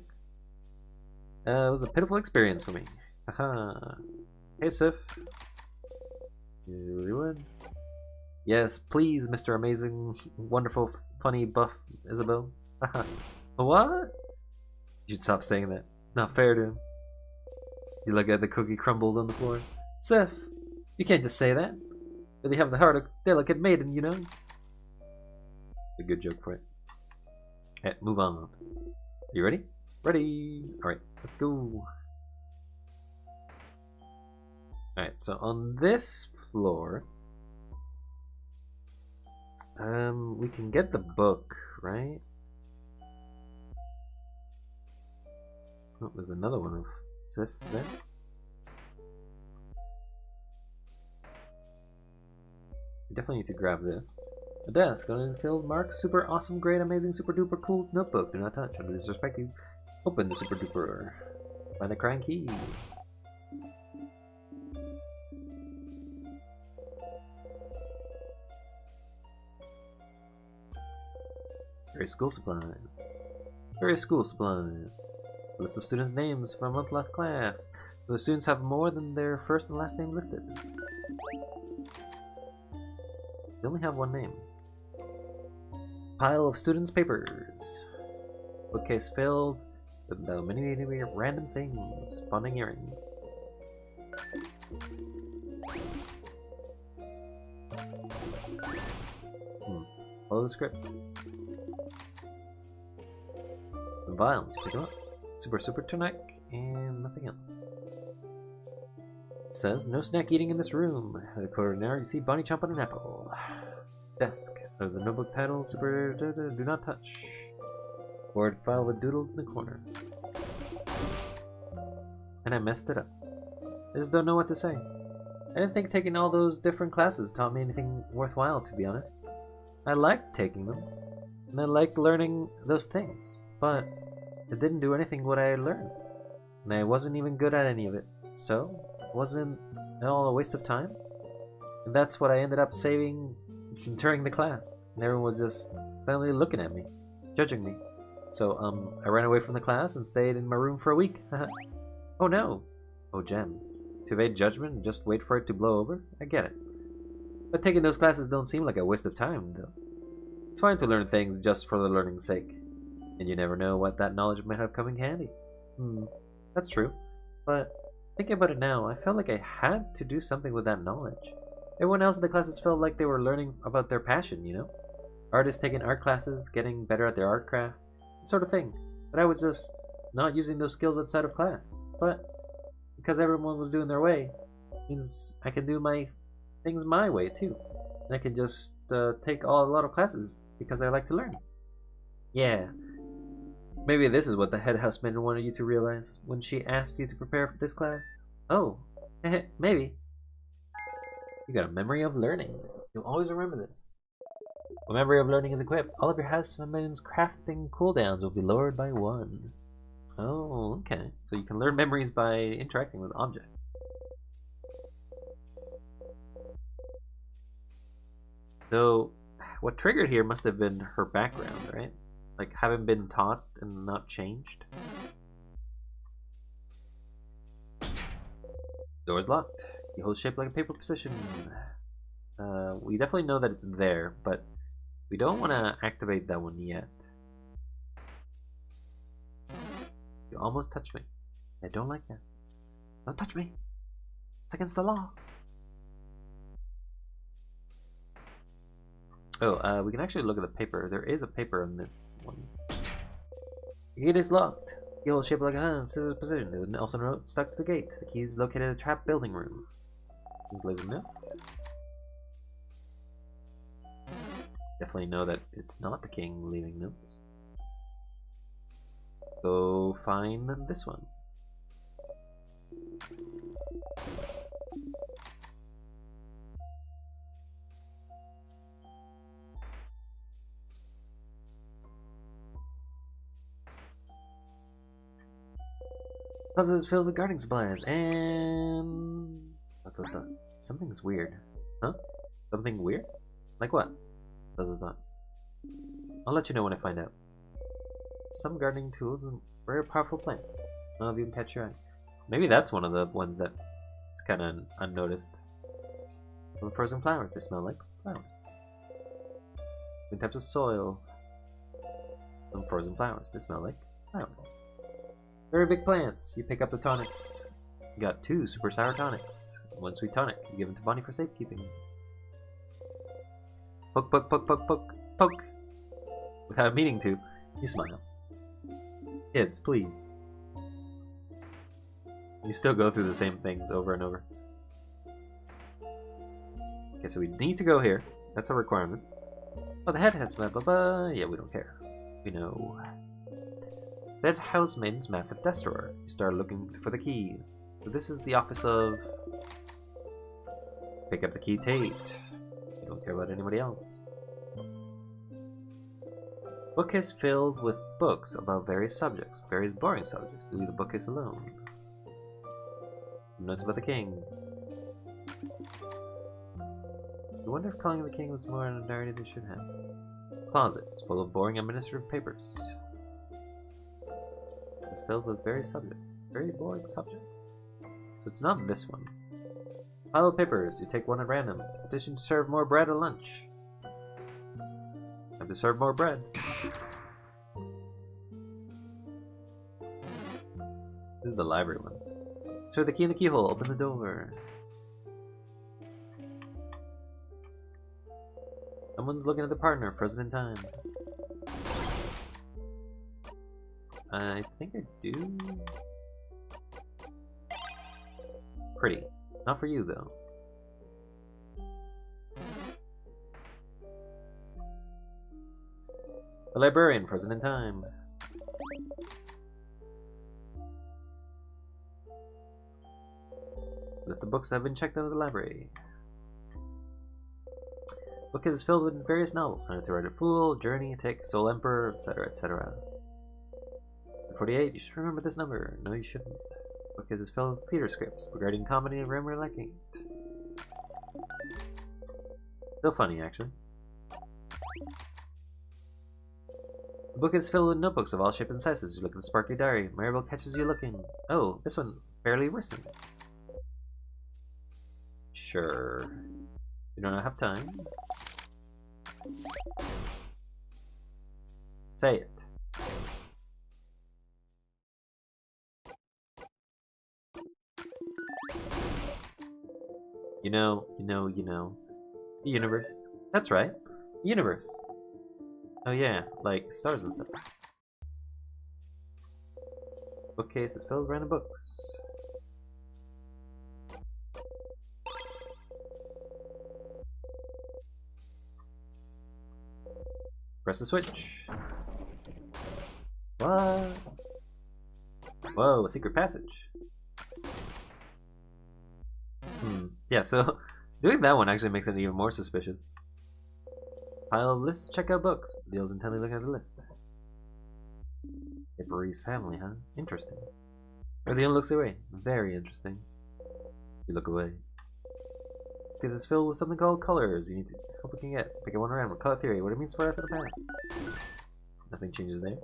It was a pitiful experience for me. Haha. Hey, Sif. You really would? Yes, please, Mr. Amazing, Wonderful, Funny, Buff Isabel. What? You should stop saying that. It's not fair to him. You look at the cookie crumbled on the floor. Seth, you can't just say that. Really have the heart of a delicate maiden, you know? A good joke for it. Okay, move on. You ready? Ready! Alright, let's go. Alright, so on this floor, we can get the book, right? Oh, there's another one of Sif there. We definitely need to grab this. A desk on filled marks, super awesome, great, amazing, super duper cool notebook. Do not touch. Under disrespect, you open the super duper. Find the crying key. Various school supplies. Various school supplies. List of students' names for a month left class. The students have more than their first and last name listed. They only have one name. Pile of students' papers. Bookcase filled with many random things. Spawning earrings. Follow the script. The vials, pick them up. Super tonic, and nothing else. It says, no snack eating in this room. At the corner, you see Bonnie chomp on an apple. Desk. The notebook title, super do not touch. Board file with doodles in the corner. And I messed it up. I just don't know what to say. I didn't think taking all those different classes taught me anything worthwhile, to be honest. I liked taking them, and I liked learning those things, but it didn't do anything what I learned, and I wasn't even good at any of it, so wasn't it all a waste of time? And that's what I ended up saving during the class, and everyone was just silently looking at me, judging me. So I ran away from the class and stayed in my room for a week. Oh no! Oh gems. To evade judgment and just wait for it to blow over? I get it. But taking those classes don't seem like a waste of time, though. It's fine to learn things just for the learning's sake. And you never know what that knowledge might have come in handy. That's true. But thinking about it now, I felt like I had to do something with that knowledge. Everyone else in the classes felt like they were learning about their passion, you know? Artists taking art classes, getting better at their art craft, that sort of thing. But I was just not using those skills outside of class. But because everyone was doing their way, means I can do my things my way too. And I can just take a lot of classes because I like to learn. Yeah. Maybe this is what the head houseman wanted you to realize when she asked you to prepare for this class. Oh, maybe. You got a memory of learning. You'll always remember this. When memory of learning is equipped, all of your houseman's crafting cooldowns will be lowered by 1. Oh, okay. So you can learn memories by interacting with objects. So, what triggered here must have been her background, right? Like, having been taught and not changed. Door's locked. Keyhole shaped like a paper precision. We definitely know that it's there, but we don't want to activate that one yet. You almost touched me. I don't like that. Don't touch me. It's against the law. Oh, we can actually look at the paper. There is a paper on this one. The gate is locked. Keyhole shaped like a hand, scissors position. There's also a note stuck to the gate. The key is located in a trap building room. These leave notes. Definitely know that it's not the king leaving notes. Go find this one. Closet is filled with gardening supplies and something's weird. Huh? Something weird? Like what? I'll let you know when I find out. Some gardening tools and very powerful plants. None of you can catch your eye. Maybe that's one of the ones that is kind of unnoticed. Some frozen flowers, they smell like. Flowers. Different types of soil. Some frozen flowers. They smell like flowers. Very big plants. You pick up the tonics. You got 2 super sour tonics. 1 sweet tonic. You give them to Bonnie for safekeeping. Poke, poke, poke, poke, poke, poke. Without meaning to, you smile. Kids, please. You still go through the same things over and over. Okay, so we need to go here. That's a requirement. Oh, the head has blah blah blah. Yeah, we don't care. We know. That housemaiden's massive desk drawer. You start looking for the key. So this is the office of... Pick up the key, Tate. You don't care about anybody else. Bookcase filled with books about various subjects. Various boring subjects. Leave the bookcase alone. Notes about the king. I wonder if calling the king was more an authority than they should have. Closet. It's full of boring administrative papers. It's filled with various subjects. Very boring subject. So it's not this one. Pile of papers. You take one at random. It's a petition to serve more bread at lunch. Time to serve more bread. This is the library one. Show the key in the keyhole. Open the door. Someone's looking at the partner. Present in time. I think I do. Pretty. Not for you, though. The librarian. Present in time. List of books that have been checked out of the library. Book is filled with various novels. How to Write a Fool, Journey, Tick, Soul Emperor, etc., etc. 48. You should remember this number. No, you shouldn't. Book is filled with theater scripts regarding comedy and grammar lacking. Still funny, actually. The book is filled with notebooks of all shapes and sizes. You look at the sparkly diary. Maribel catches you looking. Oh, this one barely worsened. Sure. You don't have time. Say it. You know. The universe. That's right. The universe. Oh yeah, like stars and stuff. Bookcase is filled with random books. Press the switch. What? Whoa, a secret passage. Yeah, so doing that one actually makes it even more suspicious. Pile of lists, check out books. Deal's intently looking at the list. Hippory's family, huh? Interesting. Leon looks away. Very interesting. You look away. Because it's filled with something called colors. You need to hope we can get. Pick one around. Color theory. What it means for us in the past. Nothing changes there.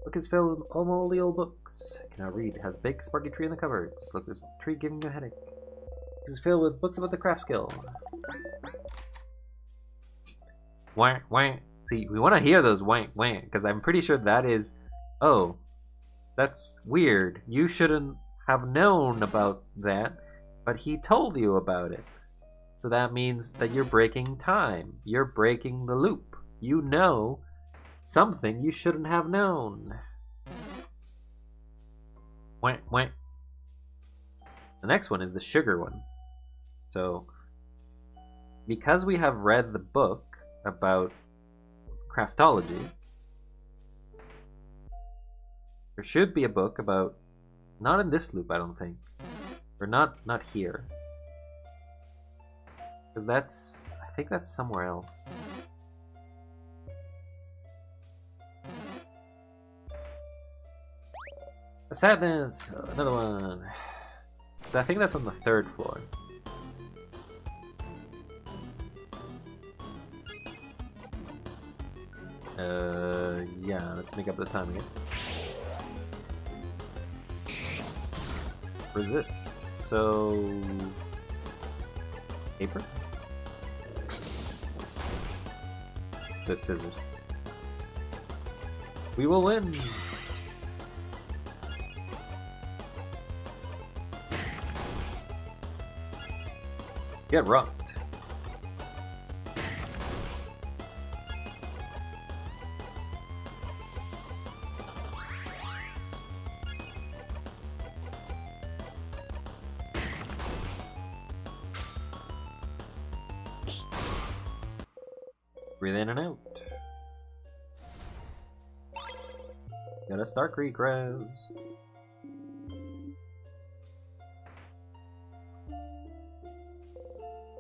Book is filled with all the old books. Cannot read. It has a big sparky tree in the cover. Just look at the tree giving you a headache. Book is filled with books about the craft skill. Wah, wah. See, we want to hear those wah, wah, because I'm pretty sure that is... Oh, that's weird. You shouldn't have known about that, but he told you about it. So that means that you're breaking time. You're breaking the loop. You know something you shouldn't have known. Wah, wah. The next one is the sugar one. So, because we have read the book about craftology, there should be a book about, not in this loop I don't think, or not here, because that's, I think that's somewhere else. A sadness, another one. So I think that's on the 3rd floor. Yeah, let's make up the time, I guess. Resist. So... Paper? the scissors. We will win! Get rocked. Breathe in and out. Got a Star Creek Rose.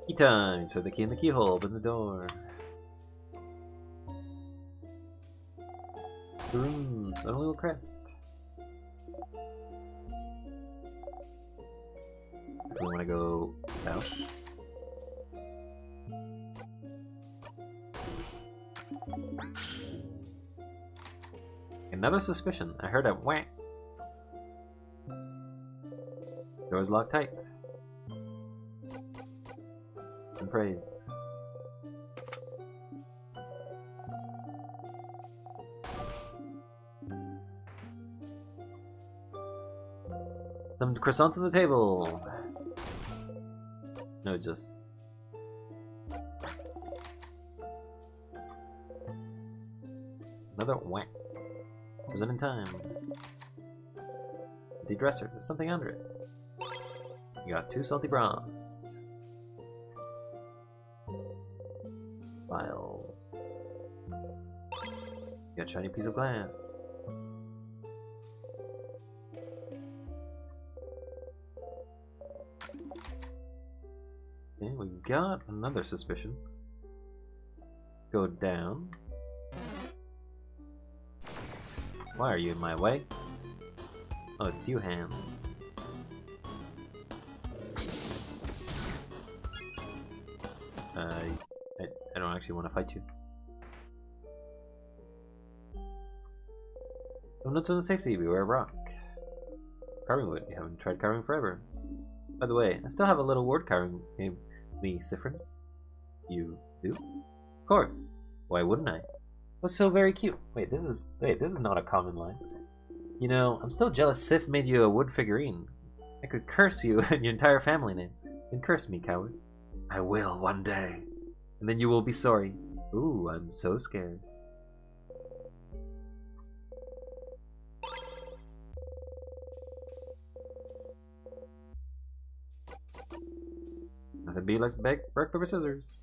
Key time! Insert the key in the keyhole, open the door. Boom! On a little crest. We want to go south. Another suspicion. I heard a whack. Door's locked tight. And praise. Some croissants on the table. No, just another whack. Wasn't in time. The dresser. There's something under it. You got 2 salty bras. Files. You got a shiny piece of glass. Okay, we got another suspicion. Go down. Why are you in my way? Oh, it's you, hands. I don't actually want to fight you. No notes on the safety, beware of rock. Carving wood, you haven't tried carving forever. By the way, I still have a little word carving named me, Sifrin. You do? Of course. Why wouldn't I? Was so very cute. Wait, this is not a common line. You know, I'm still jealous Sif made you a wood figurine. I could curse you and your entire family name. And curse me, coward. I will one day. And then you will be sorry. Ooh, I'm so scared. Nothing be like rock, paper, scissors.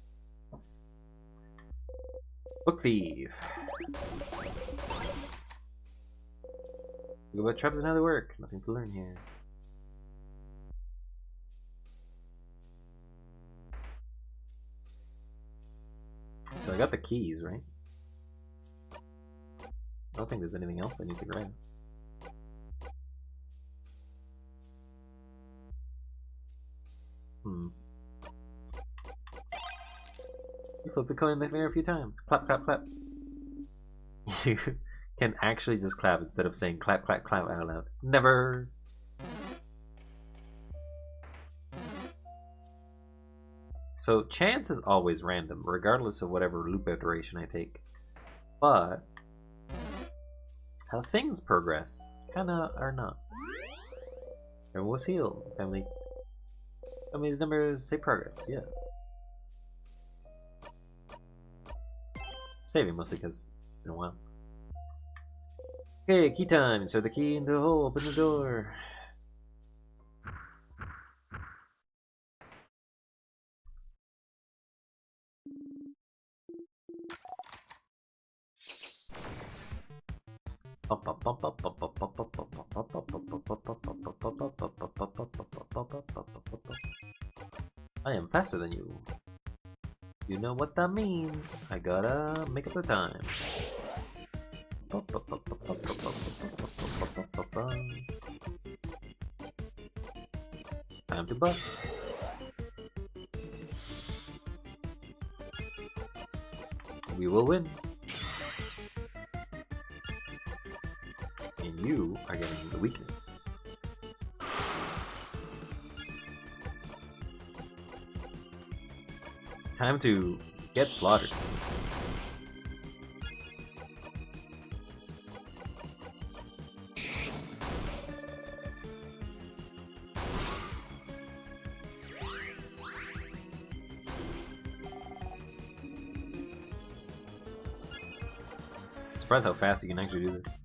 Book thief. Look about traps and how they work. Nothing to learn here. So I got the keys, right? I don't think there's anything else I need to grab. You flip the coin in the air a few times. Clap, clap, clap. You can actually just clap instead of saying clap, clap, clap out loud. Never! So chance is always random, regardless of whatever loop iteration I take. But how things progress kinda are not. Everyone was healed. Family's numbers say progress, yes. Saving mostly because it's been a while. Okay, key time. Insert the key into the hole, open the door. I am faster than you. You know what that means. I gotta make up the time. Time to bust. We will win. And you are getting the weakness. Time to get slaughtered. surprised how fast you can actually do this.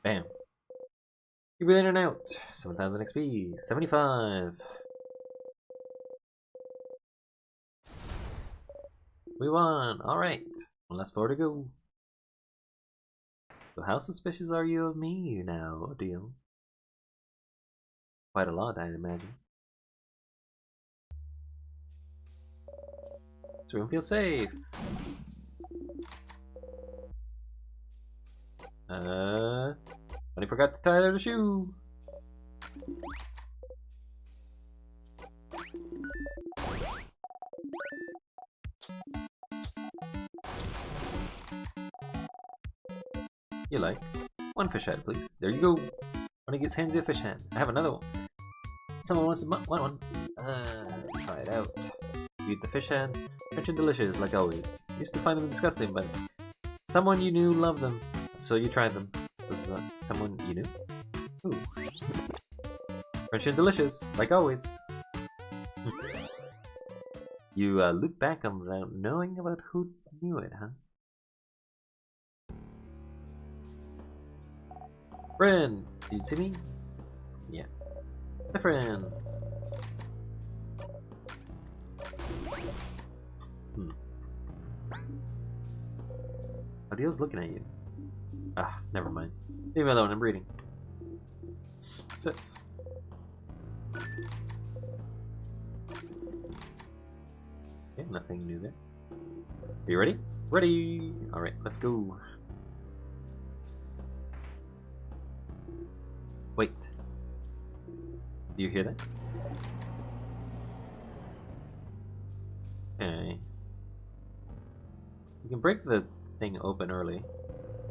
Bam. You breathe in and out. 7,000 XP. 75. We won. Alright. One last floor to go. So how suspicious are you of me now, Deal? Quite a lot, I'd imagine. This room feels safe. But I forgot to tie the shoe. You like? One fish head, please. There you go. When he hands you a fish head. I have another one. Someone wants to want one. Try it out. You eat the fish head. Rich and delicious, like always. Used to find them disgusting, but someone you knew loved them, so you tried them. Someone you knew? Ooh. Rich and delicious, like always. You look back on without knowing about who knew it, huh? Friend, did you see me? Yeah. My friend. Adio's looking at you. Ah, never mind. Leave me alone, I'm reading. Sit. Okay, nothing new there. Are you ready? Ready! Alright, let's go. Wait. Do you hear that? Okay. You can break the thing open early.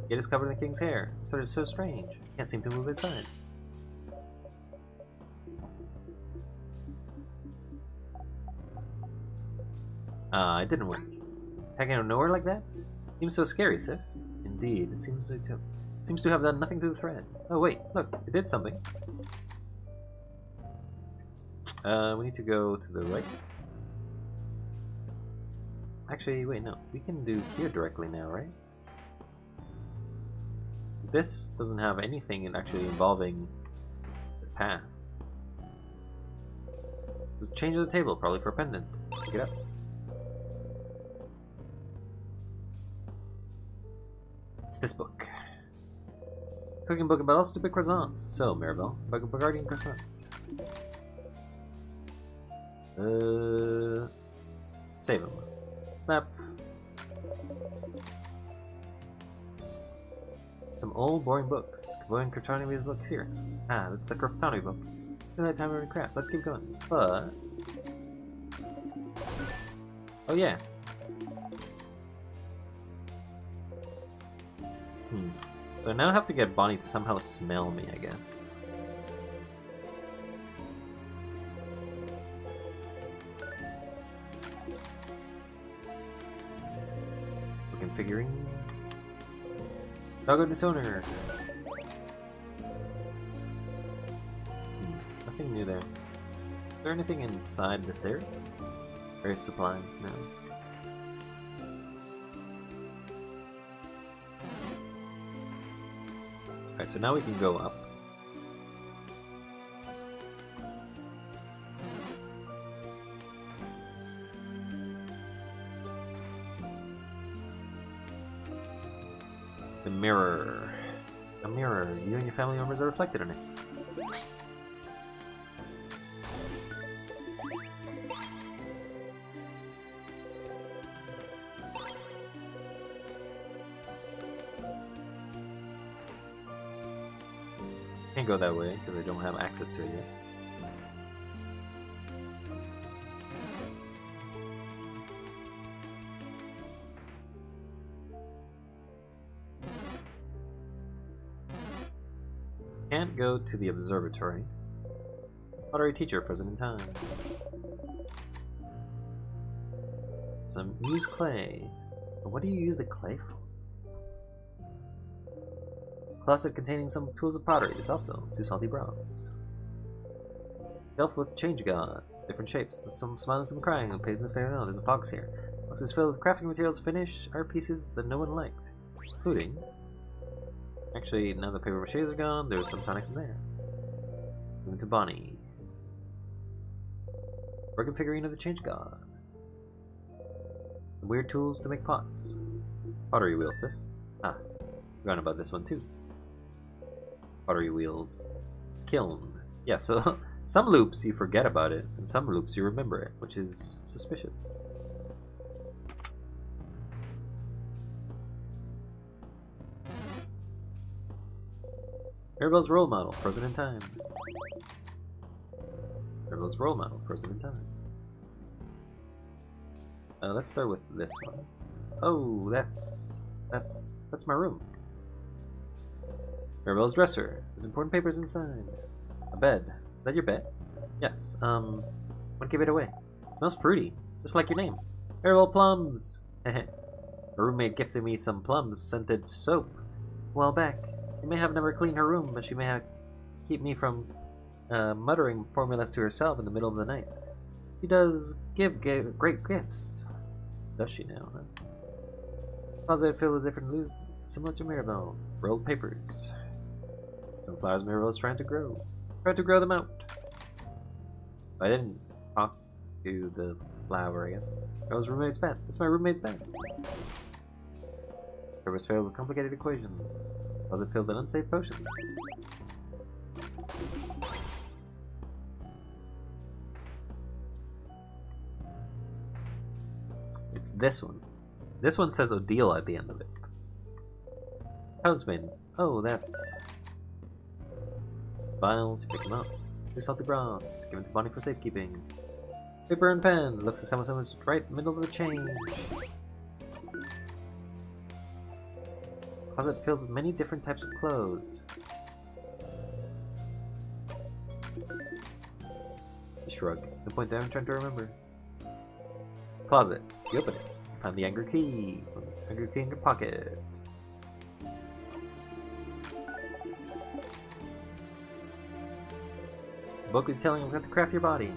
It is covered in the king's hair. So it's so strange. Can't seem to move inside. It didn't work. Hacking out of nowhere like that? Seems so scary, Sif. Indeed, it seems to have done nothing to the thread. Oh wait, look, it did something. We need to go to the right. Actually, wait, no. We can do here directly now, right? This doesn't have anything in actually involving the path. Just change the table, probably for a pendant. Pick it up. It's this book. Cooking book about all stupid croissants. So, Maribel, regarding croissants. Save them. Snap. Some old boring books. Boring Cryptonomy books here. Ah, that's the Cryptonomy book. Look at that time over crap. Let's keep going. But oh yeah. So now I have to get Bonnie to somehow smell me, I guess. Configuring. Dog and its owner. Nothing new there. Is there anything inside this area? Various supplies now. Alright, so now we can go up. The mirror. A mirror. You and your family members are reflected in it. Can't go that way because I don't have access to it yet. Can't go to the observatory. Pottery teacher present in time. Some use clay. But what do you use the clay for? Closet containing some tools of pottery. There's also 2 salty broths. Shelf with change gods, different shapes, some smiling, some crying, on pavement farewell. There's a box here. The box is filled with crafting materials, finish, art pieces that no one liked. Including... Actually, now the paper maches are gone, there's some tonics in there. Moving to Bonnie. Broken figurine of the change god. Weird tools to make pots. Pottery wheel, sir. Ah, forgot about this one too. Pottery wheels. Kiln. Yeah, so some loops you forget about it, and some loops you remember it, which is suspicious. Mirabelle's role model, frozen in time. Mirabelle's role model, frozen in time. Let's start with this one. Oh, that's my room. Mirabelle's dresser. There's important papers inside. A bed. Is that your bed? Yes. What gave it away? It smells fruity, just like your name. Mirabelle Plums. Heh. My roommate gifted me some plums scented soap a while back. She may have never cleaned her room, but she may have keep me from muttering formulas to herself in the middle of the night. She does give great gifts. Does she now, huh? Closet filled with different loose, similar to Mirabelle's. Rolled papers. Some flowers Mirabelle's trying to grow. Tried to grow them out. I didn't talk to the flower, I guess. That was roommate's bed. That's my roommate's bed. It was filled with complicated equations. Was it filled with unsafe potions? It's this one. This one says Odile at the end of it. Houseman. Oh, that's... Vials, pick them up. Two salty broths, given to Bonnie for safekeeping. Paper and pen, looks as someone's right in the middle of the change. Closet filled with many different types of clothes. You shrug. No point there, I'm trying to remember. Closet. You open it. You find the anchor key. Anchor key in your pocket. Book is telling you how to craft your body.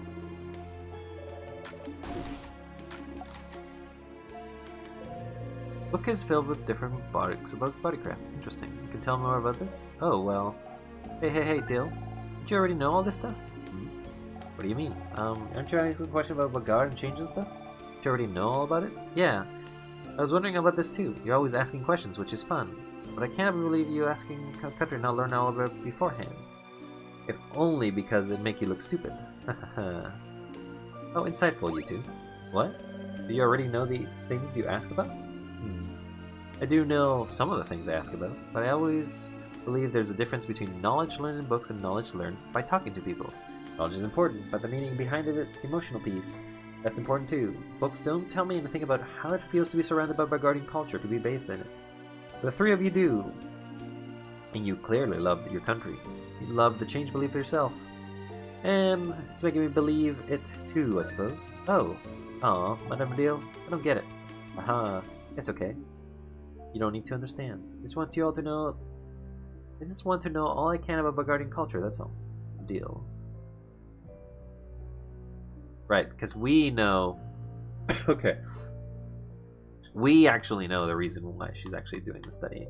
Book is filled with different books about bodycraft. Interesting. You can tell me more about this? Oh, well. Hey, Dill. Did you already know all this stuff? What do you mean? Aren't you asking a question about Bagard and change and stuff? Did you already know all about it? Yeah. I was wondering about this too. You're always asking questions, which is fun. But I can't believe you asking Country and not learn all about it beforehand. If only because it'd make you look stupid. Oh, insightful, you two. What? Do you already know the things you ask about? I do know some of the things I ask about, but I always believe there's a difference between knowledge learned in books and knowledge learned by talking to people. Knowledge is important, but the meaning behind it, the emotional piece, that's important too. Books don't tell me anything about how it feels to be surrounded by Bargardian culture, to be bathed in it. The three of you do. And you clearly love your country. You love the change belief yourself. And it's making me believe it too, I suppose. Oh. Aw, Madame Deal, I don't get it. Aha, it's okay. You don't need to understand. I just want you all to know... I just want to know all I can about Bargardian culture, that's all. Deal. Right, because we know... okay. We actually know the reason why she's actually doing the studying.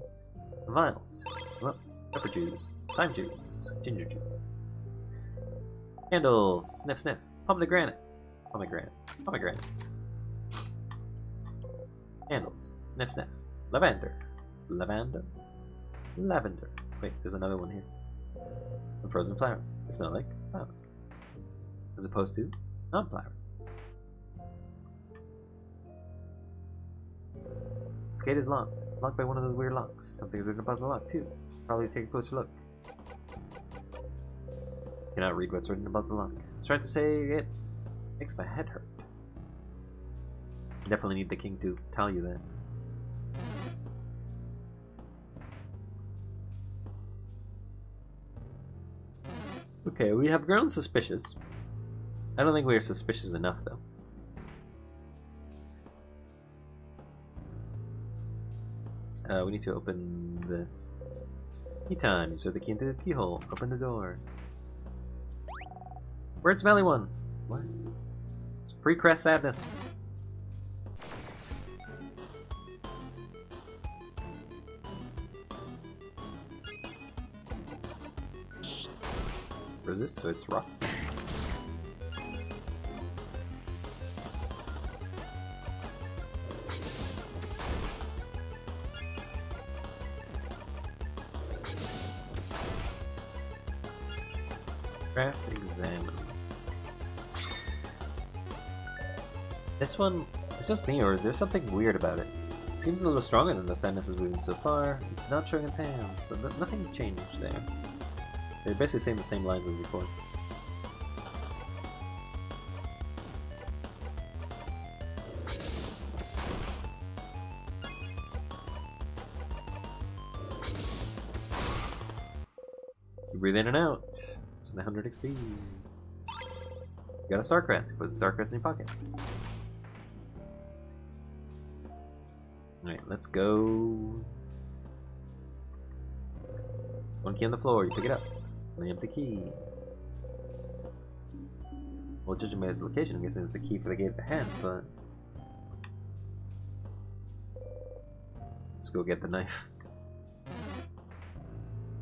The vials. Well, pepper juice, lime juice, ginger juice. Candles, sniff sniff, pomegranate. Pomegranate. Candles, sniff sniff. Lavender. Lavender. Wait, there's another one here. The frozen flowers. They smell like flowers. As opposed to non-flowers. This gate is locked. It's locked by one of those weird locks. Something written about the lock, too. Probably take a closer look. Cannot read what's written about the lock. I was trying to say it makes my head hurt. Definitely need the king to tell you that. Okay, we have grown suspicious. I don't think we are suspicious enough, though. We need to open this. Key time. Insert the key into the keyhole. Open the door. Where'd Smelly One? What? It's free crest sadness. Resist, so it's rock. Craft examine. This one, it's just me, or there's something weird about it. It seems a little stronger than the sadnesses we've been so far. It's not showing its hands, so nothing changed there. They're basically saying the same lines as before. You breathe in and out. It's 100 XP. You got a star crest. Put the star crest in your pocket. Alright, let's go. One key on the floor, you pick it up. And the empty key. Well, judging by its location, I'm guessing it's the key for the gate at the hand, but... let's go get the knife.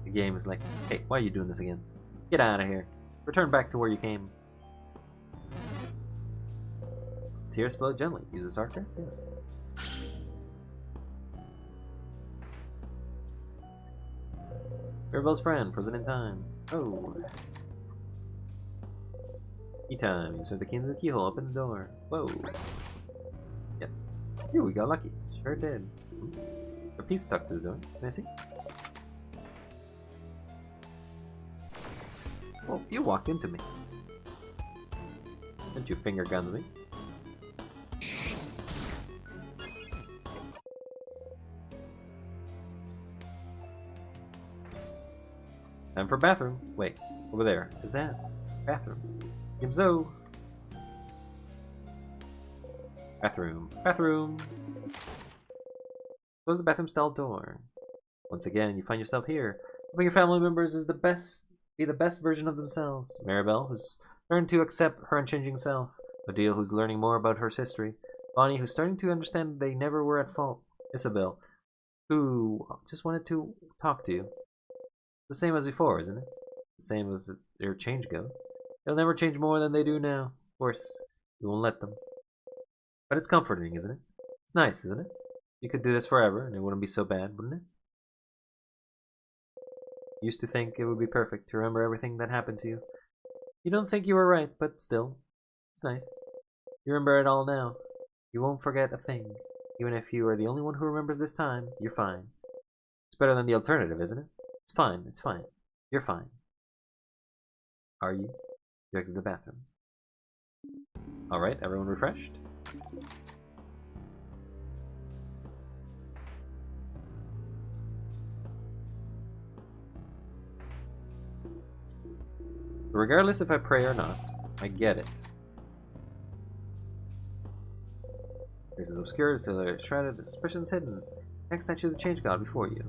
The game is like, hey, why are you doing this again? Get out of here. Return back to where you came. Tears flow gently. Use a star crest? Yes. Mirabelle's friend, frozen in time. Oh. Key time. Insert the key into the keyhole. Open the door. Whoa. Yes. Phew, we got lucky. Sure did. A piece stuck to the door. Can I see? Oh, you walked into me. Didn't you finger guns me? Time for bathroom. Wait, over there. Is that bathroom? Gimzo. Bathroom. Bathroom. Close the bathroom stall door. Once again, you find yourself here. Helping your family members is be the best version of themselves. Maribel, who's learned to accept her unchanging self. Odile, who's learning more about her history. Bonnie, who's starting to understand they never were at fault. Isabel, who just wanted to talk to you. The same as before, isn't it? The same as their change goes. They'll never change more than they do now. Of course, you won't let them. But it's comforting, isn't it? It's nice, isn't it? You could do this forever, and it wouldn't be so bad, wouldn't it? You used to think it would be perfect to remember everything that happened to you. You don't think you were right, but still, it's nice. You remember it all now. You won't forget a thing. Even if you are the only one who remembers this time, you're fine. It's better than the alternative, isn't it? It's fine, it's fine. You're fine. Are you? You exit the bathroom. Alright, everyone refreshed? Regardless if I pray or not, I get it. This is obscure, so shrouded, suspicions hidden. Next statue of the change god before you.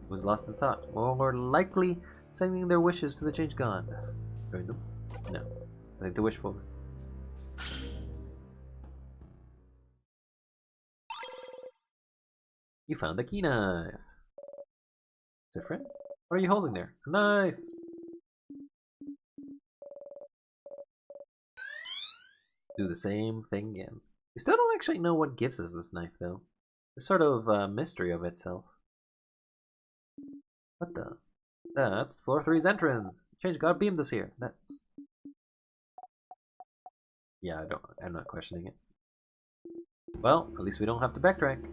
Was lost in thought. More likely sending their wishes to the change god. Join them? No. Nothing to wish for. You found the key knife. Is it friend? What are you holding there? A knife! Do the same thing again. We still don't actually know what gives us this knife, though. It's sort of mystery of itself. What the? That's floor 3's entrance. Change god beamed us here. That's... yeah, I'm not questioning it. Well, at least we don't have to backtrack.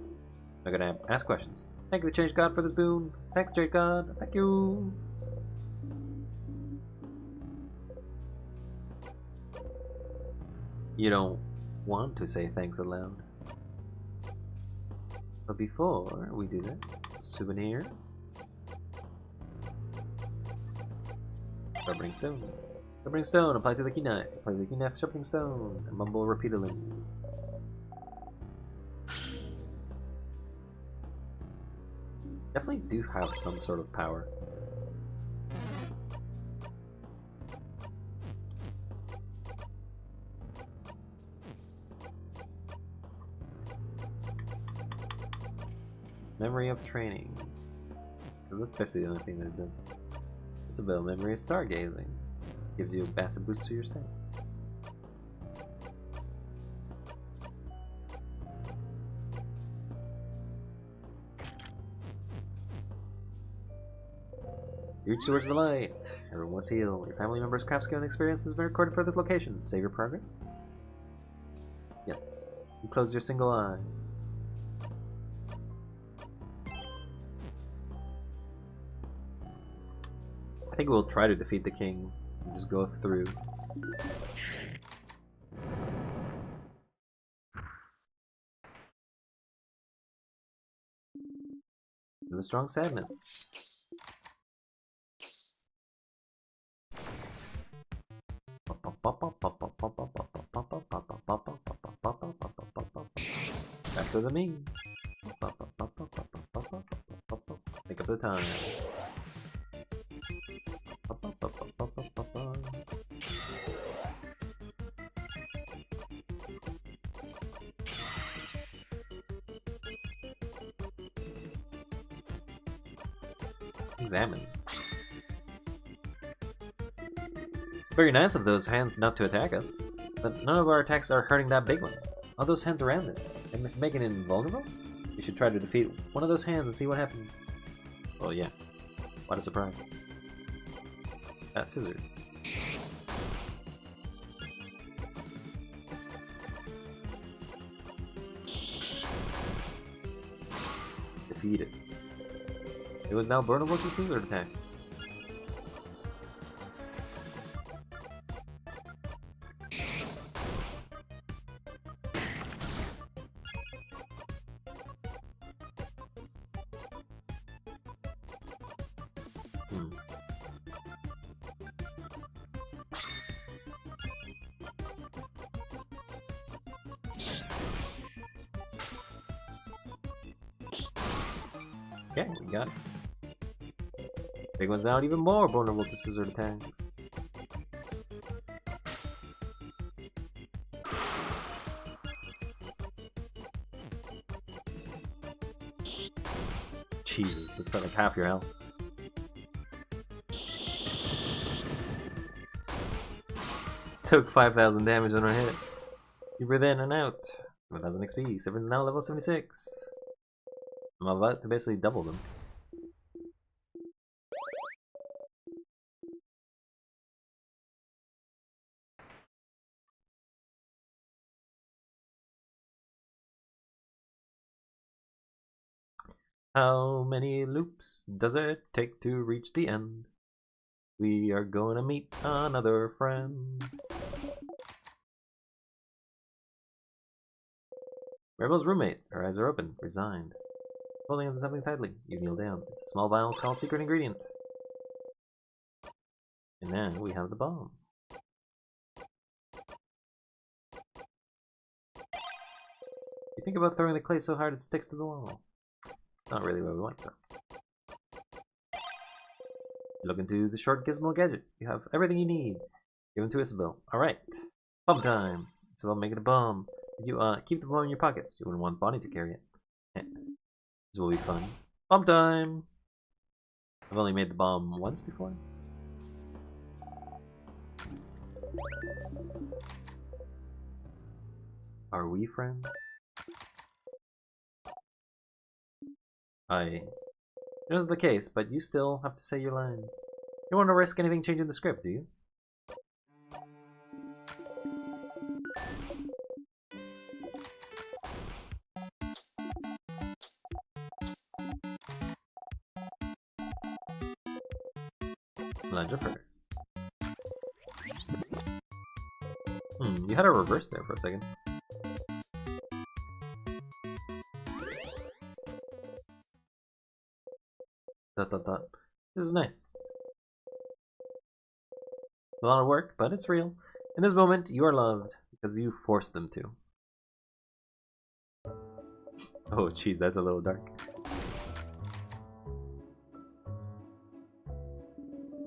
I'm gonna ask questions. Thank you, change god, for this boon. Thanks, change god. Thank you. You don't want to say thanks aloud. But before we do that, souvenirs. Sharpening stone. Sharpening stone, apply to the key knife. Apply to the key knife, sharpening stone. And mumble repeatedly. Definitely do have some sort of power. Memory of training. That's basically the only thing that it does. Isabel, memory of stargazing. Gives you a massive boost to your stats. You reach towards the light. Everyone was healed. Your family member's craft skill and experience has been recorded for this location. Save your progress. Yes. You close your single eye. I think we'll try to defeat the king and just go through. The strong sadness. Faster than me. Make up the time. Examine. Very nice of those hands not to attack us, but none of our attacks are hurting that big one. All those hands around it, and it's making it invulnerable? You should try to defeat one of those hands and see what happens. Oh yeah, what a surprise. Scissors. Defeated. It was now vulnerable to scissor attacks. Okay, we got it. Big one's now even more vulnerable to scissor attacks. Jesus, that's like half your health. Took 5,000 damage on her hit. You breathe in and out. 1,000 XP. Severin's now level 76. I'm about to basically double them. How many loops does it take to reach the end? We are gonna meet another friend. Rebel's roommate. Her eyes are open. Resigned. Holding onto something tightly. You kneel down. It's a small vial called secret ingredient. And now we have the bomb. You think about throwing the clay so hard it sticks to the wall. Not really what we want though. You look into the short gizmo gadget. You have everything you need. Give it to Isabel. Alright. Bomb time. Isabel, make it a bomb. You keep the bomb in your pockets. You wouldn't want Bonnie to carry it. This will be fun. Bomb time! I've only made the bomb once before. Are we friends? It is the case, but you still have to say your lines. You don't want to risk anything changing the script, do you? Ledger first. You had a reverse there for a second. This is nice. It's a lot of work, but it's real. In this moment, you are loved because you forced them to. Oh, jeez, that's a little dark.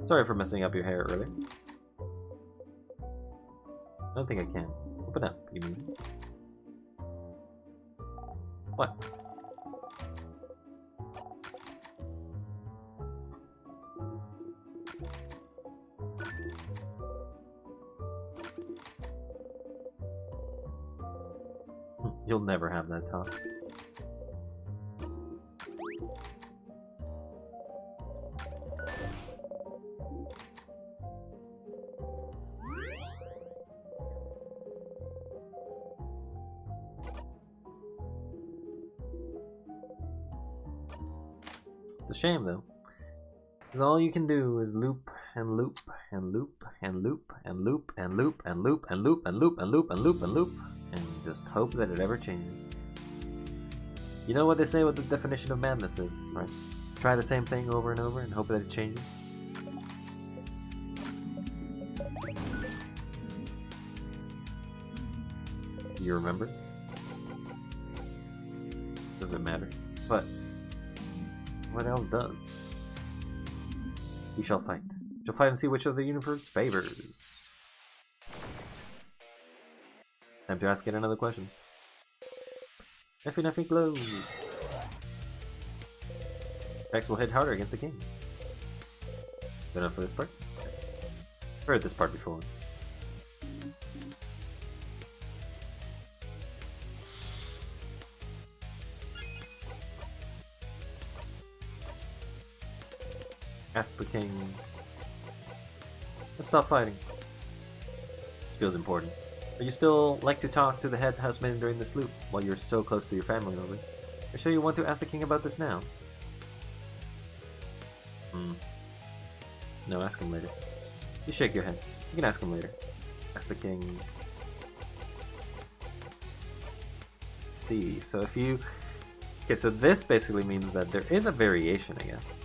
Sorry for messing up your hair earlier. I don't think I can. Open up, you mean? What? You'll never have that talk. It's a shame though, because all you can do is loop and loop and loop and loop and loop and loop and loop and loop and loop and loop and loop and loop and just hope that it ever changes. You know what they say what the definition of madness is, right? Try the same thing over and over and hope that it changes. Do you remember? Doesn't matter. But what else does? We shall fight. We shall fight and see which of the universe favors. Time to ask it another question. Nothing glows. Rex will hit harder against the king. Good enough for this part? Yes. I've heard this part before. Ask the king. Let's stop fighting. This feels important. But you still like to talk to the head houseman during this loop, while you're so close to your family members. Are you sure you want to ask the king about this now? No, ask him later. You shake your head. You can ask him later. Ask the king. Let's see, so if you... Okay, so this basically means that there is a variation, I guess.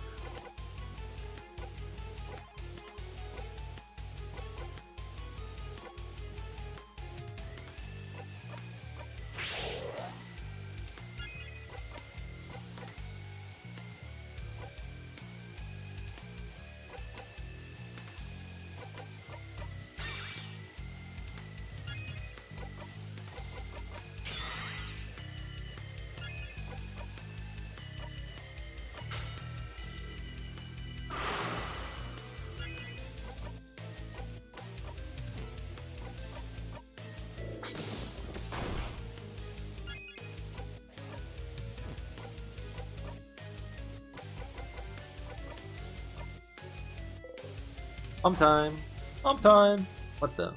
On time! On time! What the?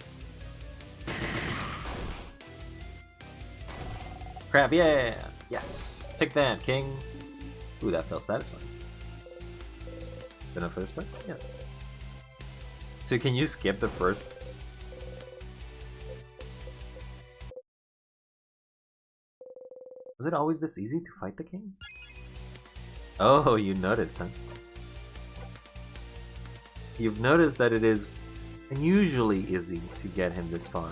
Crap, yeah! Yes! Take that, king! Ooh, that felt satisfying. Good enough for this part? Yes. So can you skip the first? Was it always this easy to fight the king? Oh, you noticed, huh? You've noticed that it is unusually easy to get him this far.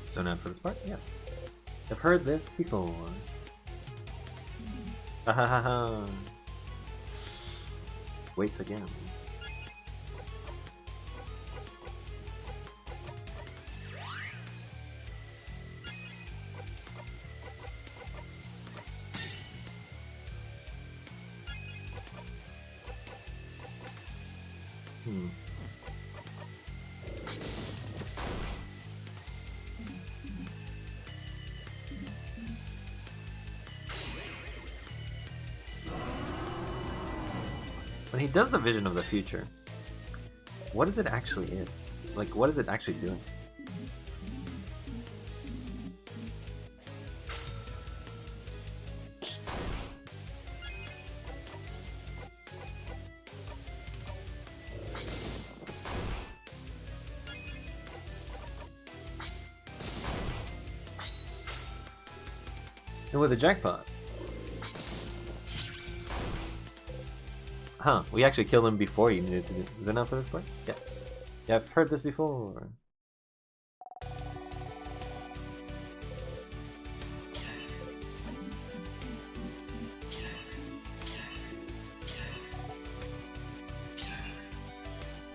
So now for this part? Yes. I've heard this before. Ha ha ha ha. Waits again. When he does the vision of the future, what is it actually is? Like, what is it actually doing? And with a jackpot. Huh, we actually killed him before you needed to do. Is there enough for this part? Yes. Yeah, I've heard this before.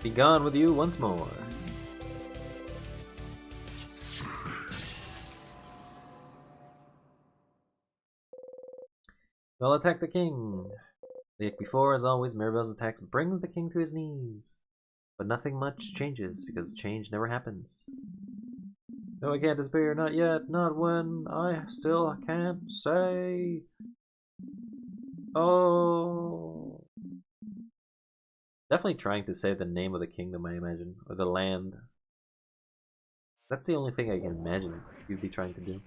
Be gone with you once more. Well, attack the king. Like before, as always, Mirabelle's attacks brings the king to his knees. But nothing much changes, because change never happens. No, I can't disappear, not yet, not when I still can't say. Oh. Definitely trying to say the name of the kingdom, I imagine, or the land. That's the only thing I can imagine you'd be trying to do.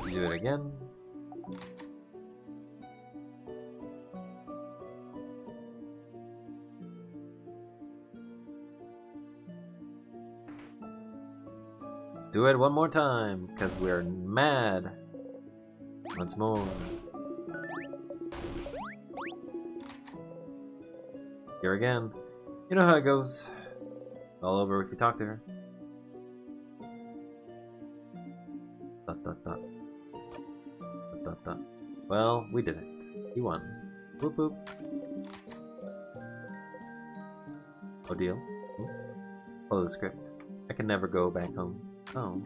Do it again. Let's do it one more time, because we're mad. Once more. Here again. You know how it goes. All over if you talk to her. Dot dot dot. Dot dot dot. Well, we did it. You won. Boop boop. Oh deal. Follow the script. I can never go back home. Oh.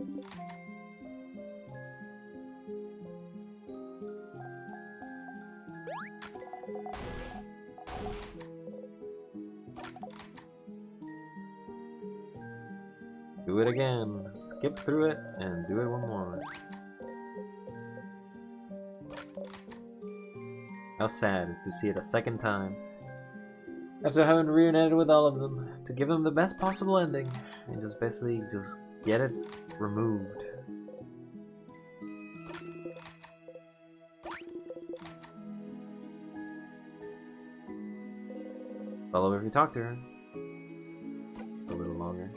Do it again. Skip through it and do it one more. How sad is to see it a second time. After having reunited with all of them, to give them the best possible ending, and just basically just get it removed. Follow her if you talk to her. Just a little longer.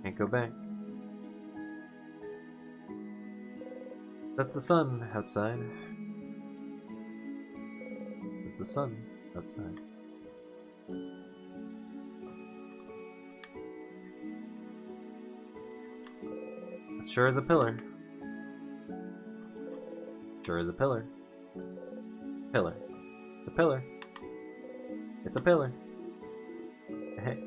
Can't go back. That's the sun outside. It's the sun outside. It sure is a pillar. Sure is a pillar. Pillar. It's a pillar. It's a pillar. Hey.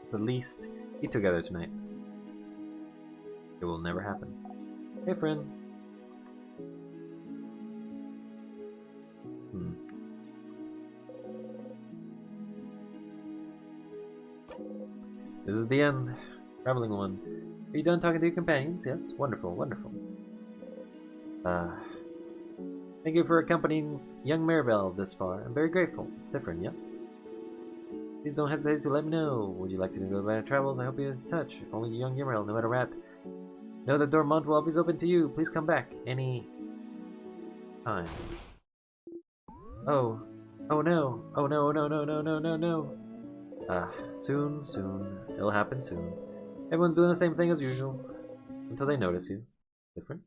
It's at least eat together tonight. It will never happen. Hey, friend. This is the end. Traveling one. Are you done talking to your companions? Yes? Wonderful, wonderful. Thank you for accompanying young Mirabelle this far. I'm very grateful. Siffrin, yes? Please don't hesitate to let me know. Would you like to go about your travels? I hope you're in touch. If only young Mirabelle, no matter what. Know that Dormont will always open to you. Please come back any time. Oh. Oh no. Oh no, no, no, no, no, no, no. Soon, soon. It'll happen soon. Everyone's doing the same thing as usual. Until they notice you. Different?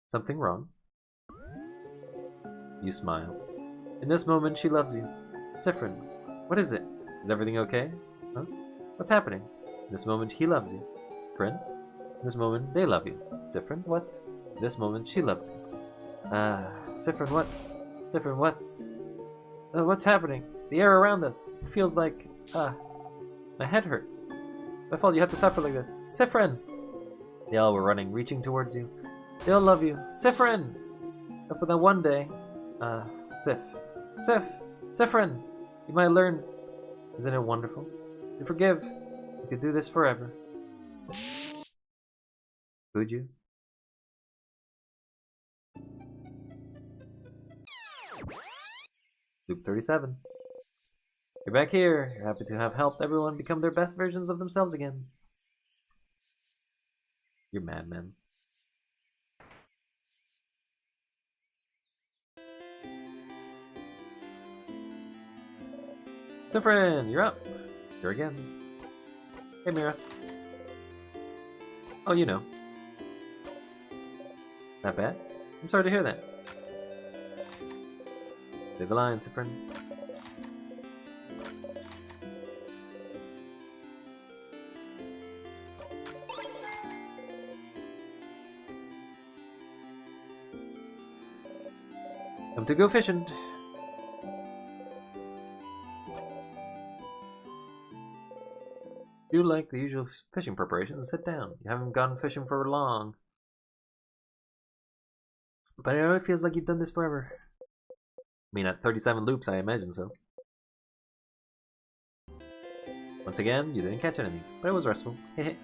Something wrong? You smile. In this moment, she loves you. Siffrin, what is it? Is everything okay? Huh? What's happening? In this moment, he loves you. Friend? In this moment, they love you. Siffrin, what's? In this moment, she loves you. Siffrin, what's? Siffrin, what's? What's happening? The air around us. It feels like, my head hurts. My fault you have to suffer like this. Siffrin! They all were running, reaching towards you. They all love you. Siffrin! But then one day, Siffrin! You might learn. Isn't it wonderful? You forgive. You could do this forever. Could you? Loop 37. You're back here. You're happy to have helped everyone become their best versions of themselves again. You're madmen. Siffrin, you're up. Here again. Hey, Mira. Oh, you know. Not bad. I'm sorry to hear that. Say the line, Siffrin. Time to go fishing. Do like the usual fishing preparations, sit down. You haven't gone fishing for long. But it already feels like you've done this forever. I mean, at 37 loops, I imagine so. Once again, you didn't catch anything, but it was restful. Hehe.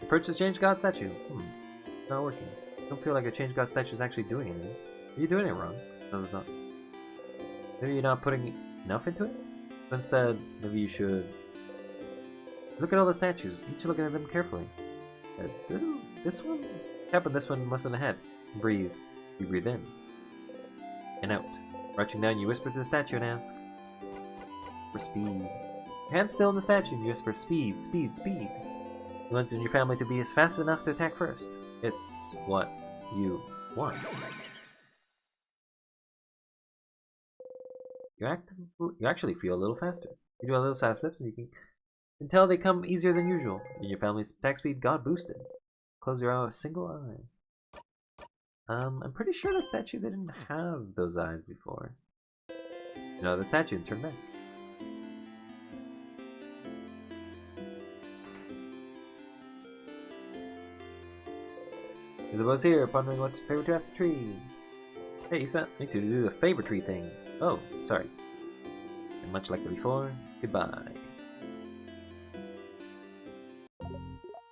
Purchase Change God statue. Not working. Don't feel like a Change God statue is actually doing anything. Are you doing it wrong? No, it's not. Maybe you're not putting enough into it? But instead, maybe you should look at all the statues. Each look at them carefully. This one? Tap on this one most in the head. Breathe. You breathe in. And out. Crouching down, you whisper to the statue and ask for speed. Your hand's still in the statue and you whisper speed, speed, speed. You want your family to be as fast enough to attack first. It's what you want. You actually feel a little faster. You do a little side steps and you can tell they come easier than usual. And your family's attack speed got boosted. Close your eye with a single eye. I'm pretty sure the statue didn't have those eyes before. No, the statue turned back. Isabel's here, pondering what favor to ask the tree. Hey, you sent me to do the favor tree thing. Oh, sorry. And much like before, goodbye.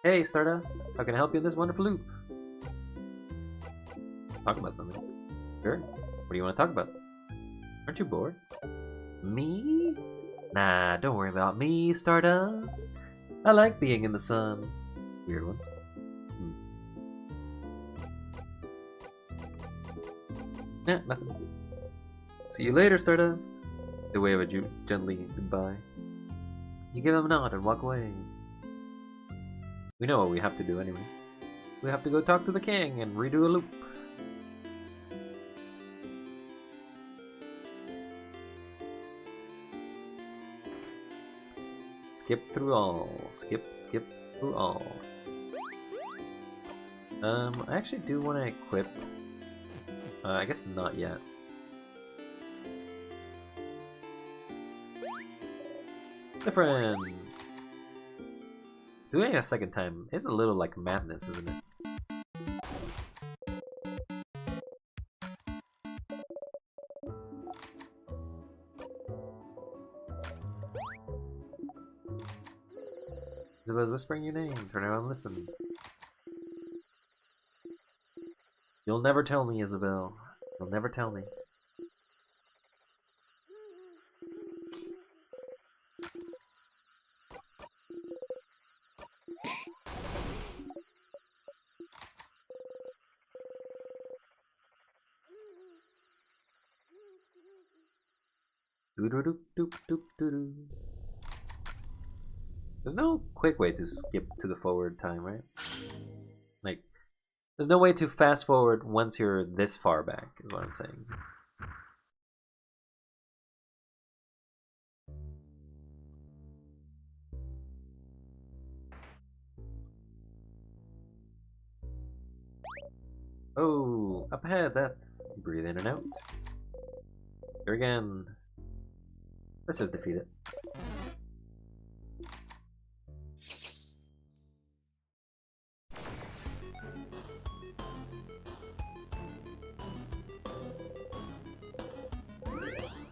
Hey, Stardust. How can I help you in this wonderful loop? Talk about something. Sure. What do you want to talk about? Aren't you bored? Me? Nah, don't worry about me, Stardust. I like being in the sun. Weird one. Nothing. See you later, Stardust. They wave at you gently goodbye. You give him a nod and walk away. We know what we have to do anyway. We have to go talk to the king and redo a loop. Skip through all. Skip through all. I actually do want to equip. I guess not yet. Different. Doing it a second time is a little like madness, isn't it? Isabel's whispering your name. Turn around and listen. You'll never tell me, Isabel. You'll never tell me. There's no quick way to skip to the forward time, right? Like, there's no way to fast forward once you're this far back, is what I'm saying. Oh, up ahead, that's breathe in and out. Here again. Let's just defeat it.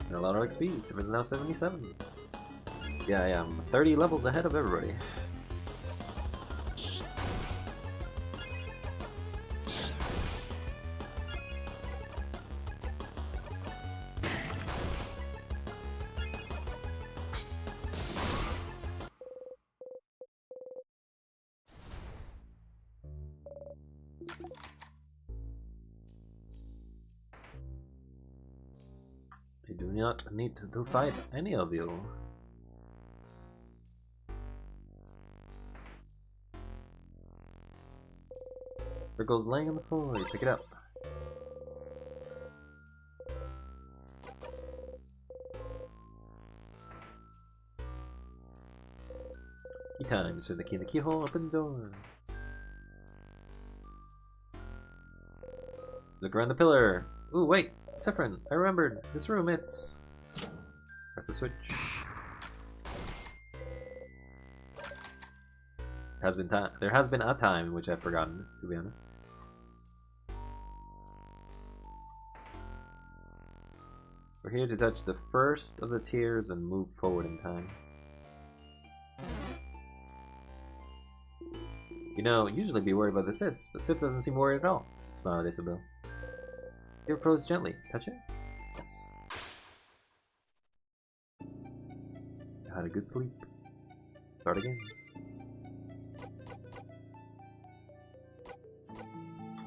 And a lot of XP, so it's now 77. Yeah, I am 30 levels ahead of everybody. I do not need to fight any of you. There goes laying on the floor, you pick it up. Key time, insert the key in the keyhole, open the door. Look around the pillar. Ooh, wait, Sephron, I remembered. This room, it's... Press the switch. There has been a time in which I've forgotten, to be honest. We're here to touch the first of the tiers and move forward in time. You know, usually be worried about the Sith, but Sif doesn't seem worried at all. Smile at Isabel. Here froze gently. Touch it? Yes. I had a good sleep. Start again.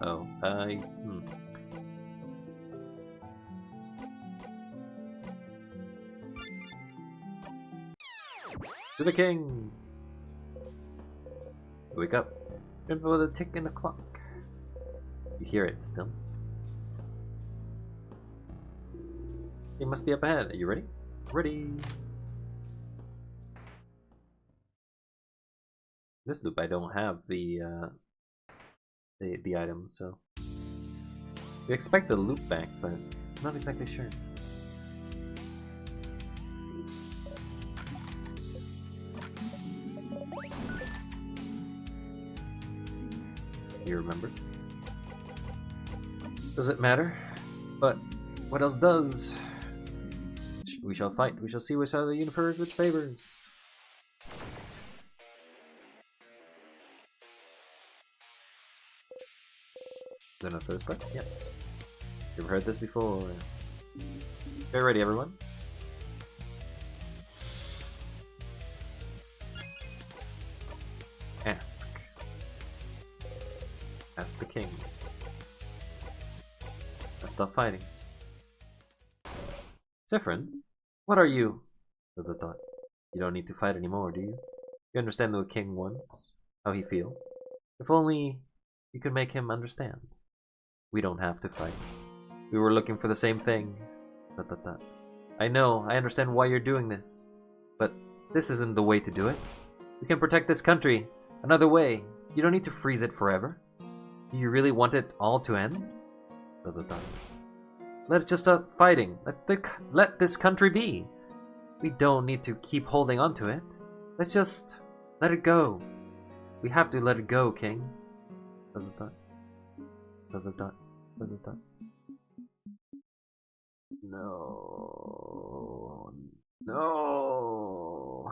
Oh, To the king! Wake up. Remember the tick in the clock. You hear it still. It must be up ahead. Are you ready? Ready! This loop I don't have the items, so we expect the loop back, but I'm not exactly sure. You remember? Does it matter? But what else does? We shall fight. We shall see which side of the universe it favors. Is there enough for this part? Yes. You've heard this before. Get ready, everyone. Ask. Ask the king. Let's stop fighting. Sephron, what are you? Hilda thought. You don't need to fight anymore, do you? You understand what the king wants? How he feels? If only you could make him understand. We don't have to fight. We were looking for the same thing. I know, I understand why you're doing this. But this isn't the way to do it. We can protect this country another way. You don't need to freeze it forever. Do you really want it all to end? Let's just stop fighting. Let this country be. We don't need to keep holding on to it. Let's just let it go. We have to let it go, King. No. No.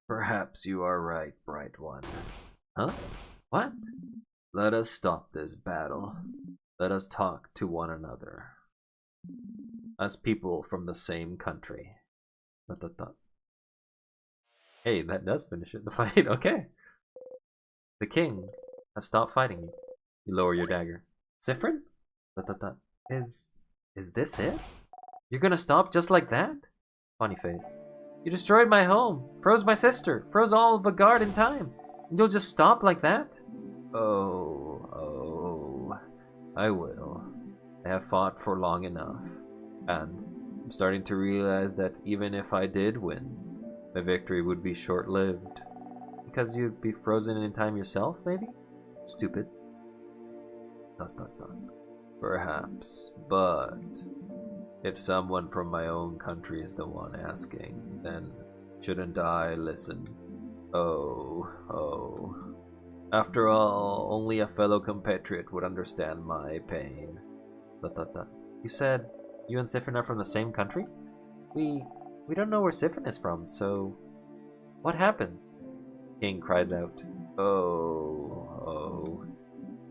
Perhaps you are right, Bright One. Huh? What? Let us stop this battle. Let us talk to one another. As people from the same country. Hey, that does finish it. The fight, okay. The king has stopped fighting you. You lower your dagger. Sephron? Is this it? You're gonna stop just like that? Funny face. You destroyed my home, froze my sister, froze all of the guard in time. And you'll just stop like that? Oh, I will. I have fought for long enough, and I'm starting to realize that even if I did win, my victory would be short-lived. Because you'd be frozen in time yourself, maybe? Stupid. ... Perhaps, but if someone from my own country is the one asking, then shouldn't I listen? Oh. After all, only a fellow compatriot would understand my pain. ... You said you and Siffin are from the same country? We don't know where Siffin is from, so what happened? King cries out. Oh.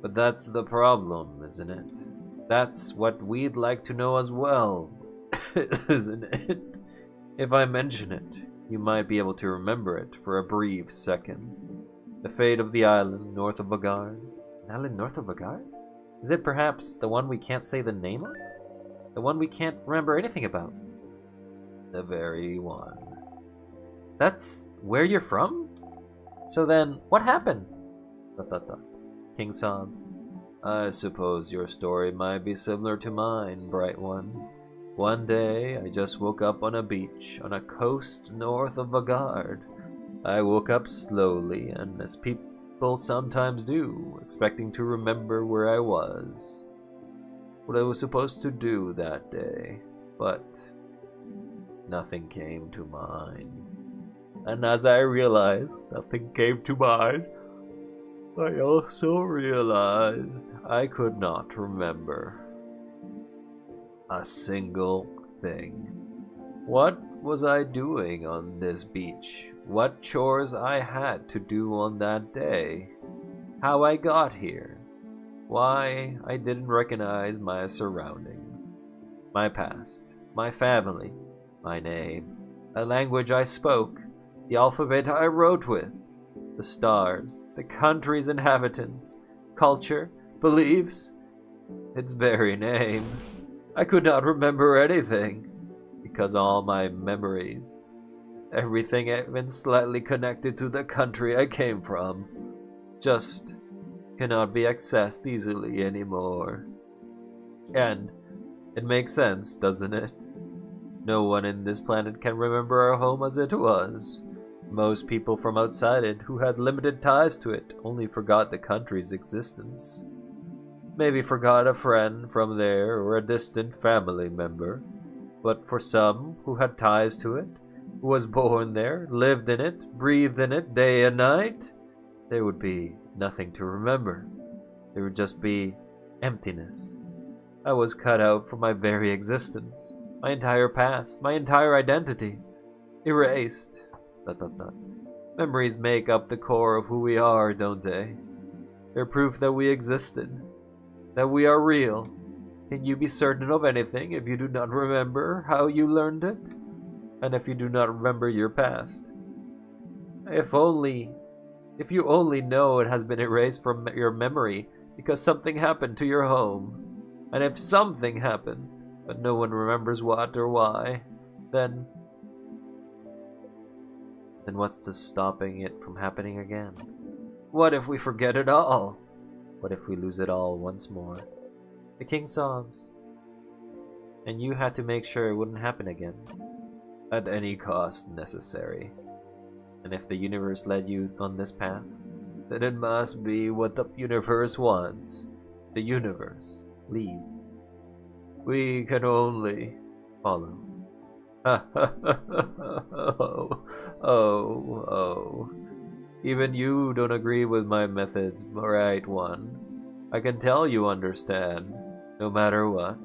But that's the problem, isn't it? That's what we'd like to know as well, isn't it? If I mention it, you might be able to remember it for a brief second. The fate of the island north of Bagard. An island north of Bagard? Is it perhaps the one we can't say the name of? The one we can't remember anything about? The very one. That's where you're from? So then, what happened? ... King sobs. I suppose your story might be similar to mine, bright one. One day, I just woke up on a beach on a coast north of Bagard. I woke up slowly, and as people sometimes do, expecting to remember where I was, what I was supposed to do that day, but nothing came to mind. And as I realized nothing came to mind, I also realized I could not remember a single thing. What was I doing on this beach? What chores I had to do on that day? How I got here? Why I didn't recognize my surroundings, my past, my family, my name, a language I spoke, the alphabet I wrote with, the stars, the country's inhabitants, culture, beliefs, its very name. I could not remember anything, because all my memories, everything even slightly connected to the country I came from, just cannot be accessed easily anymore. And it makes sense, doesn't it? No one in this planet can remember our home as it was. Most people from outside it who had limited ties to it only forgot the country's existence. Maybe forgot a friend from there or a distant family member. But for some who had ties to it, who was born there, lived in it, breathed in it day and night, there would be nothing to remember. There would just be emptiness. I was cut out from my very existence, my entire past, my entire identity, erased. ... Memories make up the core of who we are, don't they? They're proof that we existed, that we are real. Can you be certain of anything if you do not remember how you learned it? And if you do not remember your past? If you only know it has been erased from your memory because something happened to your home, and if something happened, but no one remembers what or why, then what's to stopping it from happening again? What if we forget it all? What if we lose it all once more? The king sobs. And you had to make sure it wouldn't happen again. At any cost necessary. And if the universe led you on this path, then it must be what the universe wants. The universe leads. We can only follow. Oh. Even you don't agree with my methods, right one? I can tell you understand. No matter what,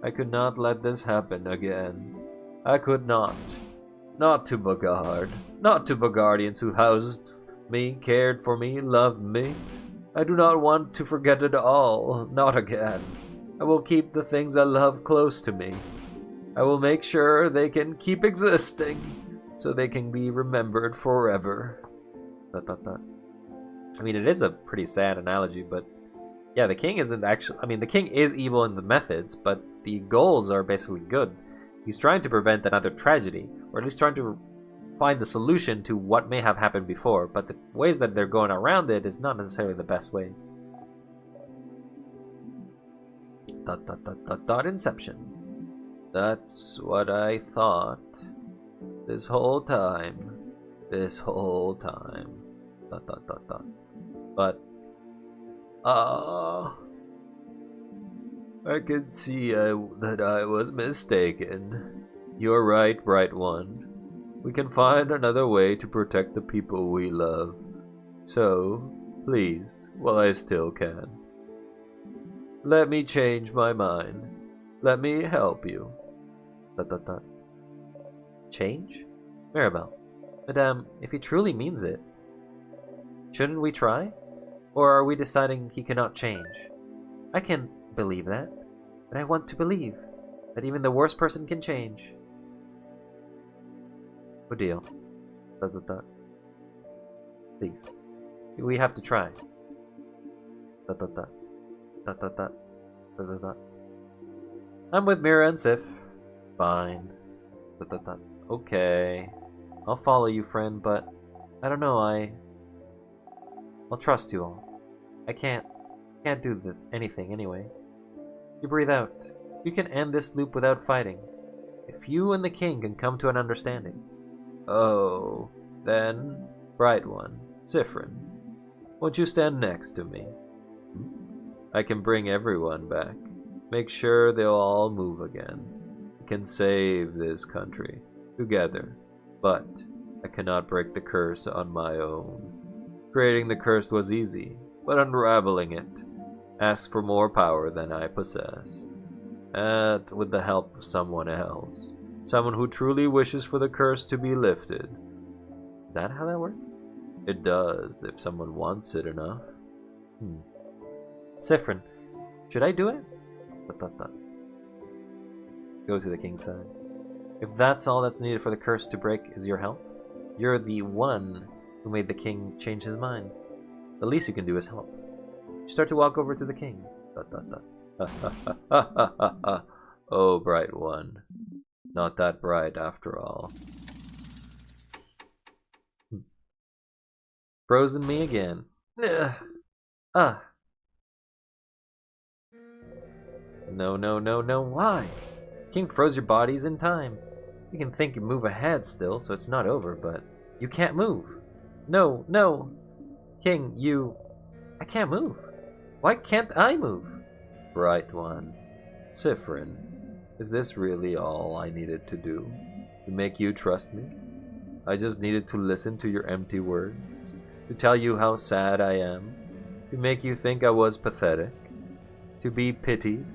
I could not let this happen again. I could not. Not to Bagard. Not to Bagardians who housed me, cared for me, loved me. I do not want to forget it all. Not again. I will keep the things I love close to me. I will make sure they can keep existing, so they can be remembered forever. ... I mean, it is a pretty sad analogy, but yeah, the king isn't actually... I mean, the king is evil in the methods, but the goals are basically good. He's trying to prevent another tragedy, or at least trying to find the solution to what may have happened before, but the ways that they're going around it is not necessarily the best ways. ... Inception. That's what I thought. This whole time. Dot dot dot dot. But uh I can see that I was mistaken. You're right, Bright One. We can find another way to protect the people we love. So, please, while I still can, let me change my mind. Let me help you. Dot dot dot. Change? Mirabelle, Madame, if he truly means it, shouldn't we try? Or are we deciding he cannot change? I can believe that, but I want to believe that even the worst person can change. Good deal. Dot dot dot. Please. We have to try. Dot dot dot. Dot dot dot. Dot dot dot. I'm with Mira and Sif. Fine. Dot dot dot. Okay. I'll follow you, friend, but I don't know, I'll trust you all. I can't do anything anyway. You breathe out. You can end this loop without fighting. If you and the king can come to an understanding. Oh, then, Bright One, Siffrin, won't you stand next to me? I can bring everyone back. Make sure they'll all move again. We can save this country together, but I cannot break the curse on my own. Creating the curse was easy, but unraveling it asks for more power than I possess. And with the help of someone else, someone who truly wishes for the curse to be lifted. Is that how that works? It does, if someone wants it enough. Siffrin, should I do it? Dot, dot, dot. Go to the king's side. If that's all that's needed for the curse to break is your help, you're the one who made the king change his mind. The least you can do is help. You start to walk over to the king. Dot, dot, dot. Oh, Bright One. Not that bright after all. Frozen me again. Ah. No, no, no, no, why? King froze your bodies in time. You can think you move ahead still, so it's not over, but you can't move. No, no. King, I can't move. Why can't I move? Bright One. Siffrin, is this really all I needed to do? To make you trust me? I just needed to listen to your empty words? To tell you how sad I am? To make you think I was pathetic? To be pitied?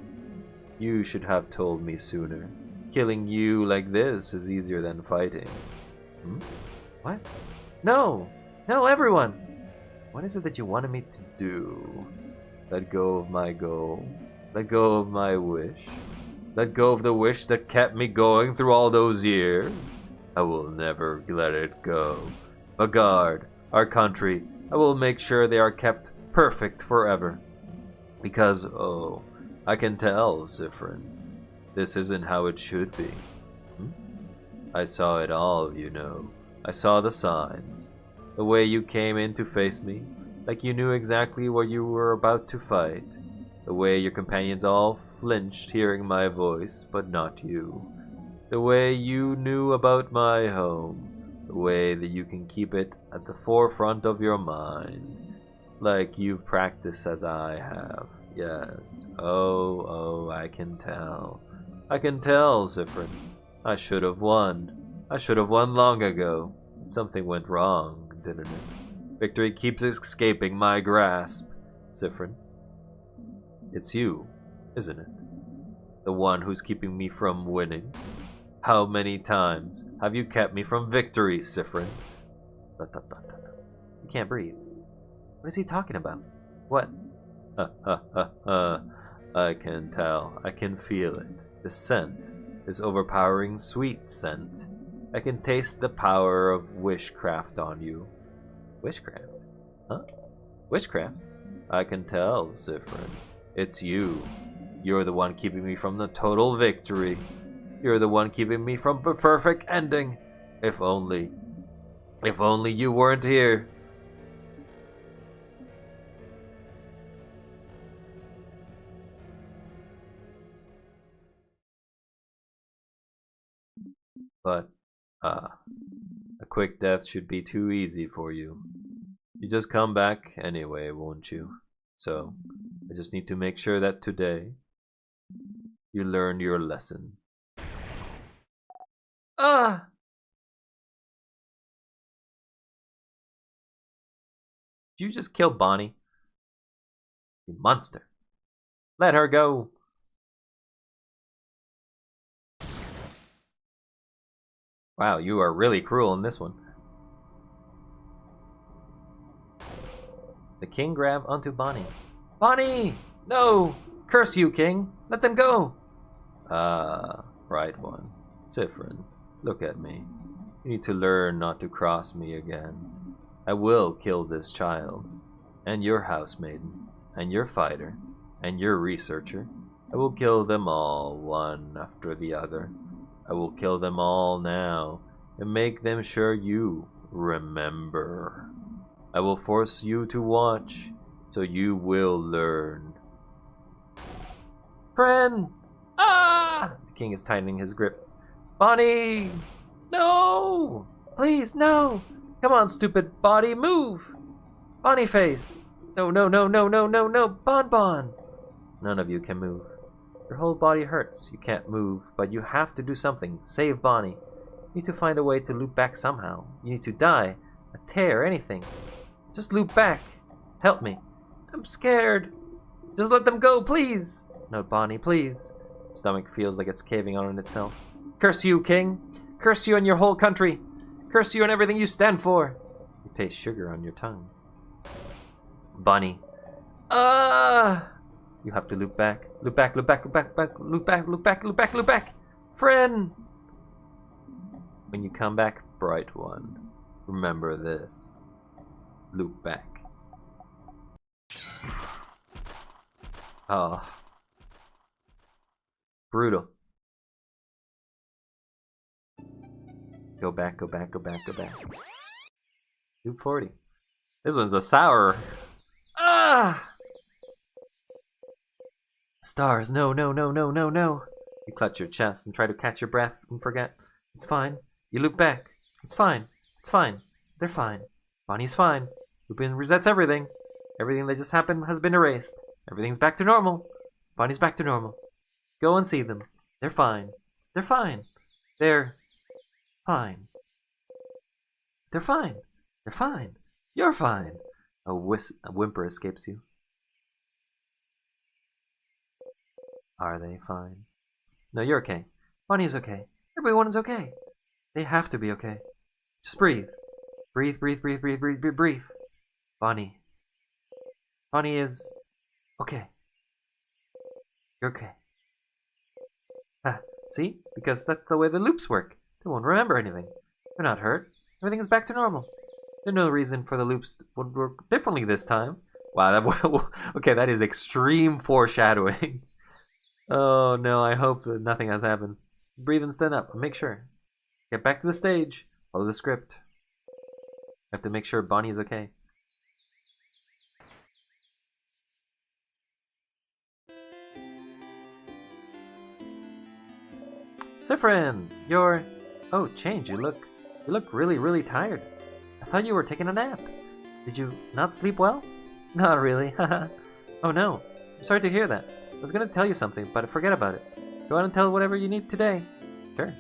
You should have told me sooner. Killing you like this is easier than fighting. What? No! No, everyone! What is it that you wanted me to do? Let go of my goal. Let go of my wish. Let go of the wish that kept me going through all those years. I will never let it go. But guard our country. I will make sure they are kept perfect forever. Because, oh, I can tell, Siffrin, this isn't how it should be. I saw it all, you know. I saw the signs. The way you came in to face me, like you knew exactly what you were about to fight. The way your companions all flinched hearing my voice, but not you. The way you knew about my home. The way that you can keep it at the forefront of your mind. Like you've practiced as I have. Yes. Oh, I can tell. I can tell, Siffrin. I should have won. I should have won long ago. Something went wrong, didn't it? Victory keeps escaping my grasp. Siffrin. It's you, isn't it? The one who's keeping me from winning. How many times have you kept me from victory, Siffrin? You can't breathe. What is he talking about? What? I can tell. I can feel it. The scent. This overpowering sweet scent. I can taste the power of witchcraft on you. Witchcraft? Huh? Witchcraft? I can tell, Siffrin. It's you. You're the one keeping me from the total victory. You're the one keeping me from the perfect ending. If only you weren't here. But, a quick death should be too easy for you. You just come back anyway, won't you? So, I just need to make sure that today you learned your lesson. Ah! Did you just kill Bonnie? You monster. Let her go. Wow, you are really cruel in this one. The king grabbed onto Bonnie. Bonnie! No! Curse you, king! Let them go! Ah, right one. Siffrin, look at me. You need to learn not to cross me again. I will kill this child, and your housemaiden, and your fighter, and your researcher. I will kill them all, one after the other. I will kill them all now, and make them sure you remember. I will force you to watch, so you will learn. Friend! Ah! The king is tightening his grip. Bonnie! No! Please, no! Come on, stupid body, move! Bonnie face! No, no, no, no, no, no, no! Bon Bon! None of you can move. Your whole body hurts. You can't move, but you have to do something. Save Bonnie. You need to find a way to loop back somehow. You need to die, a tear, anything. Just loop back. Help me. I'm scared. Just let them go, please. No, Bonnie, please. Stomach feels like it's caving on itself. Curse you, king. Curse you and your whole country. Curse you and everything you stand for. You taste sugar on your tongue. Bonnie. You have to loop back. Loop back, loop back, loop back, loop back, loop back, loop back, loop back. Friend! When you come back, bright one, remember this. Loop back. Oh. Brutal. Go back, go back, go back, go back. 240. This one's a sour. Ah! Stars, no, no, no, no, no, no. You clutch your chest and try to catch your breath and forget. It's fine. You loop back. It's fine. It's fine. They're fine. Bonnie's fine. Lupin resets everything. Everything that just happened has been erased. Everything's back to normal. Bonnie's back to normal. Go and see them. They're fine. They're fine. They're fine. They're fine. They're fine. You're fine. A whimper escapes you. Are they fine? No, you're okay. Bonnie's okay. Everyone is okay. They have to be okay. Just breathe. Breathe, breathe, breathe, breathe, breathe, breathe, breathe. Bonnie. Bonnie is okay. You're okay. Ah, see? Because that's the way the loops work. They won't remember anything. They're not hurt. Everything is back to normal. There's no reason for the loops would work differently this time. Wow, okay, that is extreme foreshadowing. Oh no, I hope that nothing has happened. Just breathe and stand up and make sure. Get back to the stage. Follow the script. I have to make sure Bonnie is okay. Siffrin, you're... Oh, Change, you look really, really tired. I thought you were taking a nap. Did you not sleep well? Not really, haha. Oh no, I'm sorry to hear that. I was gonna tell you something, but forget about it. Go out and tell whatever you need today. Sure.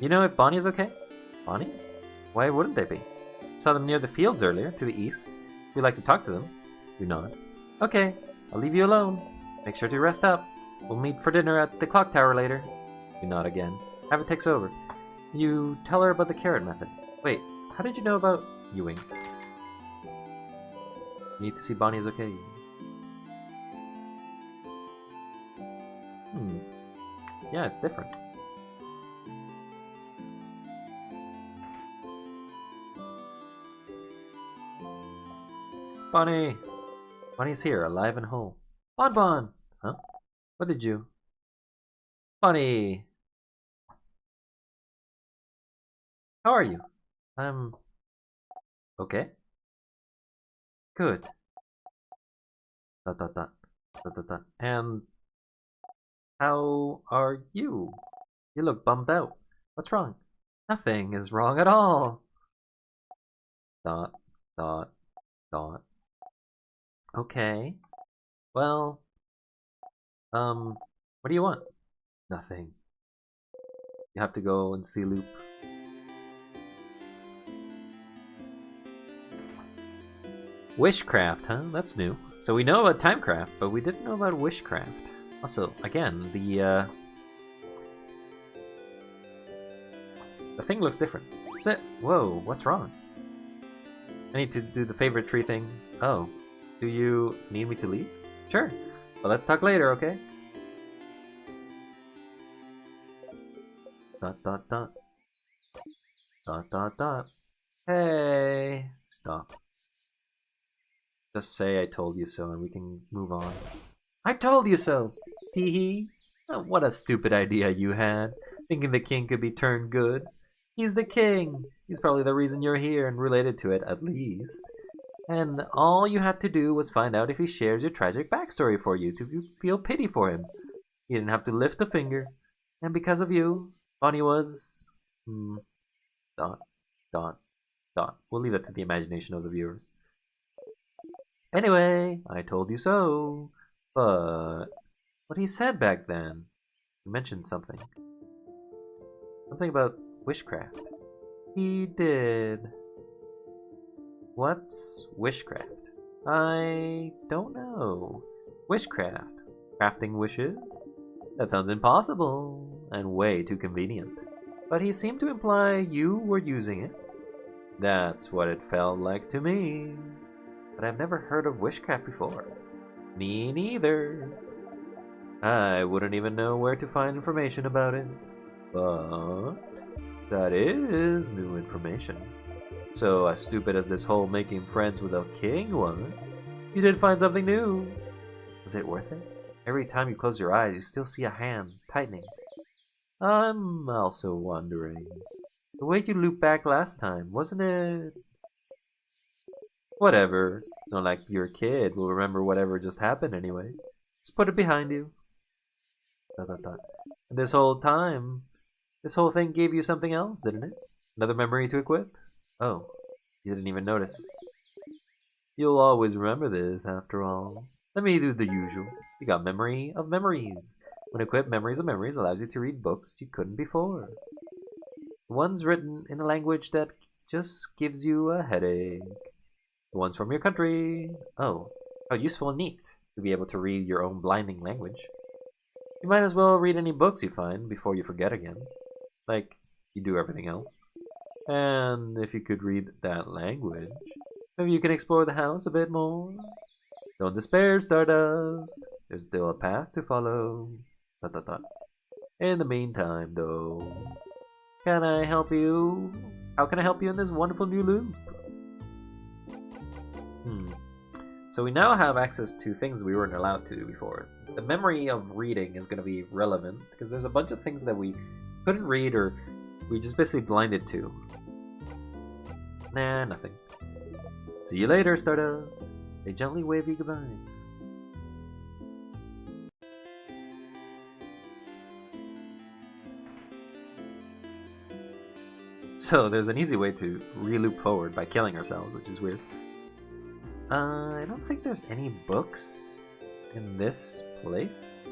You know if Bonnie is okay? Bonnie? Why wouldn't they be? Saw them near the fields earlier, to the east. If you'd like to talk to them. You nod. Okay, I'll leave you alone. Make sure to rest up. We'll meet for dinner at the clock tower later. You nod again. Habit takes over. You tell her about the carrot method. Wait, how did you know about... You wink. You need to see Bonnie is okay. Yeah, it's different. Bonnie! Bonnie's here, alive and whole. Bon Bon! Huh? What did you... Bonnie! How are you? I'm... okay. Good. Dot dot dot. Dot dot dot. And... how are you? You look bummed out. What's wrong? Nothing is wrong at all. Dot. Dot. Dot. Okay. Well, what do you want? Nothing. You have to go and see Loop. Wishcraft, huh? That's new. So we know about Timecraft, but we didn't know about Wishcraft. Also, again, the thing looks different. Sit. Whoa, what's wrong? I need to do the favorite tree thing. Oh, do you need me to leave? Sure. Well, let's talk later, okay? Dot dot dot. Dot dot dot. Hey! Stop. Just say I told you so and we can move on. I told you so! Hee hee. Oh, what a stupid idea you had, thinking the king could be turned good. He's the king! He's probably the reason you're here and related to it, at least. And all you had to do was find out if he shares your tragic backstory for you to feel pity for him. You didn't have to lift a finger. And because of you, Bonnie was... dot, dot, dot. We'll leave it to the imagination of the viewers. Anyway, I told you so. But what he said back then, he mentioned something. Something about wishcraft. He did. What's wishcraft? I don't know. Wishcraft. Crafting wishes? That sounds impossible and way too convenient. But he seemed to imply you were using it. That's what it felt like to me. But I've never heard of wishcraft before. Me neither. I wouldn't even know where to find information about it. But that is new information. So as stupid as this whole making friends with a king was, you did find something new. Was it worth it? Every time you close your eyes, you still see a hand tightening. I'm also wondering. The way you looped back last time, wasn't it? Whatever. It's not like your kid will remember whatever just happened anyway. Just put it behind you. Dot, dot, dot. And this whole time, this whole thing gave you something else, didn't it? Another memory to equip? Oh, you didn't even notice. You'll always remember this, after all. Let me do the usual. You got memory of memories. When equipped, memories of memories allows you to read books you couldn't before. The ones written in a language that just gives you a headache. The ones from your country. Oh, how useful and neat to be able to read your own blinding language. You might as well read any books you find before you forget again. Like you do everything else. And if you could read that language, maybe you can explore the house a bit more. Don't despair, Stardust. There's still a path to follow. Dot, dot, dot. In the meantime, though, can I help you? How can I help you in this wonderful new loop? So we now have access to things we weren't allowed to before. The memory of reading is going to be relevant because there's a bunch of things that we couldn't read or we just basically blinded to. Nah, nothing. See you later, Stardust. They gently wave you goodbye. So there's an easy way to re-loop forward by killing ourselves, which is weird. I don't think there's any books in this place.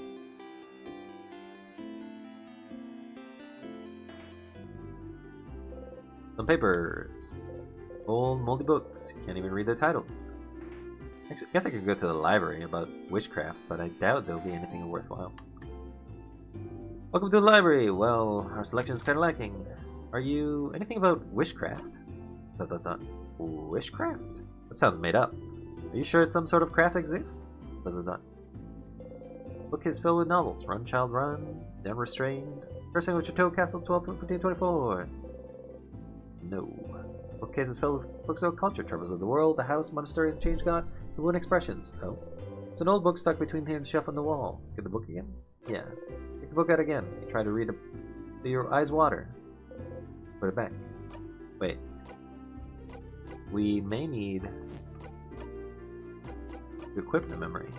Some papers. Old moldy books. Can't even read their titles. Actually, I guess I could go to the library about witchcraft, but I doubt there'll be anything worthwhile. Welcome to the library. Well, our selection is kind of lacking. Are you anything about witchcraft? Dot, dot, dot. Witchcraft? That sounds made up. Are you sure it's some sort of craft that exists? Dot, dot, dot. Book is filled with novels. Run, Child, Run. Never Restrained. First Language Chateau Castle 12-15-24. No. Bookcase is filled with books of culture, travels of the world, the house, monastery, and change god, the wooden expressions. Oh. It's an old book stuck between here and the shelf on the wall. Get the book again? Yeah. Take the book out again. You try to read it, but your eyes water. Put it back. Wait. We may need to equip the memory.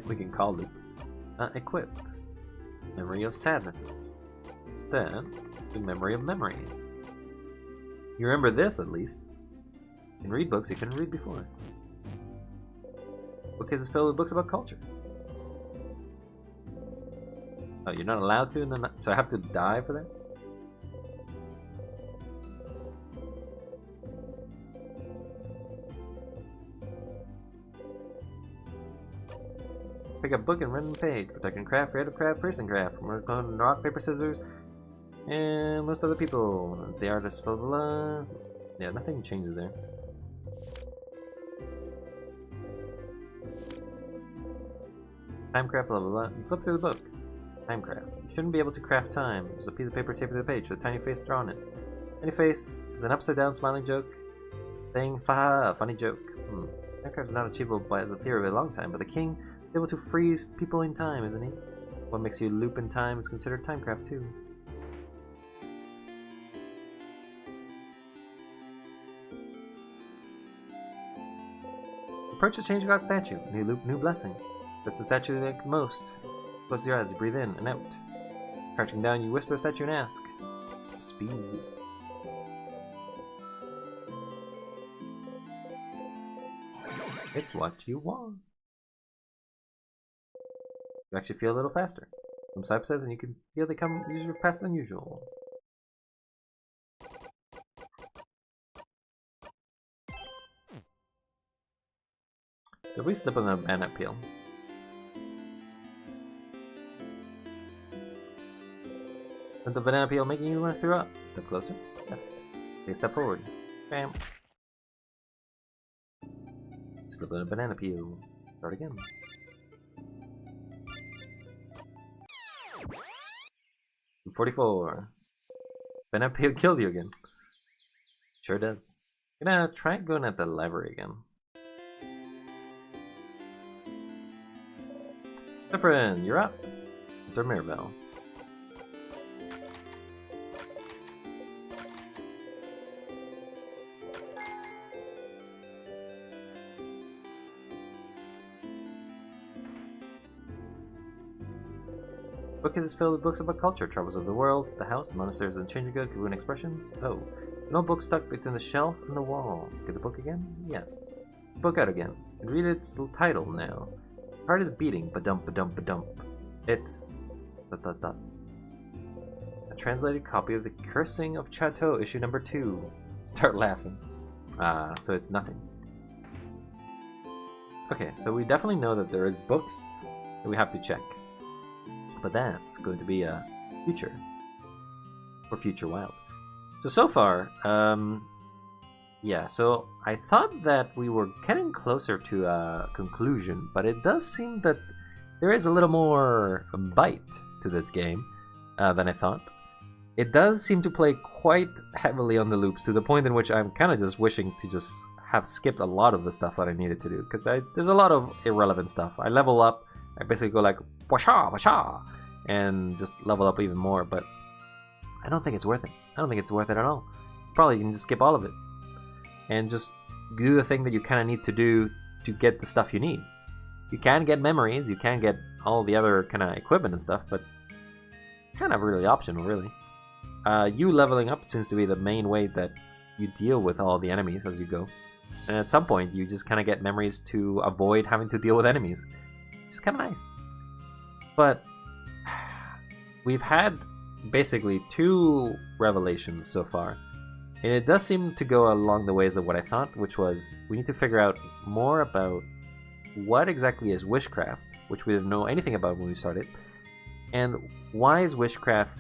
We can call loop. Equipped. Memory of sadnesses. Instead, the memory of memories. You remember this, at least. You can read books you couldn't read before. Bookcase is filled with books about culture. Oh, you're not allowed to? And then so I have to die for that? Pick up a book and random page. Protecting craft, creative craft, person craft. We're going rock, paper, scissors, and most other people. The artist, blah blah blah. Yeah, nothing changes there. Timecraft, blah blah blah. You flip through the book. Timecraft. You shouldn't be able to craft time. There's a piece of paper taped to the page with a tiny face drawn in it. Tiny face is an upside down smiling joke. Saying, "Faha, funny joke." Timecraft is not achievable by the theory of a long time, but the king is able to freeze people in time, isn't he? What makes you loop in time is considered timecraft too. Approach the Change God statue. New loop, new blessing. That's the statue you like most. Close your eyes, breathe in and out. Crouching down, you whisper the statue and ask. Speed. It's what you want. You actually feel a little faster. Some side steps and you can feel they come usually faster than usual. Did we slip on the banana peel? With the banana peel making you want to throw up. Step closer. Yes. Take a step forward. Bam. Slip on a banana peel. Start again. $44. Banana peel killed you again. Sure does. Gonna try going at the library again. Different, you're up. Enter Mirabelle. Bookcase is filled with books about culture, travels of the world, the house, monasteries, and changing good, ruin expressions. Oh, an old book stuck between the shelf and the wall. Get the book again? Yes. Book out again. And read its title now. Heart is beating, ba-dump, ba-dump, ba-dump. It's... ... A translated copy of The Cursing of Chateau, issue number 2. Start laughing. So it's nothing. Okay, so we definitely know that there is books that we have to check. But that's going to be a future. Or future wild. So far, yeah, so I thought that we were getting closer to a conclusion, but it does seem that there is a little more bite to this game than I thought. It does seem to play quite heavily on the loops to the point in which I'm kind of just wishing to just have skipped a lot of the stuff that I needed to do, because there's a lot of irrelevant stuff. I level up, I basically go like, washa, washa, and just level up even more, but I don't think it's worth it. I don't think it's worth it at all. Probably you can just skip all of it and just do the thing that you kind of need to do to get the stuff you need. You can get memories, you can get all the other kind of equipment and stuff, but kind of really optional, really. You leveling up seems to be the main way that you deal with all the enemies as you go. And at some point, you just kind of get memories to avoid having to deal with enemies. Which is kind of nice. But we've had basically 2 revelations so far. And it does seem to go along the ways of what I thought, which was we need to figure out more about what exactly is wishcraft, which we didn't know anything about when we started, and why is wishcraft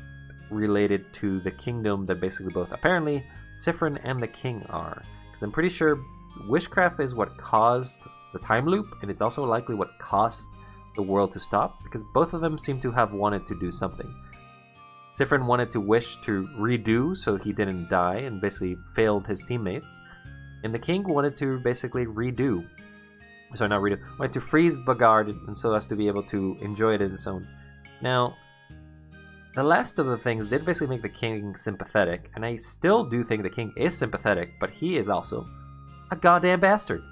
related to the kingdom that basically both apparently Siffrin and the king are. Because I'm pretty sure wishcraft is what caused the time loop, and it's also likely what caused the world to stop, because both of them seem to have wanted to do something. Siffrin wanted to wish to redo so he didn't die and basically failed his teammates, and the king wanted to basically redo. Sorry, not redo. Wanted to freeze Bagard and so as to be able to enjoy it in its own. Now, the last of the things did basically make the king sympathetic, and I still do think the king is sympathetic, but he is also a goddamn bastard.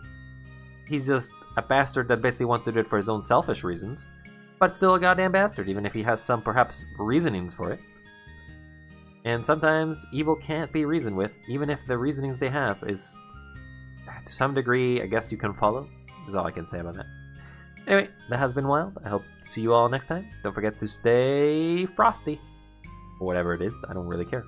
He's just a bastard that basically wants to do it for his own selfish reasons. but still a goddamn bastard, even if he has some perhaps reasonings for it. And sometimes evil can't be reasoned with, even if the reasonings they have is, to some degree, I guess you can follow, is all I can say about that. Anyway, that has been wild. I hope to see you all next time. Don't forget to stay frosty. Or whatever it is, I don't really care.